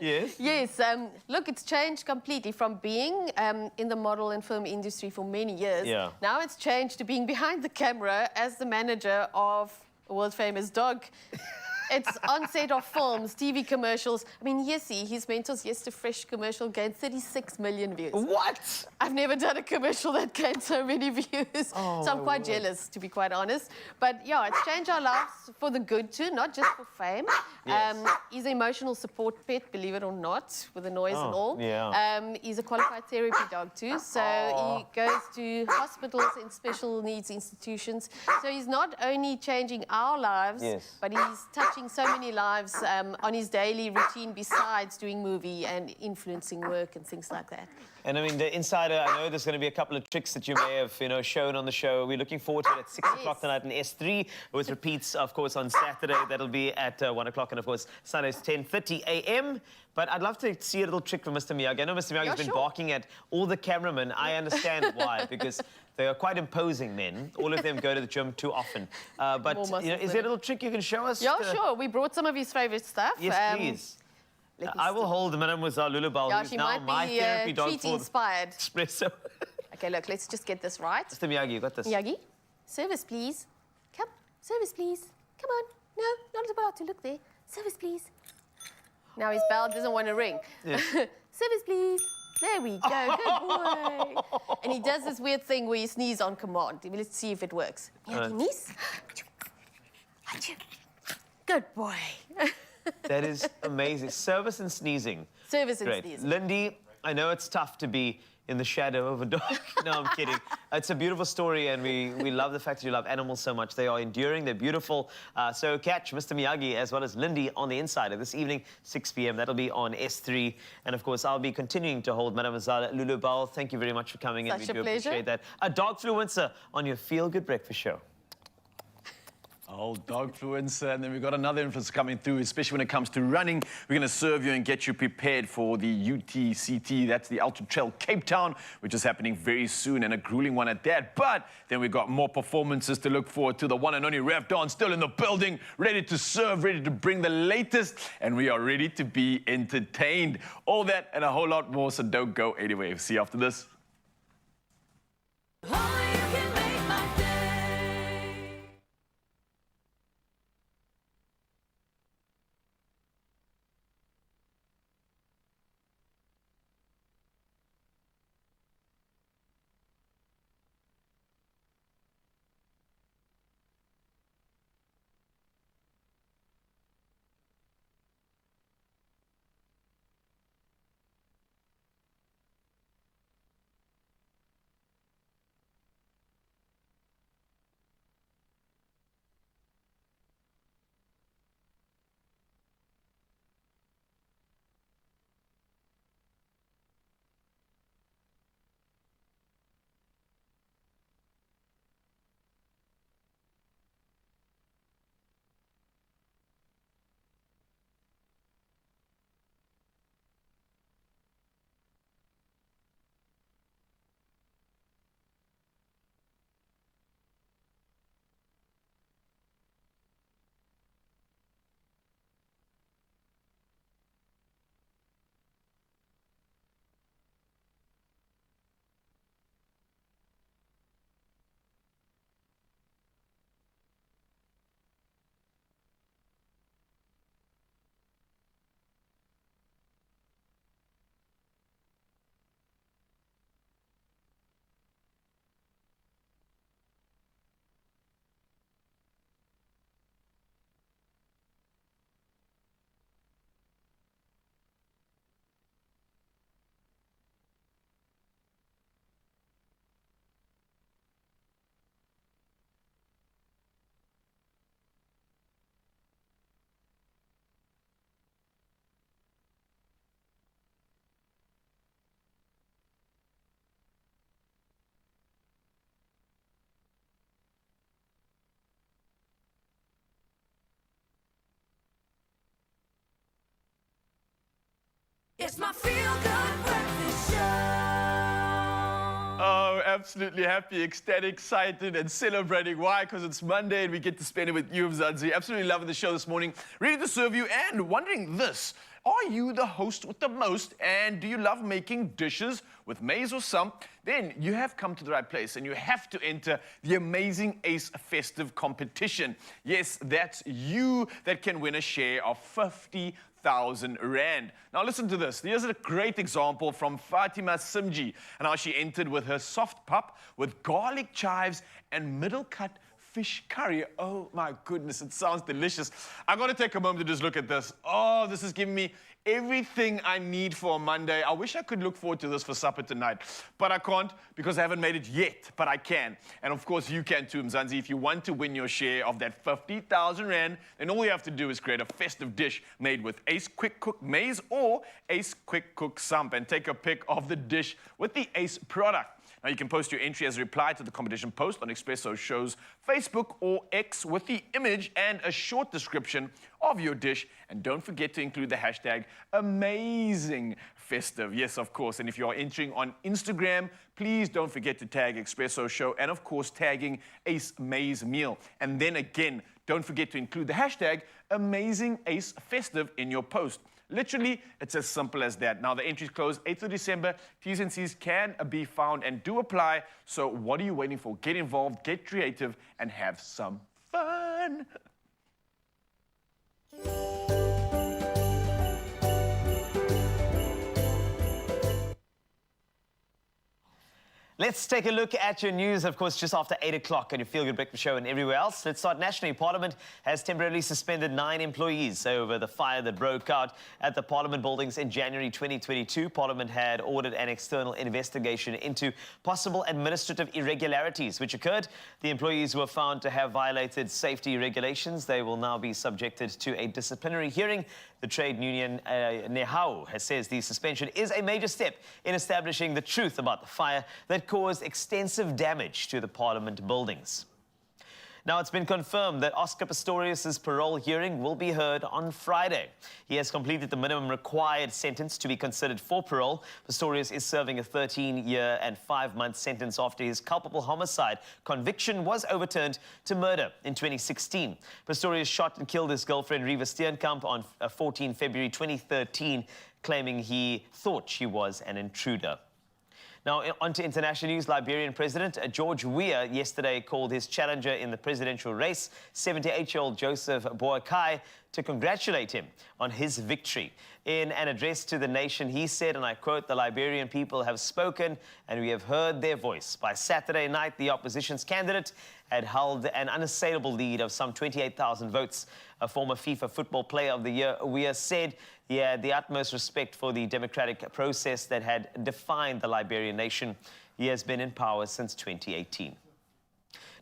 Yes? Yes. Look, it's changed completely from being in the model and film industry for many years. Yeah. Now it's changed to being behind the camera as the manager of a world-famous dog. It's on set of films, TV commercials. I mean, his Mentos Yes Fresh commercial gained 36 million views. What? I've never done a commercial that gained so many views. Oh, so I'm quite jealous, to be quite honest. But yeah, it's changed our lives for the good too, not just for fame. Yes. He's an emotional support pet, believe it or not, with the noise and all. Yeah. He's a qualified therapy dog too. So he goes to hospitals and special needs institutions. So he's not only changing our lives, but he's touching so many lives on his daily routine besides doing movie and influencing work and things like that. And I mean, the Insider, I know there's going to be a couple of tricks that you may have, shown on the show. We're looking forward to it at 6 o'clock tonight in S3, with repeats, of course, on Saturday. That'll be at 1 o'clock, and of course, Sunday's 10:30 a.m. But I'd love to see a little trick from Mr. Miyagi. I know Mr. Miyagi's been barking at all the cameramen. I understand why, because they are quite imposing men. All of them go to the gym too often. But is there a little trick you can show us? Yeah, sure. We brought some of his favorite stuff. Yes, please. I will hold Mademoiselle Lulubelle, who's now my therapy dog for inspired. Expresso. Okay, look, let's just get this right. Mr. Miyagi, you got this. Miyagi, service, please. Come, service, please. Come on. No, not about to look there. Service, please. Now his bell doesn't want to ring. Yes. Service, please. There we go. Good boy. And he does this weird thing where you sneeze on command. Let's see if it works. Yeah, sneeze. Good boy. That is amazing. Service and sneezing. Service and Great. sneezing. Lindy, I know it's tough to be in the shadow of a dog. No, I'm kidding. It's a beautiful story, and we love the fact that you love animals so much. They are enduring, they're beautiful. So catch Mr. Miyagi as well as Lindy on the Insider this evening, 6 p.m. That'll be on S3. And of course, I'll be continuing to hold Mademoiselle Lulu Bowell. Thank you very much for coming in. Such We a do pleasure. appreciate that. A dog fluencer on your Feel Good Breakfast Show. Oh, dog fluencer, and then we've got another influence coming through, especially when it comes to running. We're going to serve you and get you prepared for the UTCT, that's the Ultra Trail Cape Town, which is happening very soon, and a grueling one at that. But then we've got more performances to look forward to. The one and only Rev Don still in the building, ready to serve, ready to bring the latest, and we are ready to be entertained. All that and a whole lot more, so don't go anywhere. See you after this. It's my Feel Good Breakfast Show. Oh, absolutely happy, ecstatic, excited, and celebrating. Why? Because it's Monday and we get to spend it with you, Mzansi. Absolutely loving the show this morning. Ready to serve you and wondering this. Are you the host with the most, and do you love making dishes with maize or sump? Then you have come to the right place, and you have to enter the amazing Ace Festive competition. Yes, that's you that can win a share of 50,000 Rand. Now listen to this. Here's a great example from Fatima Simji and how she entered with her soft pup with garlic chives and middle cut fish curry. Oh my goodness, it sounds delicious. I gotta take a moment to just look at this. Oh, this is giving me everything I need for a Monday. I wish I could look forward to this for supper tonight, but I can't because I haven't made it yet, but I can. And of course you can too, Mzansi. If you want to win your share of that 50,000 Rand, then all you have to do is create a festive dish made with Ace Quick Cook Maize or Ace Quick Cook Sump and take a pic of the dish with the Ace product. Now, you can post your entry as a reply to the competition post on Expresso Show's Facebook or X with the image and a short description of your dish. And don't forget to include the hashtag AmazingFestive. Yes, of course. And if you are entering on Instagram, please don't forget to tag Expresso Show and, of course, tagging Ace Maize Meal. And then again, don't forget to include the hashtag AmazingAceFestive in your post. Literally, it's as simple as that. Now, the entries close 8th of December. T's and C's can be found and do apply. So what are you waiting for? Get involved, get creative, and have some fun. Let's take a look at your news, of course, just after 8 o'clock on your Feel Good Breakfast Show and everywhere else. Let's start nationally. Parliament has temporarily suspended 9 employees over the fire that broke out at the Parliament buildings in January 2022. Parliament had ordered an external investigation into possible administrative irregularities which occurred. The employees were found to have violated safety regulations. They will now be subjected to a disciplinary hearing. The trade union Nehau says the suspension is a major step in establishing the truth about the fire that caused extensive damage to the Parliament buildings. Now, it's been confirmed that Oscar Pistorius' parole hearing will be heard on Friday. He has completed the minimum required sentence to be considered for parole. Pistorius is serving a 13-year and 5-month sentence after his culpable homicide conviction was overturned to murder in 2016. Pistorius shot and killed his girlfriend Riva Steenkamp on 14 February 2013, claiming he thought she was an intruder. Now, on to international news. Liberian President George Weah yesterday called his challenger in the presidential race, 78-year-old Joseph Boakai, to congratulate him on his victory. In an address to the nation, he said, and I quote, "The Liberian people have spoken and we have heard their voice." By Saturday night, the opposition's candidate had held an unassailable lead of some 28,000 votes. A former FIFA Football Player of the Year, Weah said he had the utmost respect for the democratic process that had defined the Liberian nation. He has been in power since 2018.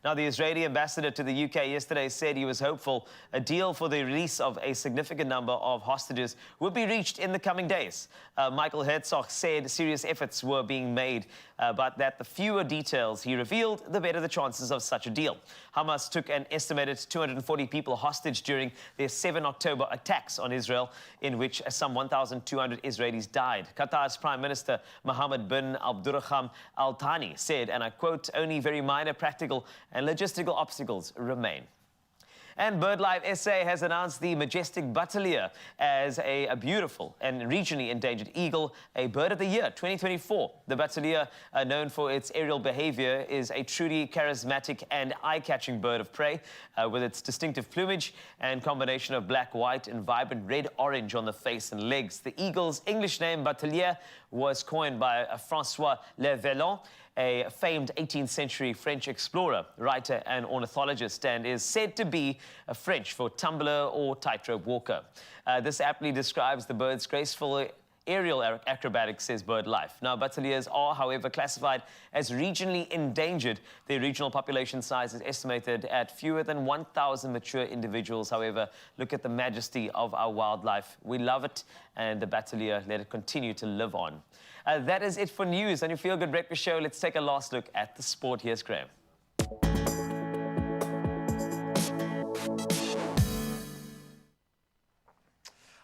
Now, the Israeli ambassador to the UK yesterday said he was hopeful a deal for the release of a significant number of hostages would be reached in the coming days. Michael Herzog said serious efforts were being made, but that the fewer details he revealed, the better the chances of such a deal. Hamas took an estimated 240 people hostage during their 7 October attacks on Israel, in which some 1,200 Israelis died. Qatar's Prime Minister Mohammed bin Abdurrahman Al Thani said, and I quote, "Only very minor practical and logistical obstacles remain." And BirdLife SA has announced the majestic Bateleur as a beautiful and regionally endangered eagle, a Bird of the Year 2024. The Bateleur, known for its aerial behavior, is a truly charismatic and eye-catching bird of prey with its distinctive plumage and combination of black, white and vibrant red-orange on the face and legs. The eagle's English name, Bateleur, was coined by François Le Vallon, a famed 18th century French explorer, writer and ornithologist, and is said to be French for tumbler or tightrope walker. This aptly describes the bird's graceful aerial acrobatics, says BirdLife. Now, Bateleurs are, however, classified as regionally endangered. Their regional population size is estimated at fewer than 1,000 mature individuals. However, look at the majesty of our wildlife. We love it, and the Bateleur, let it continue to live on. That is it for news on your Feel Good Breakfast Show. Let's take a last look at the sport. Here's Graham.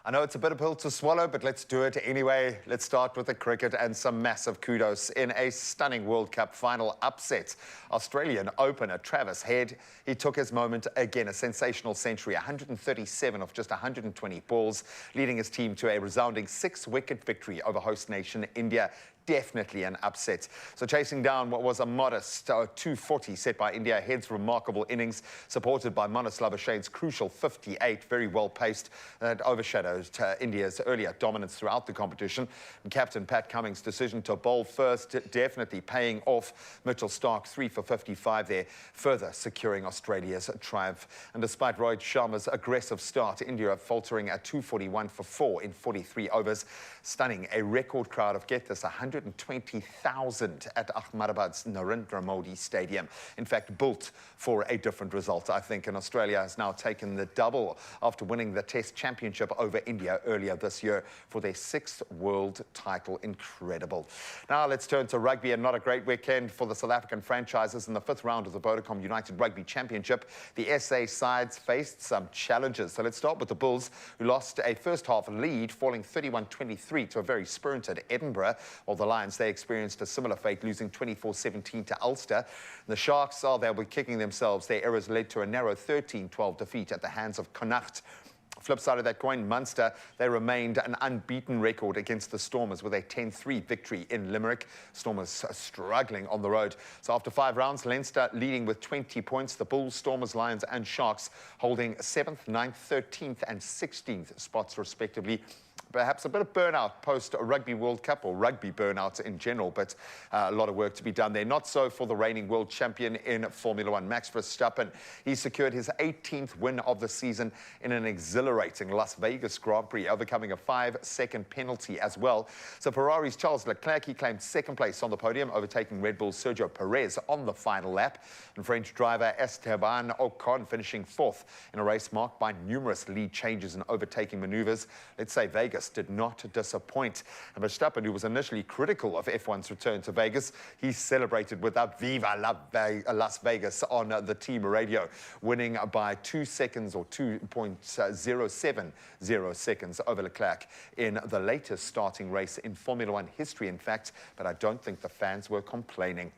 I know it's a bit of a pill to swallow, but let's do it anyway. Let's start with the cricket and some massive kudos in a stunning World Cup final upset. Australian opener Travis Head, he took his moment again, a sensational century, 137 of just 120 balls, leading his team to a resounding 6-wicket victory over host nation India. Definitely an upset. So chasing down what was a modest 240 set by India, Head's remarkable innings, supported by Manus Labuschagn's crucial 58, very well paced, that overshadowed India's earlier dominance throughout the competition. And Captain Pat Cummins' decision to bowl first definitely paying off. Mitchell Starc 3 for 55 there, further securing Australia's triumph. And despite Rohit Sharma's aggressive start, India faltering at 241 for 4 in 43 overs, stunning a record crowd of, get this, 120,000 at Ahmedabad's Narendra Modi Stadium. In fact, built for a different result, I think. And Australia has now taken the double after winning the Test Championship over India earlier this year for their 6th world title. Incredible. Now let's turn to rugby, and not a great weekend for the South African franchises in the 5th round of the Vodacom United Rugby Championship. The SA sides faced some challenges. So let's start with the Bulls, who lost a first half lead, falling 31-23 to a very spirited Edinburgh, while the Lions, they experienced a similar fate, losing 24-17 to Ulster. The Sharks, they'll be kicking themselves. Their errors led to a narrow 13-12 defeat at the hands of Connacht. Flip side of that coin, Munster, they remained an unbeaten record against the Stormers with a 10-3 victory in Limerick. Stormers struggling on the road. So after 5 rounds, Leinster leading with 20 points. The Bulls, Stormers, Lions and Sharks holding 7th, 9th, 13th and 16th spots respectively. perhaps a bit of burnout post-Rugby World Cup, or rugby burnout in general, but a lot of work to be done there. Not so for the reigning world champion in Formula One, Max Verstappen. He secured his 18th win of the season in an exhilarating Las Vegas Grand Prix, overcoming a 5-second penalty as well. So Ferrari's Charles Leclerc, he claimed second place on the podium, overtaking Red Bull's Sergio Perez on the final lap. And French driver Esteban Ocon finishing fourth in a race marked by numerous lead changes and overtaking maneuvers. Let's say Vegas did not disappoint. And Verstappen, who was initially critical of F1's return to Vegas, he celebrated with a Viva Las Vegas on the team radio, winning by 2 seconds or 2.070 seconds over Leclerc in the latest starting race in Formula One history, in fact, but I don't think the fans were complaining.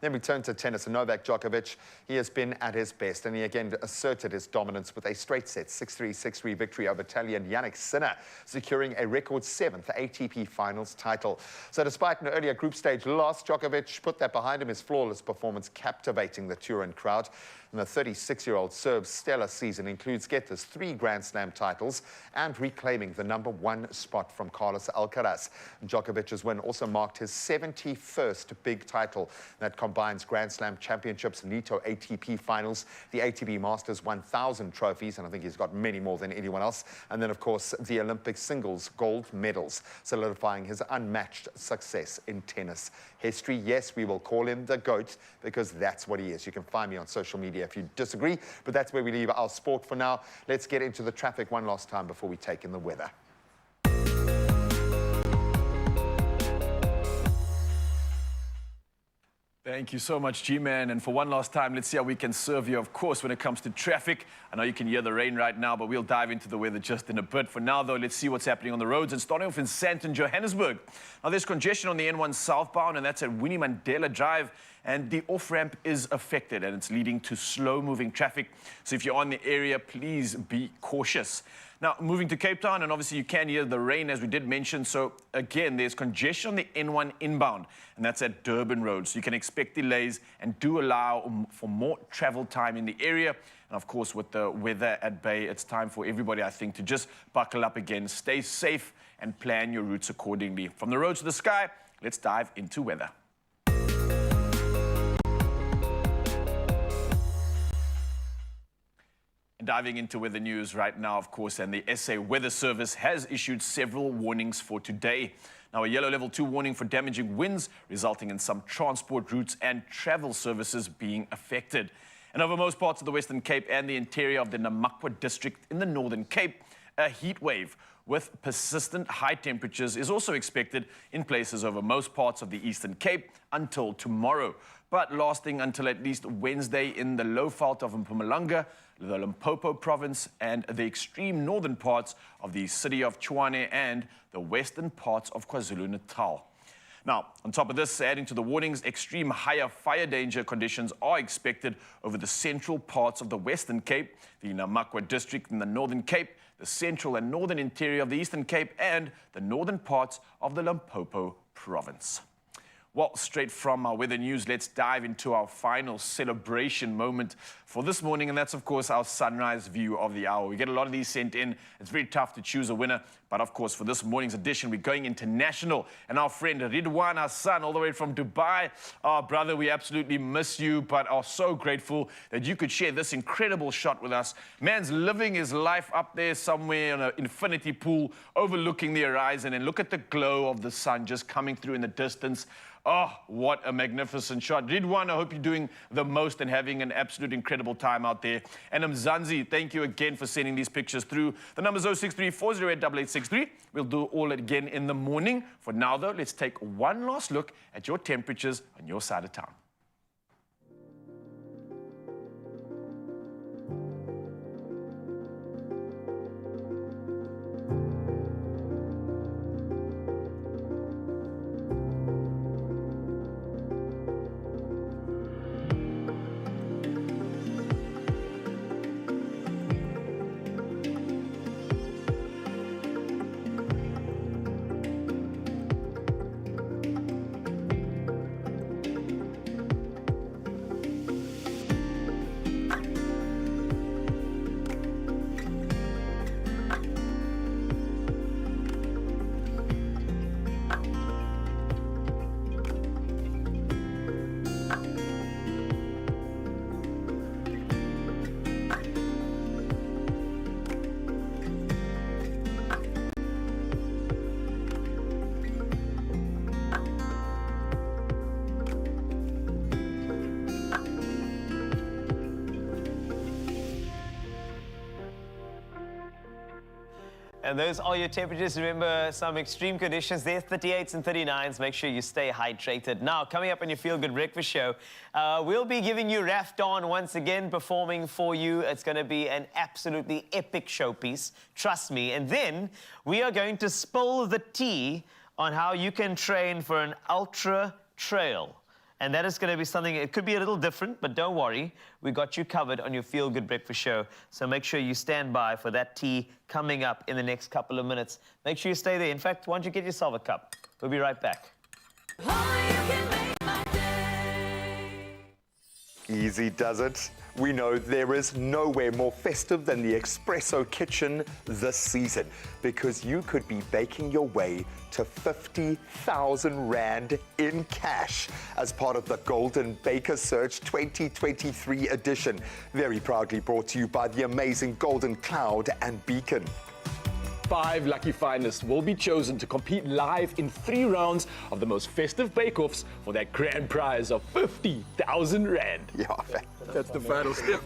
Then we turn to tennis. Novak Djokovic, he has been at his best, and he again asserted his dominance with a straight set 6-3, 6-3 victory over Italian Jannik Sinner, securing a record 7th ATP Finals title. So despite an earlier group stage loss, Djokovic put that behind him, his flawless performance captivating the Turin crowd. And the 36-year-old Serb's stellar season includes, get this, 3 Grand Slam titles and reclaiming the #1 spot from Carlos Alcaraz. Djokovic's win also marked his 71st big title that combines Grand Slam championships, Nitto ATP finals, the ATP Masters 1000 trophies, and I think he's got many more than anyone else. And then, of course, the Olympic singles gold medals, solidifying his unmatched success in tennis history. Yes, we will call him the GOAT because that's what he is. You can find me on social media if you disagree, but that's where we leave our sport for now. Let's get into the traffic one last time before we take in the weather. Thank you so much, G-Man. And for one last time, let's see how we can serve you, of course, when it comes to traffic. I know you can hear the rain right now, but we'll dive into the weather just in a bit. For now, though, let's see what's happening on the roads. And starting off in Sandton, Johannesburg. Now, there's congestion on the N1 southbound, and that's at Winnie Mandela Drive. And the off-ramp is affected, and it's leading to slow-moving traffic. So if you're on the area, please be cautious. Now, moving to Cape Town, and obviously you can hear the rain, as we did mention. So again, there's congestion on the N1 inbound, and that's at Durban Road. So you can expect delays and do allow for more travel time in the area. And of course, with the weather at bay, it's time for everybody, I think, to just buckle up again, stay safe, and plan your routes accordingly. From the road to the sky, let's dive into weather. Diving into weather news right now, of course, and the SA Weather Service has issued several warnings for today. Now, a yellow level 2 warning for damaging winds, resulting in some transport routes and travel services being affected. And over most parts of the Western Cape and the interior of the Namakwa district in the Northern Cape, a heat wave with persistent high temperatures is also expected in places over most parts of the Eastern Cape until tomorrow, but lasting until at least Wednesday in the low veld of Mpumalanga, the Limpopo province, and the extreme northern parts of the city of Tshwane and the western parts of KwaZulu-Natal. Now, on top of this, adding to the warnings, extreme higher fire danger conditions are expected over the central parts of the Western Cape, the Namakwa district in the Northern Cape, the central and northern interior of the Eastern Cape, and the northern parts of the Limpopo province. Well, straight from our weather news, let's dive into our final celebration moment for this morning, and that's, of course, our sunrise view of the hour. We get a lot of these sent in. It's very tough to choose a winner, but, of course, for this morning's edition, we're going international, and our friend Ridwan, our son, all the way from Dubai. Our brother, we absolutely miss you, but are so grateful that you could share this incredible shot with us. Man's living his life up there somewhere in an infinity pool, overlooking the horizon, and look at the glow of the sun just coming through in the distance. Oh, what a magnificent shot. Ridwan, I hope you're doing the most and having an absolute incredible time out there. And Mzansi, thank you again for sending these pictures through. The number's 063-408-8863. We'll do all again in the morning. For now, though, let's take one last look at your temperatures on your side of town. And those are your temperatures. Remember, some extreme conditions there, 38s and 39s. Make sure you stay hydrated. Now, coming up on your Feel Good Breakfast Show, we'll be giving you Raf Dawn once again, performing for you. It's going to be an absolutely epic showpiece, trust me. And then we are going to spill the tea on how you can train for an ultra trail. And that is going to be something, it could be a little different, but don't worry. We got you covered on your Feel Good Breakfast Show. So make sure you stand by for that tea coming up in the next couple of minutes. Make sure you stay there. In fact, why don't you get yourself a cup? We'll be right back. Easy does it. We know there is nowhere more festive than the Expresso kitchen this season, because you could be baking your way to 50,000 Rand in cash as part of the Golden Baker Search 2023 edition. Very proudly brought to you by the amazing Golden Cloud and Beacon. 5 lucky finalists will be chosen to compete live in 3 rounds of the most festive bake-offs for that grand prize of 50,000 Rand. Yeah, that's the final step.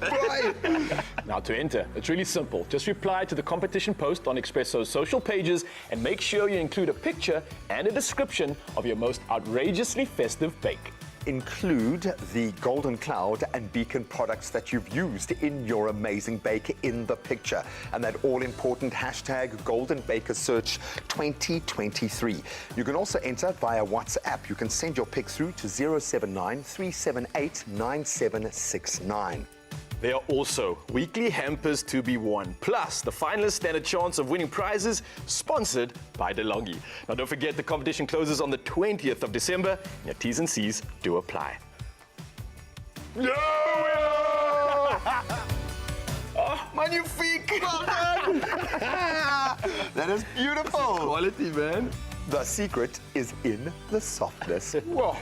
Now to enter, it's really simple. Just reply to the competition post on Expresso's social pages and make sure you include a picture and a description of your most outrageously festive bake. Include the Golden Cloud and Beacon products that you've used in your amazing bake in the picture, and that all-important hashtag Golden Baker Search 2023. You can also enter via WhatsApp. You can send your pic through to 079 378 9769. There are also weekly hampers to be won. Plus, the finalists stand a chance of winning prizes sponsored by DeLonghi. Now, don't forget, the competition closes on the 20th of December. And your T's and C's do apply. No! Oh, magnifique! Well done! That is beautiful. Quality, man. The secret is in the softness. Whoa.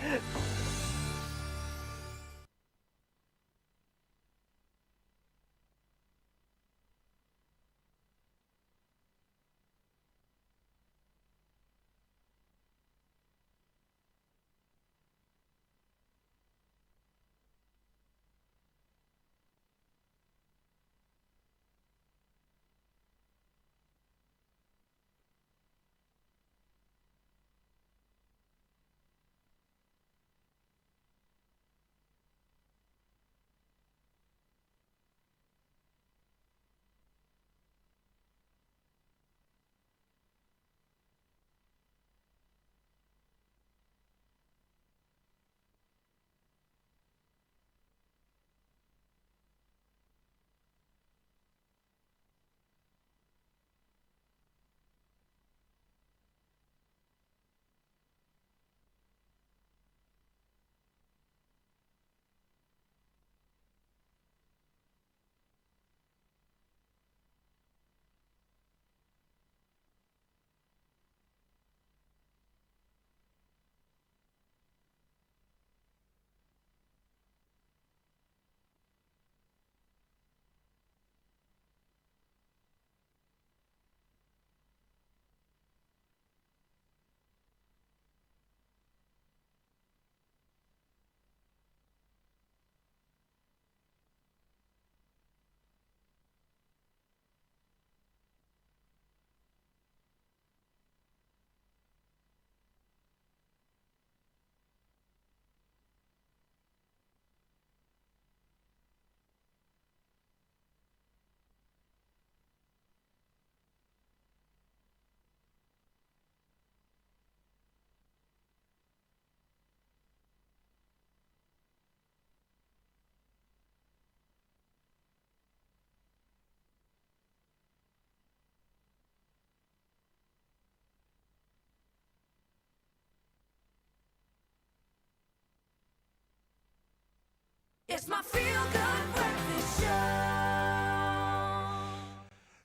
It's my Feel Good Breakfast Show.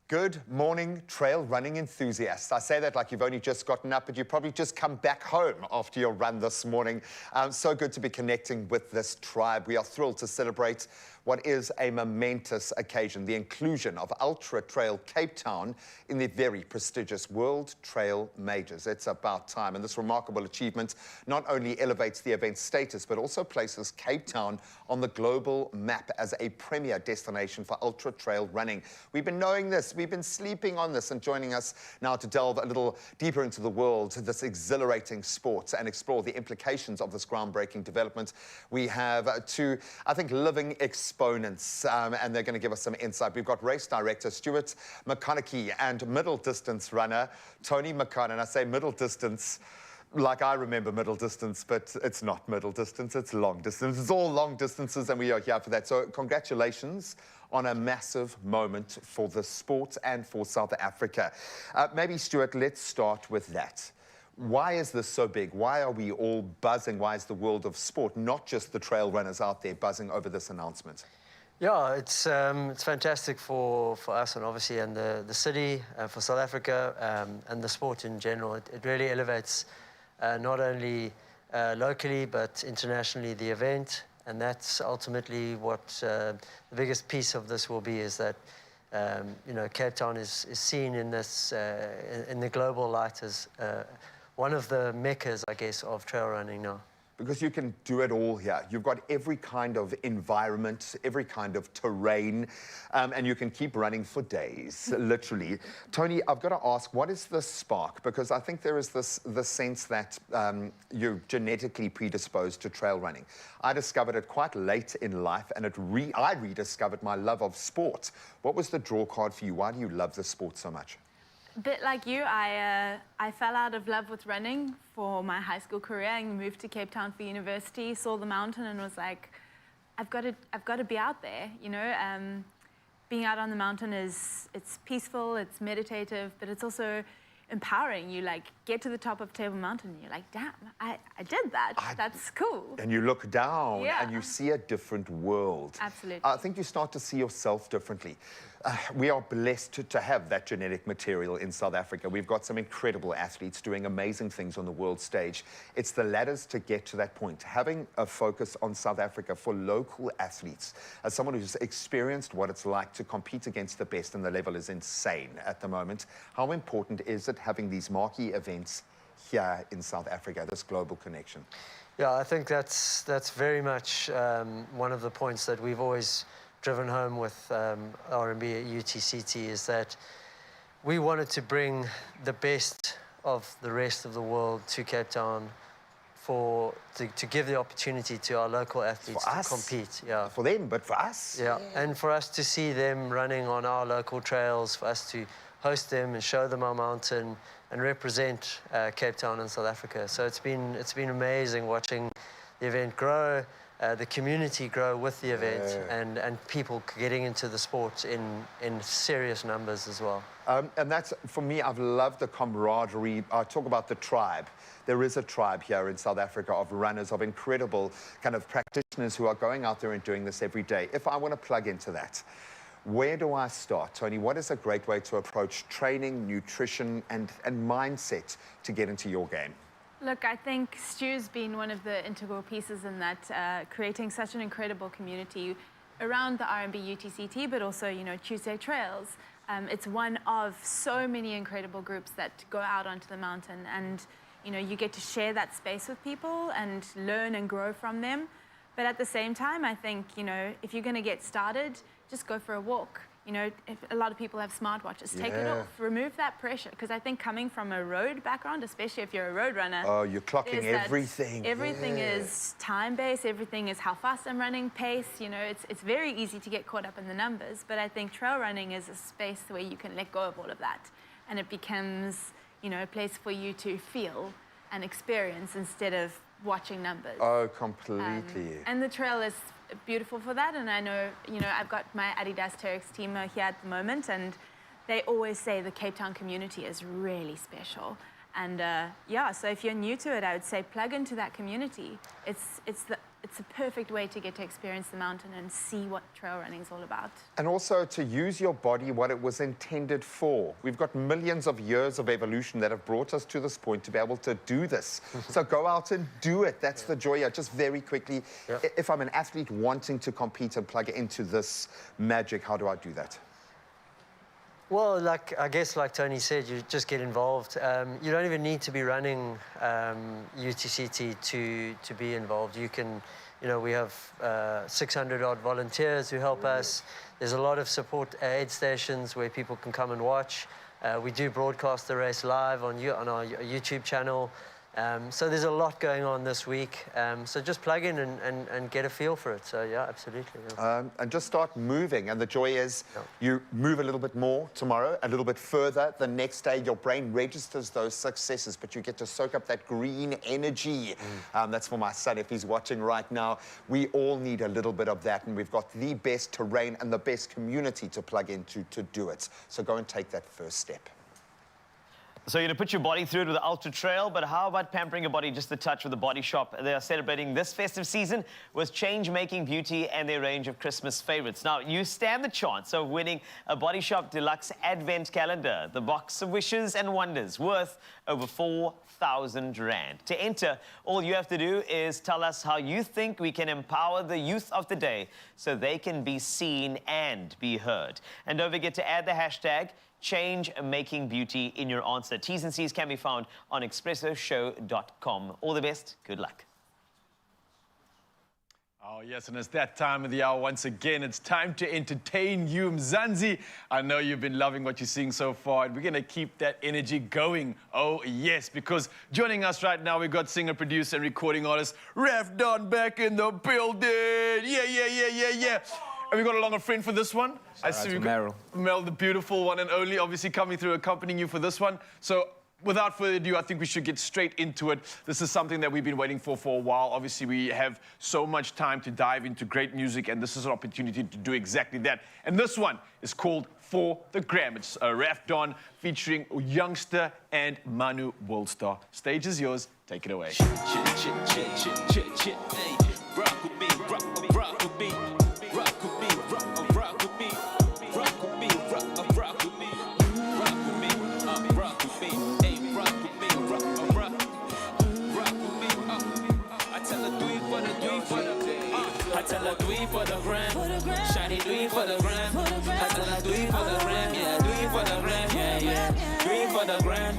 Good morning, trail running enthusiasts. I say that like you've only just gotten up, but you've probably just come back home after your run this morning. So good to be connecting with this tribe. We are thrilled to celebrate what is a momentous occasion, the inclusion of Ultra Trail Cape Town in the very prestigious World Trail Majors. It's about time, and this remarkable achievement not only elevates the event's status, but also places Cape Town on the global map as a premier destination for ultra trail running. We've been knowing this, we've been sleeping on this, and joining us now to delve a little deeper into the world, this exhilarating sport, and explore the implications of this groundbreaking development, we have two, I think, living exponents, and they're going to give us some insight. We've got race director Stuart McConaughey and middle distance runner Tony McCann. And I say middle distance like I remember middle distance, but it's not middle distance, it's long distance. It's all long distances, and we are here for that. So congratulations on a massive moment for the sport and for South Africa. Maybe, Stuart, let's start with that. Why is this so big? Why are we all buzzing? Why is the world of sport, not just the trail runners out there, buzzing over this announcement? Yeah, it's fantastic for us, and obviously and the city, for South Africa, and the sport in general. It really elevates not only locally but internationally the event, and that's ultimately what the biggest piece of this will be, is that you know, Cape Town is seen in this in the global light as one of the meccas, I guess, of trail running now. Because you can do it all here. You've got every kind of environment, every kind of terrain, and you can keep running for days, literally. Tony, I've got to ask, what is the spark? Because I think there is the sense that you're genetically predisposed to trail running. I discovered it quite late in life, and I rediscovered my love of sport. What was the draw card for you? Why do you love the sport so much? A bit like you, I fell out of love with running for my high school career and moved to Cape Town for university, saw the mountain and was like, I've got to be out there, you know. Being out on the mountain it's peaceful, it's meditative, but it's also empowering. You like get to the top of Table Mountain and you're like, damn, I did that. That's cool. And you look down and you Yeah. see a different world. Absolutely. I think you start to see yourself differently. We are blessed to have that genetic material in South Africa. We've got some incredible athletes doing amazing things on the world stage. It's the ladders to get to that point. Having a focus on South Africa for local athletes, as someone who's experienced what it's like to compete against the best, and the level is insane at the moment, how important is it having these marquee events here in South Africa, this global connection? Yeah, I think that's very much one of the points that we've always driven home with R&B at UTCT, is that we wanted to bring the best of the rest of the world to Cape Town to give the opportunity to our local athletes to compete. Yeah. For them, but for us. Yeah, and for us to see them running on our local trails, for us to host them and show them our mountain and represent Cape Town and South Africa. So it's been amazing watching the event grow, the community grow with the event, and people getting into the sport in serious numbers as well. And that's, for me, I've loved the camaraderie. I talk about the tribe. There is a tribe here in South Africa of runners, of incredible kind of practitioners who are going out there and doing this every day. If I want to plug into that, where do I start, Tony? What is a great way to approach training, nutrition, and mindset to get into your game? Look, I think Stu's been one of the integral pieces in that, creating such an incredible community around the R&B UTCT, but also, you know, Tuesday Trails. It's one of so many incredible groups that go out onto the mountain, and, you know, you get to share that space with people and learn and grow from them. But at the same time, I think, you know, if you're going to get started, just go for a walk. You know, if a lot of people have smartwatches, take it off, remove that pressure. Because I think coming from a road background, especially if you're a road runner, oh, you're clocking everything. Everything is time-based. Everything is how fast I'm running, pace. You know, it's very easy to get caught up in the numbers. But I think trail running is a space where you can let go of all of that, and it becomes, you know, a place for you to feel and experience instead of watching numbers. Oh, completely. And the trail is beautiful for that, and I know, you know, I've got my Adidas Terex team here at the moment, and they always say the Cape Town community is really special. And yeah, so if you're new to it, I would say plug into that community. It's it's a perfect way to get to experience the mountain and see what trail running is all about. And also to use your body what it was intended for. We've got millions of years of evolution that have brought us to this point to be able to do this. So go out and do it. That's the joy. Just very quickly, if I'm an athlete wanting to compete and plug into this magic, how do I do that? Well, I guess like Tony said, you just get involved. You don't even need to be running UTCT to be involved. You can, we have 600 odd volunteers who help us. There's a lot of support aid stations where people can come and watch. We do broadcast the race live on our YouTube channel. So there's a lot going on this week. So just plug in and get a feel for it. So yeah, absolutely. Yeah. And just start moving. And the joy is you move a little bit more tomorrow, a little bit further the next day. Your brain registers those successes, but you get to soak up that green energy. That's for my son if he's watching right now. We all need a little bit of that, and we've got the best terrain and the best community to plug into to do it. So go and take that first step. So you're going to put your body through it with the Ultra Trail, but how about pampering your body just a touch with the Body Shop? They are celebrating this festive season with change-making beauty and their range of Christmas favorites. Now, you stand the chance of winning a Body Shop Deluxe Advent Calendar, the box of wishes and wonders, worth over 4,000 Rand. To enter, all you have to do is tell us how you think we can empower the youth of the day so they can be seen and be heard. And don't forget to add the hashtag Change Making Beauty in your answer. T's and C's can be found on expressoshow.com. All the best. Good luck. Oh, yes, and it's that time of the hour once again. It's time to entertain you, Mzansi. I know you've been loving what you're seeing so far, and we're going to keep that energy going. Oh, yes, because joining us right now, we've got singer, producer, and recording artist Raf Don back in the building. Yeah. And we got along a friend for this one. I see we've got Mel, the beautiful one and only, obviously coming through, accompanying you for this one. So without further ado, I think we should get straight into it. This is something that we've been waiting for a while. Obviously, we have so much time to dive into great music, and this is an opportunity to do exactly that. And this one is called For the Gram. It's Raf Don featuring Youngster and Manu Worldstar. Stage is yours. Take it away. Rock with me, rock with me. For the gram, shawty do it for the gram. I tell her do it for the gram, yeah, do it for the gram, yeah. Do it for the gram.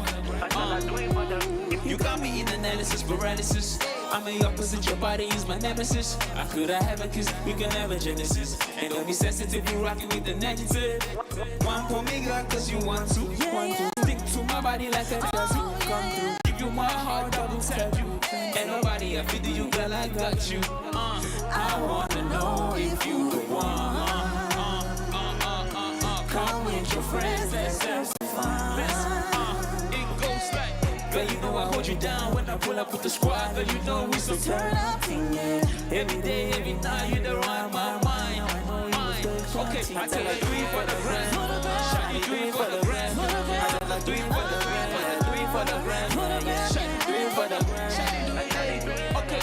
You got me in analysis paralysis. I'm the opposite, your body is my nemesis. I could have a kiss, we can have a genesis. And don't be sensitive, you rockin' with the negative. One for me, girl, cause you want to. Stick to my body like a dozen. Come through, give you my heart, double tap you. And nobody I feel you, girl, I got you. I wanna know if you the one. Come with your friends, let's have some fun. It goes like, girl, you know I hold you down when I pull up with the squad. Girl, you know we so turn up, yeah. Every day, every night, you the run my mind. Okay, I tell her do it for the grand. Shawty do it for the grand. I tell her do it for the grand. Do it for the grand. Shawty do it for the grand. Okay. I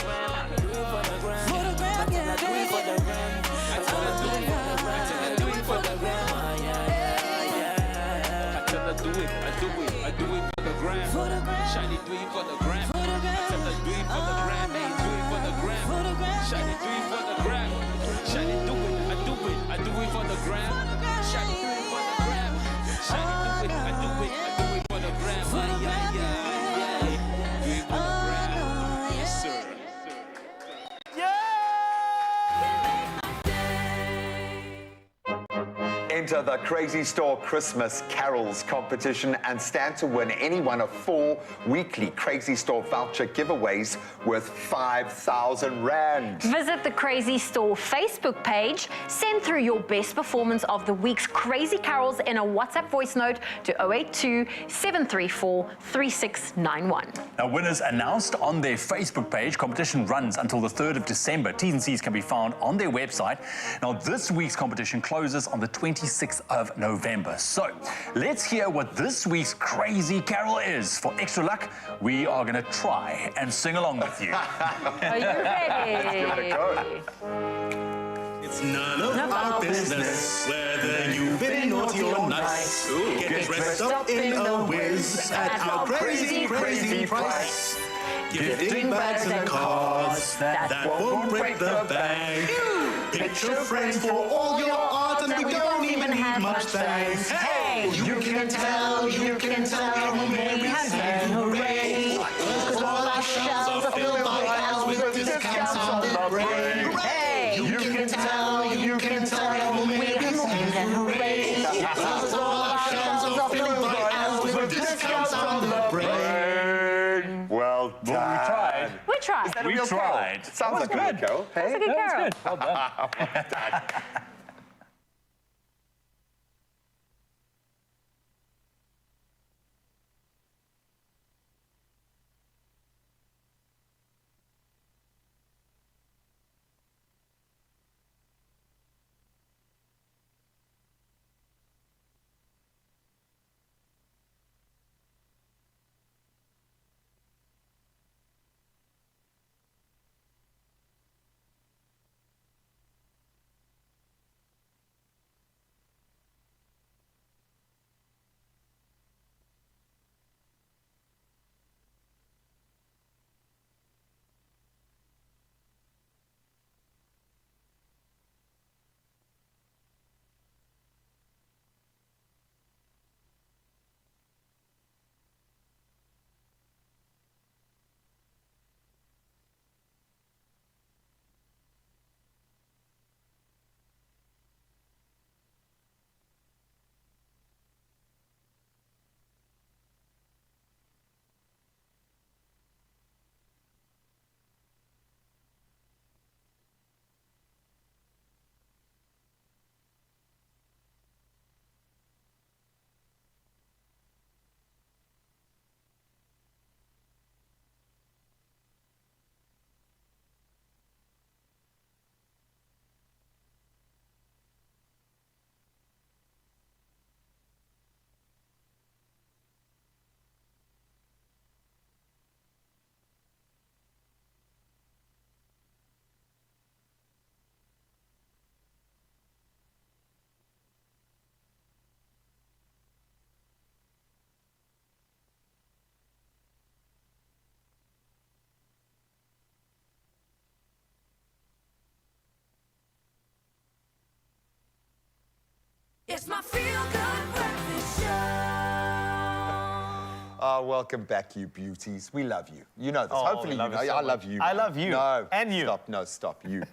do it for the gram. Shawty do it for the gram. I tell her do it for the gram. Hey, do it for the gram. Shawty do it for the gram. Shawty do it. I do it for the gram. Shawty do it for the gram. Shawty do it. I do it for the gram. Yeah. Do it for the gram. Yes, sir. Enter the Crazy Store Christmas Carols competition and stand to win any one of 4 weekly Crazy Store voucher giveaways worth 5,000 Rand. Visit the Crazy Store Facebook page, send through your best performance of the week's Crazy Carols in a WhatsApp voice note to 082-734-3691. Now, winners announced on their Facebook page. Competition runs until the 3rd of December. T's and C's can be found on their website. Now, this week's competition closes on the 26th 26th of November. So let's hear what this week's crazy carol is. For extra luck, we are going to try and sing along with you. Are you ready? Let's give it a go. It's none of our business whether you've been naughty or nice. Get dressed up in a whiz at our crazy, crazy price. Gifting bags and cards that won't break the bank. Picture frames for all your art and we don't even have much thanks. Hey, you can tell who made we sing hooray. Cause all our shelves are filled by gals with discounts on the brain. Hey, you can tell who made we sing hooray. Cause all our shelves are filled by gals with discounts on the brain. Well done. We tried. We tried. We tried. Sounds like a good carol. That's a good carol. Well done. It's my feel-good breakfast show. Welcome back, you beauties. We love you. You know this. Oh, Hopefully you know. I love you. I love you. No. And you. Stop. No, stop. You.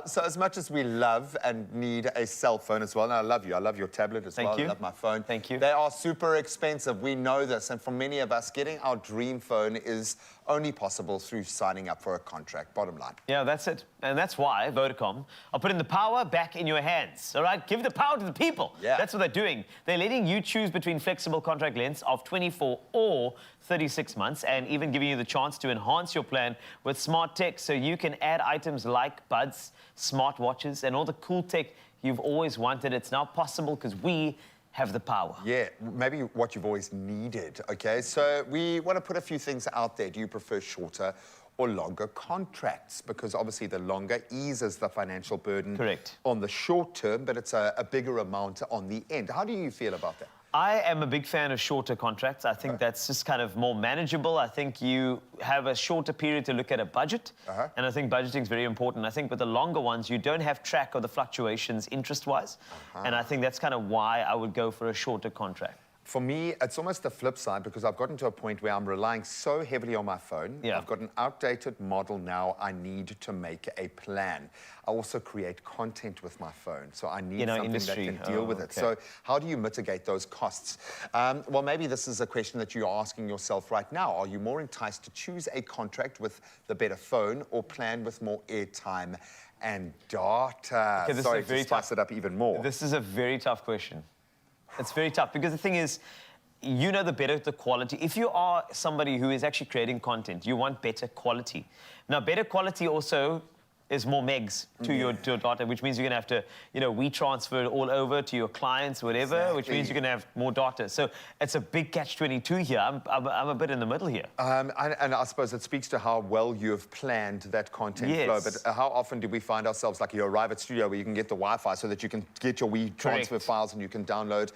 So as much as we love and need a cell phone as well, and I love you. I love your tablet as well. Thank you. I love my phone. Thank you. They are super expensive. We know this. And for many of us, getting our dream phone is only possible through signing up for a contract. Bottom line. Yeah, that's it. And that's why Vodacom are putting the power back in your hands, all right? Give the power to the people. Yeah. That's what they're doing. They're letting you choose between flexible contract lengths of 24 or 36 months and even giving you the chance to enhance your plan with smart tech so you can add items like buds, smartwatches, and all the cool tech you've always wanted. It's now possible because we have the power. Yeah, maybe what you've always needed, okay? So we want to put a few things out there. Do you prefer shorter or longer contracts? Because obviously the longer eases the financial burden on the short term, but it's a bigger amount on the end. How do you feel about that? I am a big fan of shorter contracts. I think that's just kind of more manageable. I think you have a shorter period to look at a budget, and I think budgeting is very important. I think with the longer ones, you don't have track of the fluctuations interest-wise, and I think that's kind of why I would go for a shorter contract. For me, it's almost the flip side because I've gotten to a point where I'm relying so heavily on my phone. Yeah. I've got an outdated model now. I need to make a plan. I also create content with my phone, so I need something that can deal with it. So how do you mitigate those costs? Well, maybe this is a question that you're asking yourself right now. Are you more enticed to choose a contract with the better phone or plan with more airtime and data? Okay, this Sorry is a very to spice it up even more. This is a very tough question. It's very tough because the thing is, you know, the better the quality. If you are somebody who is actually creating content, you want better quality. Now, better quality also there's more megs to your data, which means you're going to have to, WeTransfer it all over to your clients, whatever, which means you're going to have more data. So it's a big catch-22 here. I'm a bit in the middle here. And I suppose it speaks to how well you have planned that content flow. But how often do we find ourselves, like you arrive at studio where you can get the Wi-Fi so that you can get your WeTransfer files and you can download.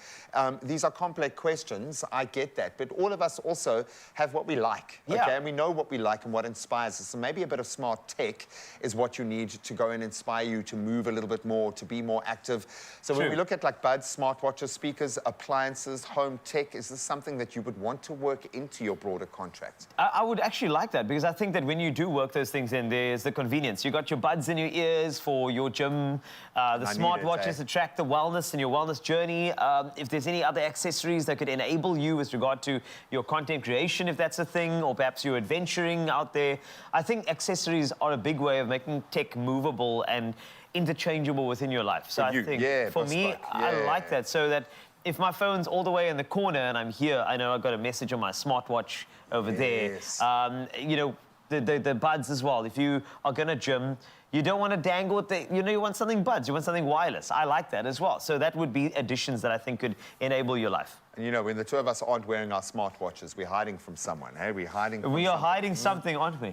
These are complex questions. I get that. But all of us also have what we like, okay? And we know what we like and what inspires us. So maybe a bit of smart tech is what you need to go and inspire you to move a little bit more, to be more active. So when we look at like buds, smartwatches, speakers, appliances, home tech, is this something that you would want to work into your broader contract? I would actually like that, because I think that when you do work those things in, there's the convenience. You got your buds in your ears for your gym, the smartwatches to track the wellness and your wellness journey. If there's any other accessories that could enable you with regard to your content creation, if that's a thing, or perhaps you're adventuring out there. I think accessories are a big way of making tech movable and interchangeable within your life. So I think for me, I like that, so that if my phone's all the way in the corner and I'm here, I know I've got a message on my smartwatch over there. The buds as well. If you are going to gym, you don't want to dangle with the, you want something buds, you want something wireless. I like that as well. So that would be additions that I think could enable your life. And when the two of us aren't wearing our smartwatches, we're hiding from someone, hey? We're hiding from We are hiding something, aren't we?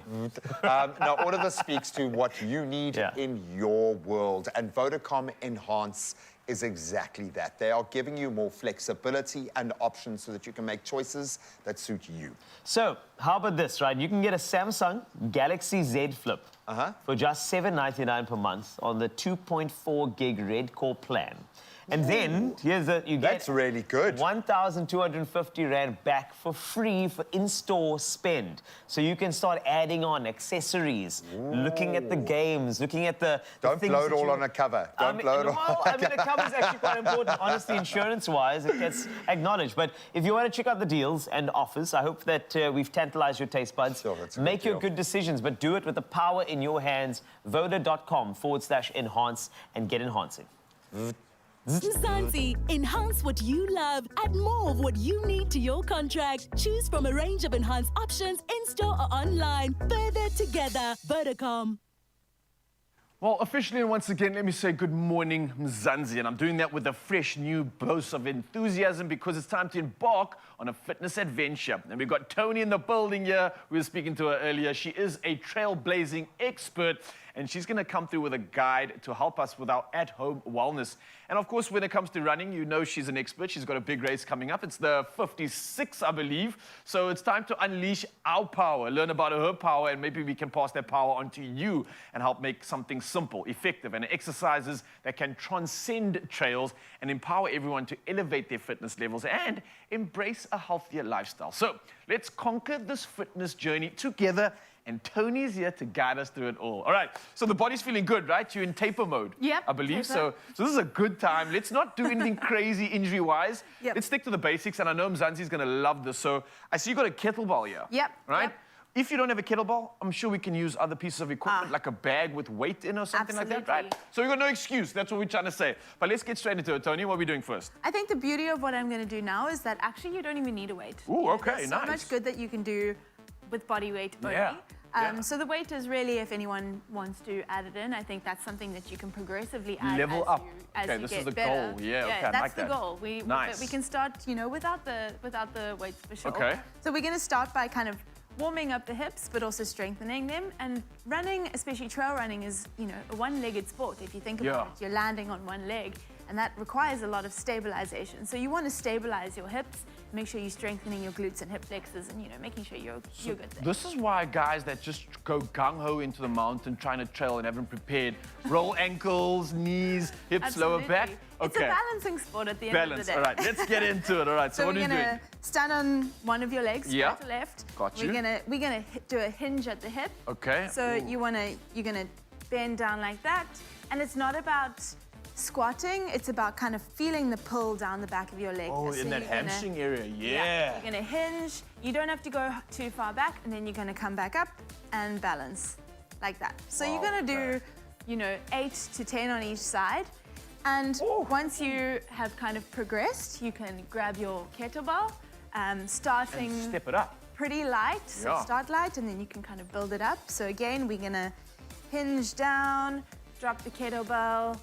Now, all of this speaks to what you need in your world. And Vodacom Enhance is exactly that. They are giving you more flexibility and options so that you can make choices that suit you. So, how about this, right? You can get a Samsung Galaxy Z Flip for just $7.99 per month on the 2.4 gig Red Core plan. And then, here's the, you get... That's really good. 1,250 Rand back for free for in-store spend. So you can start adding on accessories, looking at the games, looking at the Don't blow it all on a cover. Don't blow it all. I mean, a cover is actually quite important. Honestly, insurance-wise, it gets acknowledged. But if you want to check out the deals and offers, I hope that we've tantalized your taste buds. Make your good decisions, but do it with the power in your hands. Voda.com/enhance and get enhancing. Mzansi, enhance what you love. Add more of what you need to your contract. Choose from a range of enhanced options in-store or online. Further together. Vodacom. Well, officially, and once again, let me say good morning, Mzansi. And I'm doing that with a fresh new burst of enthusiasm because it's time to embark on a fitness adventure. And we've got Tony in the building here. We were speaking to her earlier. She is a trailblazing expert, and she's going to come through with a guide to help us with our at-home wellness. And of course, when it comes to running, you know she's an expert. She's got a big race coming up. It's the 56, I believe. So it's time to unleash our power, learn about her power, and maybe we can pass that power on to you and help make something simple, effective, and exercises that can transcend trails and empower everyone to elevate their fitness levels and embrace a healthier lifestyle. So let's conquer this fitness journey together. And Tony's here to guide us through it all. All right, so the body's feeling good, right? You're in taper mode, I believe. So this is a good time. Let's not do anything crazy injury-wise. Let's stick to the basics, and I know Mzansi's going to love this. So I see you got a kettlebell here, right? If you don't have a kettlebell, I'm sure we can use other pieces of equipment, like a bag with weight in or something like that, right? So you got no excuse. That's what we're trying to say. But let's get straight into it, Tony. What are we doing first? I think the beauty of what I'm going to do now is that actually you don't even need a weight. Ooh, okay, there's nice. So much good that you can do with body weight only. So the weight is really, if anyone wants to add it in, I think that's something that you can progressively add Level up. as Okay, you this get is the better. goal. Yeah, okay, I that's like the that. goal. But we can start, without the weights for sure. Okay. So we're going to start by kind of warming up the hips, but also strengthening them. And running, especially trail running, is a one-legged sport. If you think about it, you're landing on one leg, and that requires a lot of stabilization. So you want to stabilize your hips, make sure you're strengthening your glutes and hip flexors, and making sure you're good there. This is why guys that just go gung-ho into the mountain trying to trail and haven't prepared roll ankles, knees, hips, lower back. It's a balancing sport at the end of the day. All right, let's get into it. All right, so what are you doing? We're gonna stand on one of your legs, right to left. Got you. We're gonna do a hinge at the hip. Okay. So you're gonna bend down like that, and it's not about squatting, it's about kind of feeling the pull down the back of your leg. Oh, in that hamstring area, You're gonna hinge. You don't have to go too far back, and then you're gonna come back up and balance like that. So you're gonna do, 8 to 10 on each side. And once you have kind of progressed, you can grab your kettlebell, starting and step it up. pretty light. So start light, and then you can kind of build it up. So again, we're gonna hinge down, drop the kettlebell,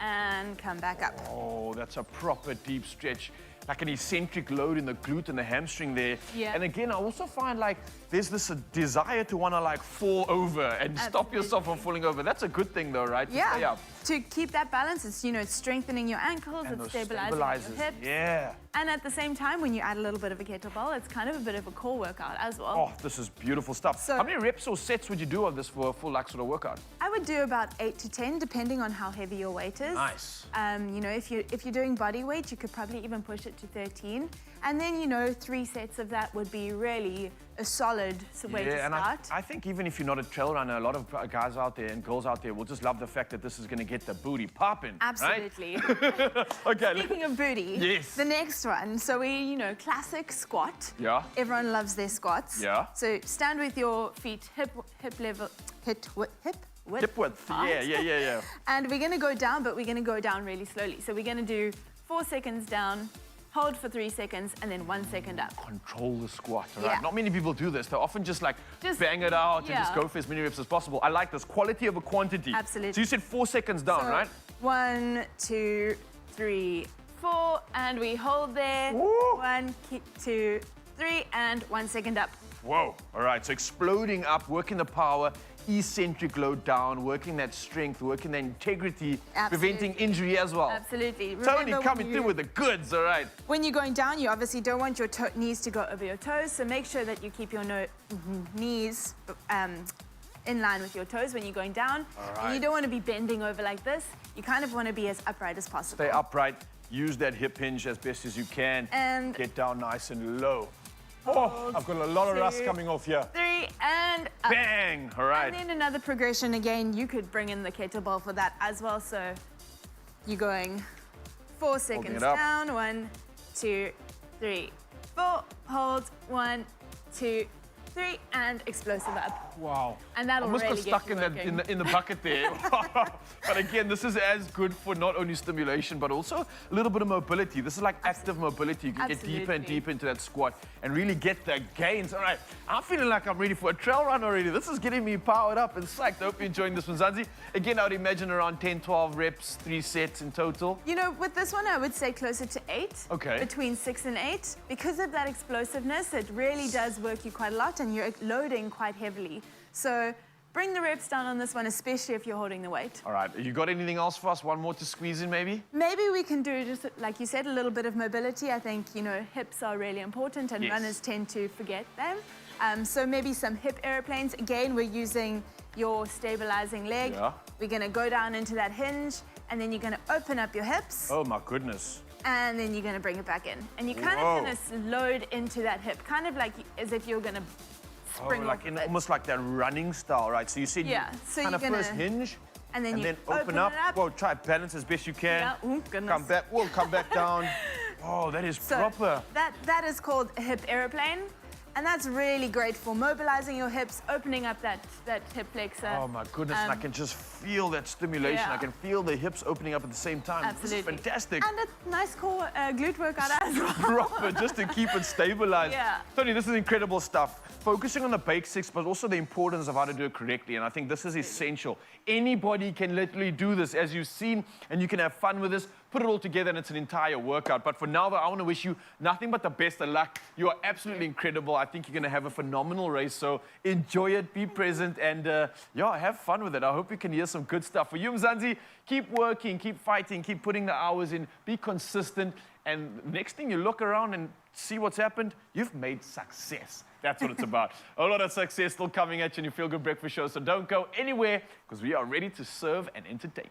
and come back up. Oh, that's a proper deep stretch. Like an eccentric load in the glute and the hamstring there. Yeah. And again, I also find like there's this desire to want to like fall over and stop yourself from falling over. That's a good thing though, right? To stay up. To keep that balance, it's, it's strengthening your ankles, And it's those stabilizing your hips. Yeah. And at the same time, when you add a little bit of a kettlebell, it's kind of a bit of a core workout as well. Oh, this is beautiful stuff. So- How many reps or sets would you do of this for a full like sort of workout? I would do about 8 to 10, depending on how heavy your weight is. Nice. If you're doing body weight, you could probably even push it to 13. And then, 3 sets of that would be really a solid way to and start. I think even if you're not a trail runner, a lot of guys out there and girls out there will just love the fact that this is going to get the booty popping. Absolutely. Right? Okay. Speaking of booty, Yes. the next one. So classic squat. Yeah. Everyone loves their squats. Yeah. So stand with your feet hip level, hip width. Hip width. apart. Yeah. And we're going to go down, but we're going to go down really slowly. So we're going to do 4 seconds down, hold for 3 seconds, and then 1 second up. Control the squat, all right? Yeah. Not many people do this. They often just bang it out and just yeah. go for as many reps as possible. I like this. Quality over quantity. Absolutely. So you said 4 seconds down, So, right? 1, 2, 3, 4, and we hold there. 1, 2, 3, and 1 second up. Whoa. All right, so exploding up, working the power, eccentric load down, working that strength, working that integrity, preventing injury as well. Absolutely. Tony Remember coming through with the goods, all right. When you're going down, you obviously don't want your knees to go over your toes, so make sure that you keep your knees in line with your toes when you're going down. All And right. you don't want to be bending over like this. You kind of want to be as upright as possible. Stay upright, use that hip hinge as best as you can, And get down nice and low. Oh, I've got a lot of rust 2, coming off here. 3, and up. Bang! All right. And then another progression again. You could bring in the kettlebell for that as well. So you're going 4 seconds it up. down. 1, 2, 3, 4. Hold. 1, 2, 3, and explosive up. Wow. And that'll Almost really got stuck get you in the bucket there. But again, this is as good for not only stimulation, but also a little bit of mobility. This is like active mobility. You can get deeper and deeper into that squat and really get the gains. All right, I'm feeling like I'm ready for a trail run already. This is getting me powered up and psyched. I hope you're enjoying this one, Zanzi. Again, I would imagine around 10, 12 reps, 3 sets in total. With this one, I would say closer to 8. Okay. Between 6 and 8. Because of that explosiveness, it really does work you quite a lot, and you're loading quite heavily. So bring the reps down on this one, especially if you're holding the weight. All right, you got anything else for us? One more to squeeze in, maybe? Maybe we can do, just like you said, a little bit of mobility. I think, hips are really important, and Yes. runners tend to forget them. So maybe some hip airplanes. Again, we're using your stabilizing leg. Yeah. We're going to go down into that hinge, and then you're going to open up your hips, Oh, my goodness. and then you're going to bring it back in. And you're kind Whoa. of going to load into that hip, kind of like as if you're going to spring like off in of it. almost like that running style, right? So you said Yeah, you so kind you're of gonna- first hinge, and then you open up. it up. Well, try balance as best you can. Yeah, oh, goodness. Come back. We'll come back down. Oh, that is So proper. that is called a hip aeroplane, and that's really great for mobilizing your hips, opening up that hip flexor. Oh my goodness, and I can just feel that stimulation. yeah. I can feel the hips opening up at the same time. Absolutely. This is fantastic. And a nice core glute workout as well. Proper, just to keep it stabilized. Yeah. Tony, this is incredible stuff. Focusing on the basics, but also the importance of how to do it correctly. And I think this is essential. Anybody can literally do this, as you've seen, and you can have fun with this. Put it all together, and it's an entire workout. But for now, I want to wish you nothing but the best of luck. You are absolutely incredible. I think you're going to have a phenomenal race. So enjoy it, be present, and have fun with it. I hope you can hear some good stuff. For you, Mzansi, keep working, keep fighting, keep putting the hours in, be consistent. And next thing you look around and see what's happened, you've made success. That's what it's about. A lot of success still coming at you in your Feel Good Breakfast Show. So don't go anywhere, because we are ready to serve and entertain.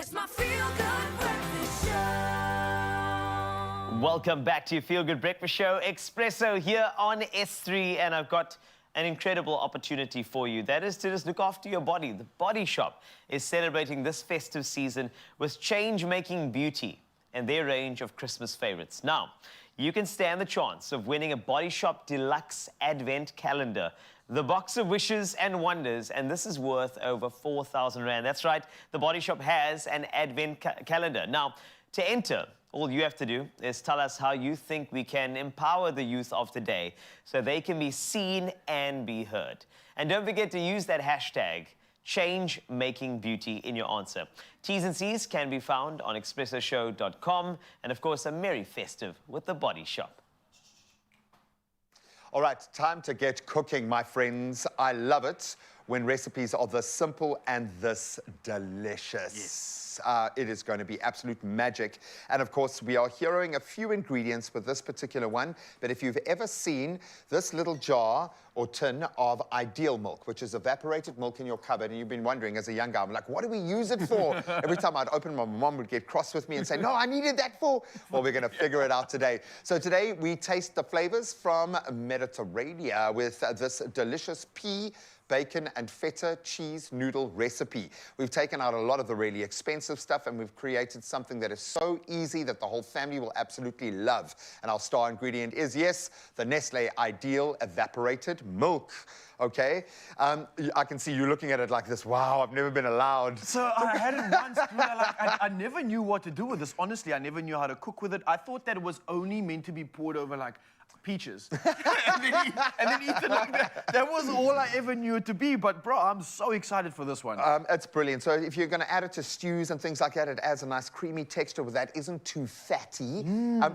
It's my feel-good breakfast show. Welcome back to your Feel Good Breakfast Show. Expresso here on S3, and I've got an incredible opportunity for you. That is to just look after your body. The Body Shop is celebrating this festive season with change-making beauty and their range of Christmas favorites. Now, you can stand the chance of winning a Body Shop Deluxe Advent Calendar, the box of wishes and wonders, and this is worth over 4,000 Rand. That's right, the Body Shop has an Advent calendar. Now, to enter, all you have to do is tell us how you think we can empower the youth of today so they can be seen and be heard. And don't forget to use that hashtag, change-making-beauty, in your answer. T's and C's can be found on expressoshow.com. And of course, a merry festive with the Body Shop. All right, time to get cooking, my friends. I love it when recipes are this simple and this delicious. Yes. It is going to be absolute magic. And of course, we are heroing a few ingredients with this particular one. But if you've ever seen this little jar or tin of Ideal milk, which is evaporated milk in your cupboard, and you've been wondering as a young guy, I'm like, what do we use it for? Every time I'd open, my mom would get cross with me and say, no, I needed that for. Well, we're going to figure it out today. So today we taste the flavors from Mediterranean with this delicious pea, bacon and feta cheese noodle recipe. We've taken out a lot of the really expensive stuff and we've created something that is so easy that the whole family will absolutely love. And our star ingredient is, yes, the Nestle Ideal evaporated milk. Okay, I can see you looking at it like this. Wow, I've never been allowed. So I had it once, I never knew what to do with this. Honestly, I never knew how to cook with it. I thought that it was only meant to be poured over like peaches and then eaten like that. That was all I ever knew it to be. But bro, I'm so excited for this one. It's brilliant. So if you're going to add it to stews and things like that, it adds a nice creamy texture that isn't too fatty.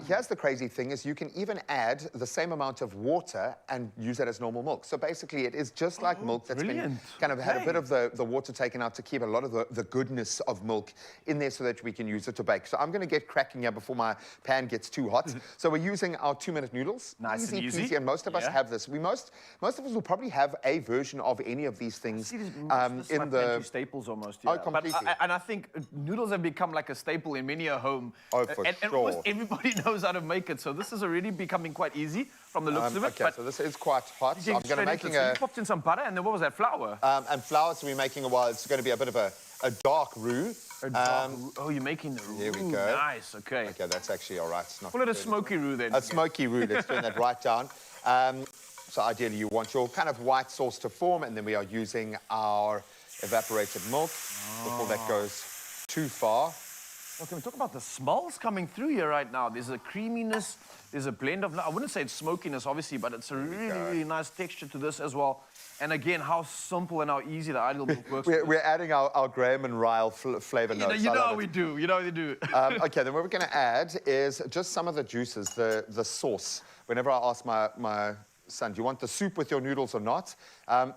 Here's the crazy thing is you can even add the same amount of water and use it as normal milk. So basically it is just like milk that's been kind of had a bit of the water taken out to keep a lot of the goodness of milk in there so that we can use it to bake. So I'm going to get cracking here before my pan gets too hot. So we're using our 2-minute noodles. Nice and easy. Peasy, and most of us have this. Most of us will probably have a version of any of these things in the pantry staples almost. Yeah. Oh, completely. But I think noodles have become like a staple in many a home. Oh, for sure. And almost everybody knows how to make it. So this is already becoming quite easy from the looks of it. Okay, so this is quite hot. So I'm going to make you popped in some butter, and then what was that, flour? And flour, so we're making it's going to be a bit of a dark roux. Oh, you're making the roux. There we go. Nice, okay. Okay, that's actually all right. It's not Call it a smoky roux then. A smoky roux, let's turn that right down. So ideally you want your kind of white sauce to form, and then we are using our evaporated milk before that goes too far. Well, can we talk about the smells coming through here right now? There's a creaminess, there's a blend of, I wouldn't say it's smokiness, obviously, but it's a really nice texture to this as well. And again, how simple and how easy the Ideal milk works. We're adding our Graham and Ryle flavor notes. You know how we do. You know how we do. Okay, then what we're going to add is just some of the juices, the sauce. Whenever I ask my son, do you want the soup with your noodles or not?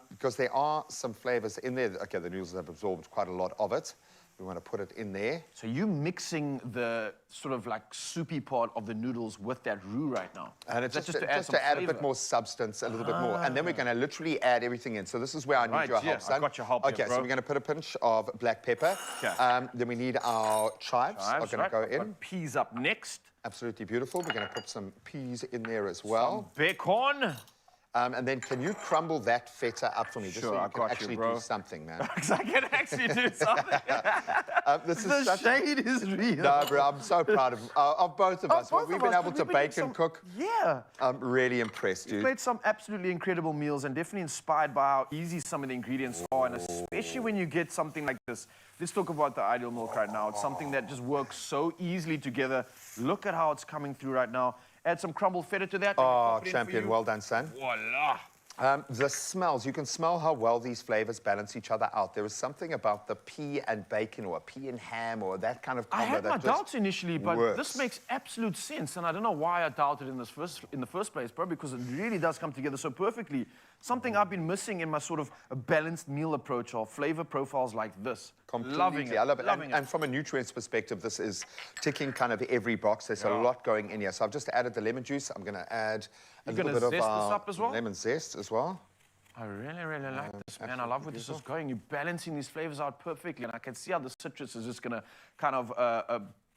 Because there are some flavors in there. Okay, the noodles have absorbed quite a lot of it. We want to put it in there. So you're mixing the sort of like soupy part of the noodles with that roux right now. And it's just to add a bit more substance, a little bit more. And then we're going to literally add everything in. So this is where I need your help, son. I got your help Okay, here, bro. so we're going to put a pinch of black pepper. Okay. Then we need our chives. Are going to go in. Peas up next. Absolutely beautiful. We're going to put some peas in there as well. Some bacon. And then can you crumble that feta up for me? Just so you can actually do something, man. Because I can actually do something. The shade is real. No, bro, I'm so proud of both of us. We've been able to bake and cook. Yeah. I'm really impressed, dude. You've made some absolutely incredible meals and definitely inspired by how easy some of the ingredients are. And especially when you get something like this. Let's talk about the Ideal milk right now. It's something that just works so easily together. Look at how it's coming through right now. Add some crumbled feta to that. Oh, champion. Well done, son. Voila. The smells, you can smell how well these flavors balance each other out. There is something about the pea and bacon or a pea and ham or that kind of combo I had my doubts initially, but works. this makes absolute sense. And I don't know why I doubted in the first place, bro, because it really does come together so perfectly. Something I've been missing in my sort of a balanced meal approach are flavor profiles like this. Completely. Loving it. I love it. Loving And from a nutrients perspective, this is ticking kind of every box. There's a lot going in here. So I've just added the lemon juice. I'm going to add a little bit of zest this up as well? lemon zest as well. I really, really like this, man. I love where this is going. You're balancing these flavors out perfectly, and I can see how the citrus is just gonna kind of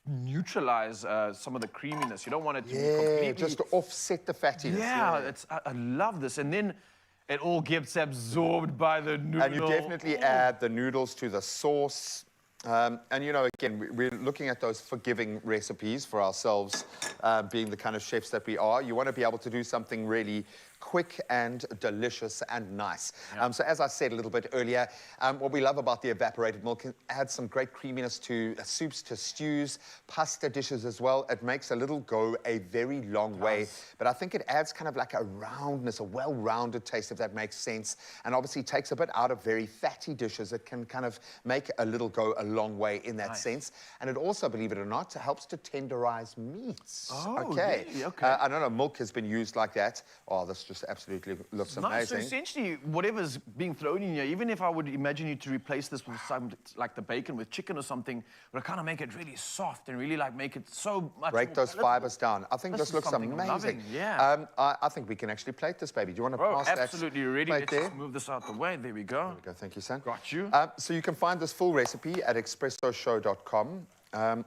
neutralize some of the creaminess. You don't want it to be completely... just to offset the fattiness. Yeah, I love this. And then it all gets absorbed by the noodle. And you definitely add the noodles to the sauce. And, you know, again, we're looking at those forgiving recipes for ourselves, being the kind of chefs that we are. You want to be able to do something really quick and delicious and nice. So as I said a little bit earlier, what we love about the evaporated milk, it adds some great creaminess to soups, to stews, pasta dishes as well. It makes a little go a very long way. But I think it adds kind of like a roundness, a well-rounded taste, if that makes sense. And obviously takes a bit out of very fatty dishes. It can kind of make a little go a long way in that sense. And it also, believe it or not, helps to tenderize meats. Really? I don't know, milk has been used like that. Oh, this just absolutely looks amazing. So essentially, whatever's being thrown in here, even if I would imagine you to replace this with some, like the bacon with chicken or something, would kind of make it really soft and really like make it so much break those fibers down. I think this looks amazing. Yeah. I think we can actually plate this baby. Do you want to pass that? Absolutely ready. Let's just move this out the way. There we go. There we go. Thank you, son. Got you. So you can find this full recipe at expressoshow.com.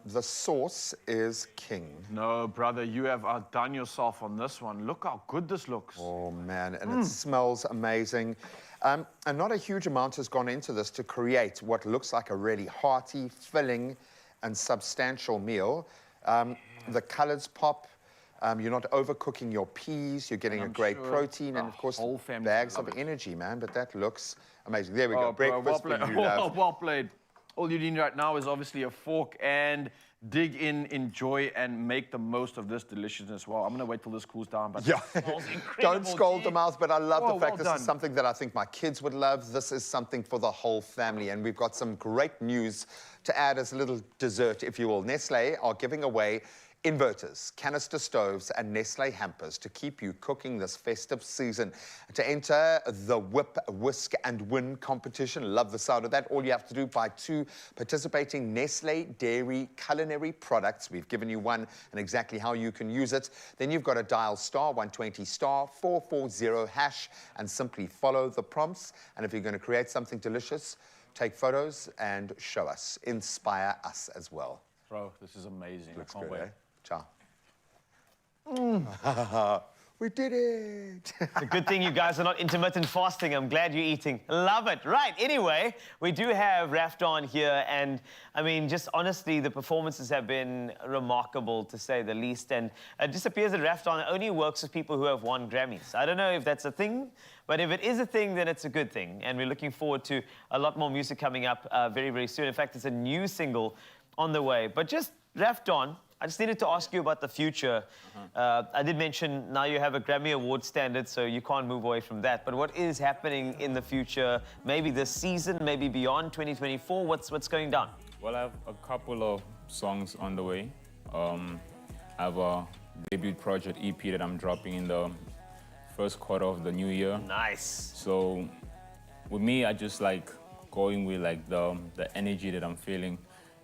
The sauce is king. No, brother, you have outdone yourself on this one. Look how good this looks. Oh, man, and it smells amazing. And not a huge amount has gone into this to create what looks like a really hearty, filling, and substantial meal. The colors pop. You're not overcooking your peas. You're getting a great protein and, of course, bags of energy, man. But that looks amazing. There we go. Breakfast for you, love. Well played. All you need right now is obviously a fork and dig in, enjoy, and make the most of this deliciousness. Well, I'm going to wait till this cools down, but it smells incredible. Don't scold the mouth, but I love the fact this is something that I think my kids would love. This is something for the whole family, and we've got some great news to add as a little dessert, if you will. Nestle are giving away inverters, canister stoves, and Nestle hampers to keep you cooking this festive season. To enter the Whip, Whisk, and Win competition, love the sound of that. All you have to do, buy 2 participating Nestle dairy culinary products. We've given you one and exactly how you can use it. Then you've got to dial *120 *440# and simply follow the prompts. And if you're going to create something delicious, take photos and show us. Inspire us as well. Bro, this is amazing. Looks I can't good, wait. Ciao. We did it. It's a good thing you guys are not intermittent fasting. I'm glad you're eating. Love it. Right, anyway, we do have Rafton here, and I mean, just honestly, the performances have been remarkable, to say the least, and it just appears that Rafton only works with people who have won Grammys. I don't know if that's a thing, but if it is a thing, then it's a good thing, and we're looking forward to a lot more music coming up very, very soon. In fact, it's a new single on the way. But just, Rafton, I just needed to ask you about the future. I did mention now you have a Grammy Award standard, so you can't move away from that. But what is happening in the future? Maybe this season, maybe beyond 2024? What's going down? Well, I have a couple of songs on the way. I have a debut project EP that I'm dropping in the first quarter of the new year. Nice. So with me, I just like going with like the energy that I'm feeling,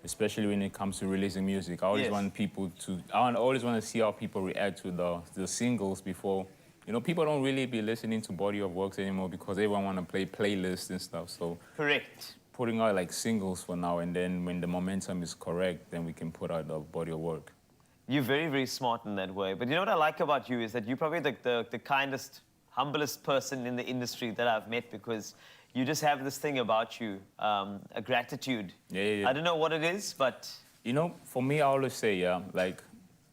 especially when it comes to releasing music. I always want people to, I always want to see how people react to the singles before. You know, people don't really be listening to body of works anymore because everyone want to play playlists and stuff. So correct. Putting out like singles for now, and then when the momentum is correct, then we can put out the body of work. You're very, very smart in that way. But you know what I like about you is that you're probably the kindest, humblest person in the industry that I've met, because you just have this thing about you, a gratitude. Yeah. I don't know what it is, but... You know, for me, I always say, like,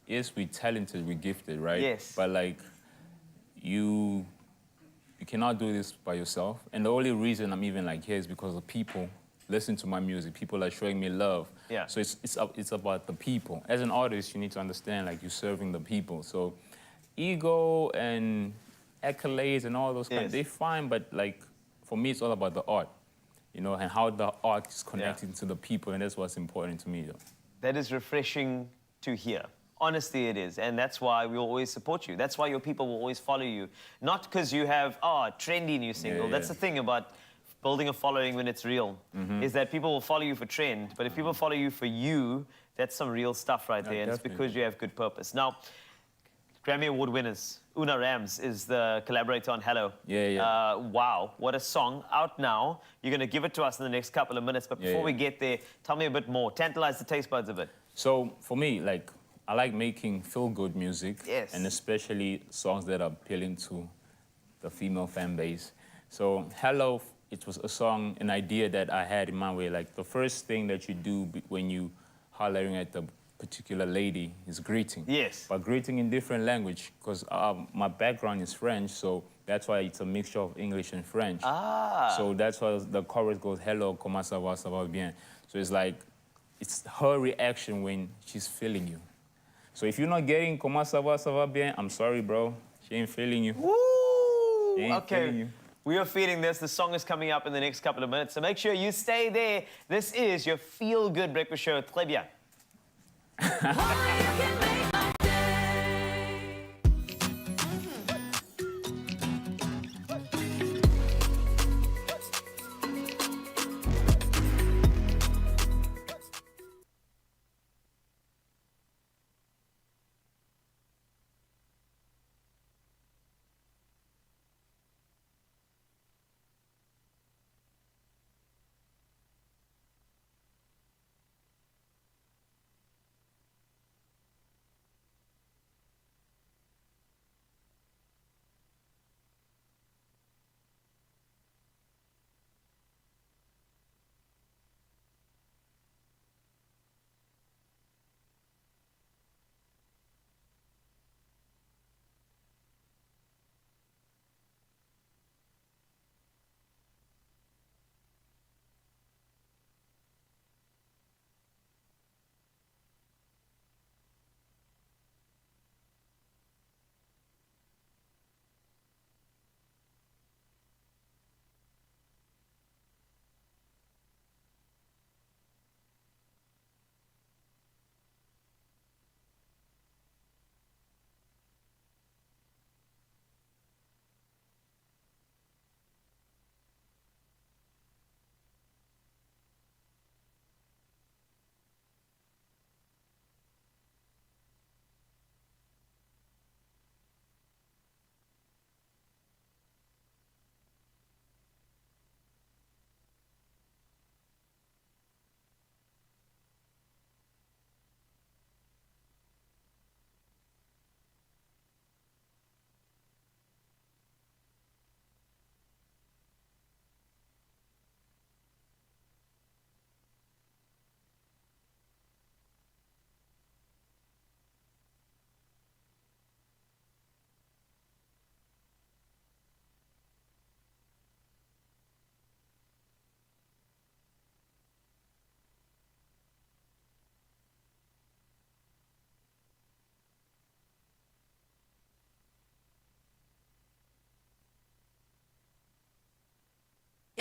yes, we're talented, we're gifted, right? Yes. But, like, you cannot do this by yourself. And the only reason I'm even, like, here is because of people listen to my music. People are showing me love. Yeah. So it's about the people. As an artist, you need to understand, like, you're serving the people. So ego and accolades and all those kinds, they're fine, but, like, for me, it's all about the art, you know, and how the art is connecting to the people, and that's what's important to me, though. That is refreshing to hear. Honestly, it is, and that's why we always support you. That's why your people will always follow you. Not because you have, a trendy new single. That's the thing about building a following when it's real, is that people will follow you for trend, but if people follow you for you, that's some real stuff right there, and it's because you have good purpose. Now, Grammy Award winners. Una Rams is the collaborator on Hello. Yeah. Wow, what a song. Out now. You're going to give it to us in the next couple of minutes. But before we get there, tell me a bit more. Tantalize the taste buds a bit. So for me, like, I like making feel-good music. Yes. And especially songs that are appealing to the female fan base. So Hello, it was a song, an idea that I had in my way. Like, the first thing that you do when you hollering at the particular lady is greeting. Yes. But greeting in different language, because my background is French, so that's why it's a mixture of English and French. Ah. So that's why the chorus goes, hello, comment ça va bien. So it's like, it's her reaction when she's feeling you. So if you're not getting comment ça va bien, I'm sorry, bro. She ain't feeling you. Woo! She ain't feeling you. We are feeling this. The song is coming up in the next couple of minutes, so make sure you stay there. This is your feel-good breakfast show. Très bien.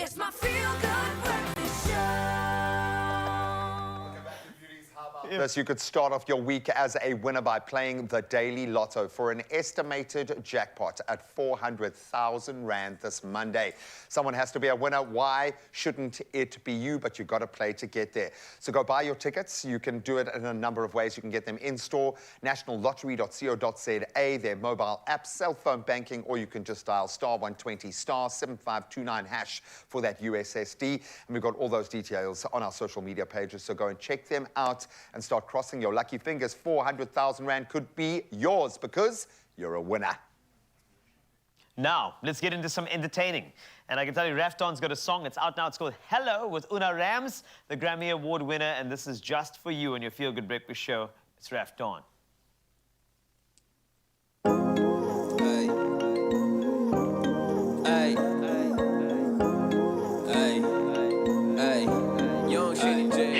It's my feel-good breakfast show. Yes, you could start off your week as a winner by playing the Daily Lotto for an estimated jackpot at 400,000 Rand this Monday. Someone has to be a winner. Why shouldn't it be you? But you've got to play to get there. So go buy your tickets. You can do it in a number of ways. You can get them in-store, nationallottery.co.za, their mobile app, cell phone banking, or you can just dial *120 *7529# for that USSD. And we've got all those details on our social media pages, so go and check them out and start crossing your lucky fingers. 400,000 Rand could be yours because you're a winner. Now, let's get into some entertaining. And I can tell you, Rafton's got a song. It's out now. It's called Hello with Una Rams, the Grammy Award winner. And this is just for you on your Feel Good Breakfast show. It's Rafton. Hey. Young Shady J.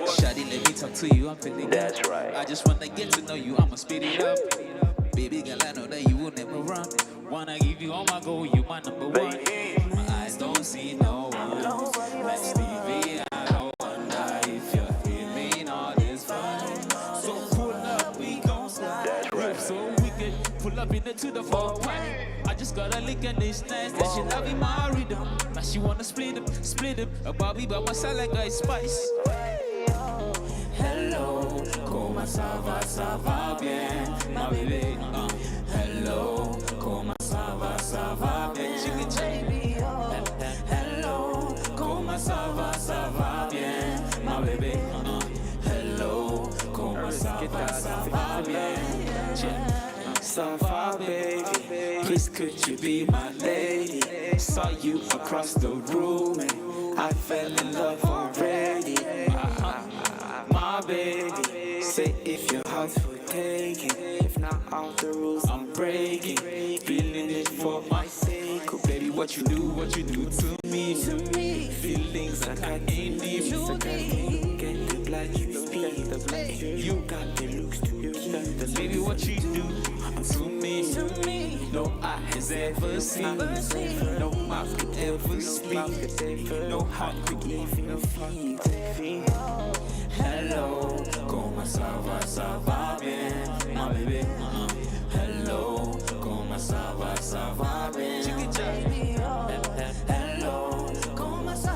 Shady, let me talk to you. I'm feeling that's right. I just wanna get to know you. I'ma speed it up. Baby girl, I know that you will never run. Wanna give you all my gold, you my number one. My eyes don't see no one. Like Stevie, I don't wonder if you're feeling all this fun. So pull up, we gon' slide. That's right. So we can pull up into the fall party. I just got a lick and this nice that she loving my rhythm. Now she wanna split him. A Bobby by my side like Ice Spice. Hello, come comment ça va bien, ma bébé. Hello, comment ça va bien. Hello, comment ça va bien, ma bébé. Hello, comment ça va bien. Ça va, baby. Please could you be my lady? Saw you across the room and I fell in love already. My baby, say if your heart's for taking, if not all the rules I'm breaking, feeling it for my sake. Oh baby, what you do to me, feelings that I ain't leave. Get the blood you speak, you got the looks to you. Baby, what you do to me, no eye has ever seen, no mouth could ever speak, no heart could even feel. Hello, comment ça va bien, ma bébé. Hello, comment ça va bien. Hello, comment ça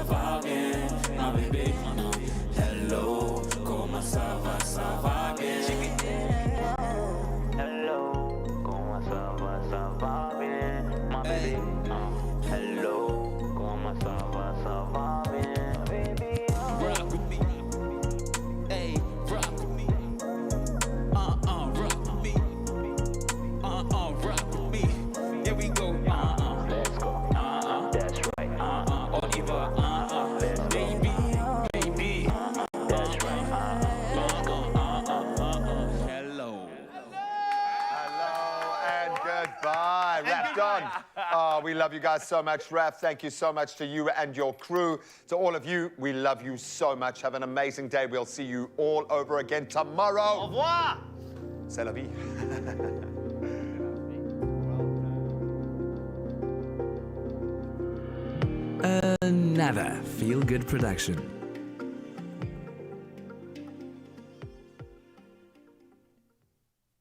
va bien, ma bébé. Hello, comment ça va bien. Hello, comment ça va bien, ma bébé. Hello, comment ça va bien, baby. Rock with me. Hey, rock with me. Rock with me. Rock with me. Here we go. Let's go. That's right. Oliver. Baby. That's right. Hello. Hello and goodbye. Rap done. Oh, we love you guys so much, Raf. Thank you so much to you and your crew. To all of you, we love you so much. Have an amazing day. We'll see you all over again tomorrow. Au revoir. C'est la vie. Another feel-good production.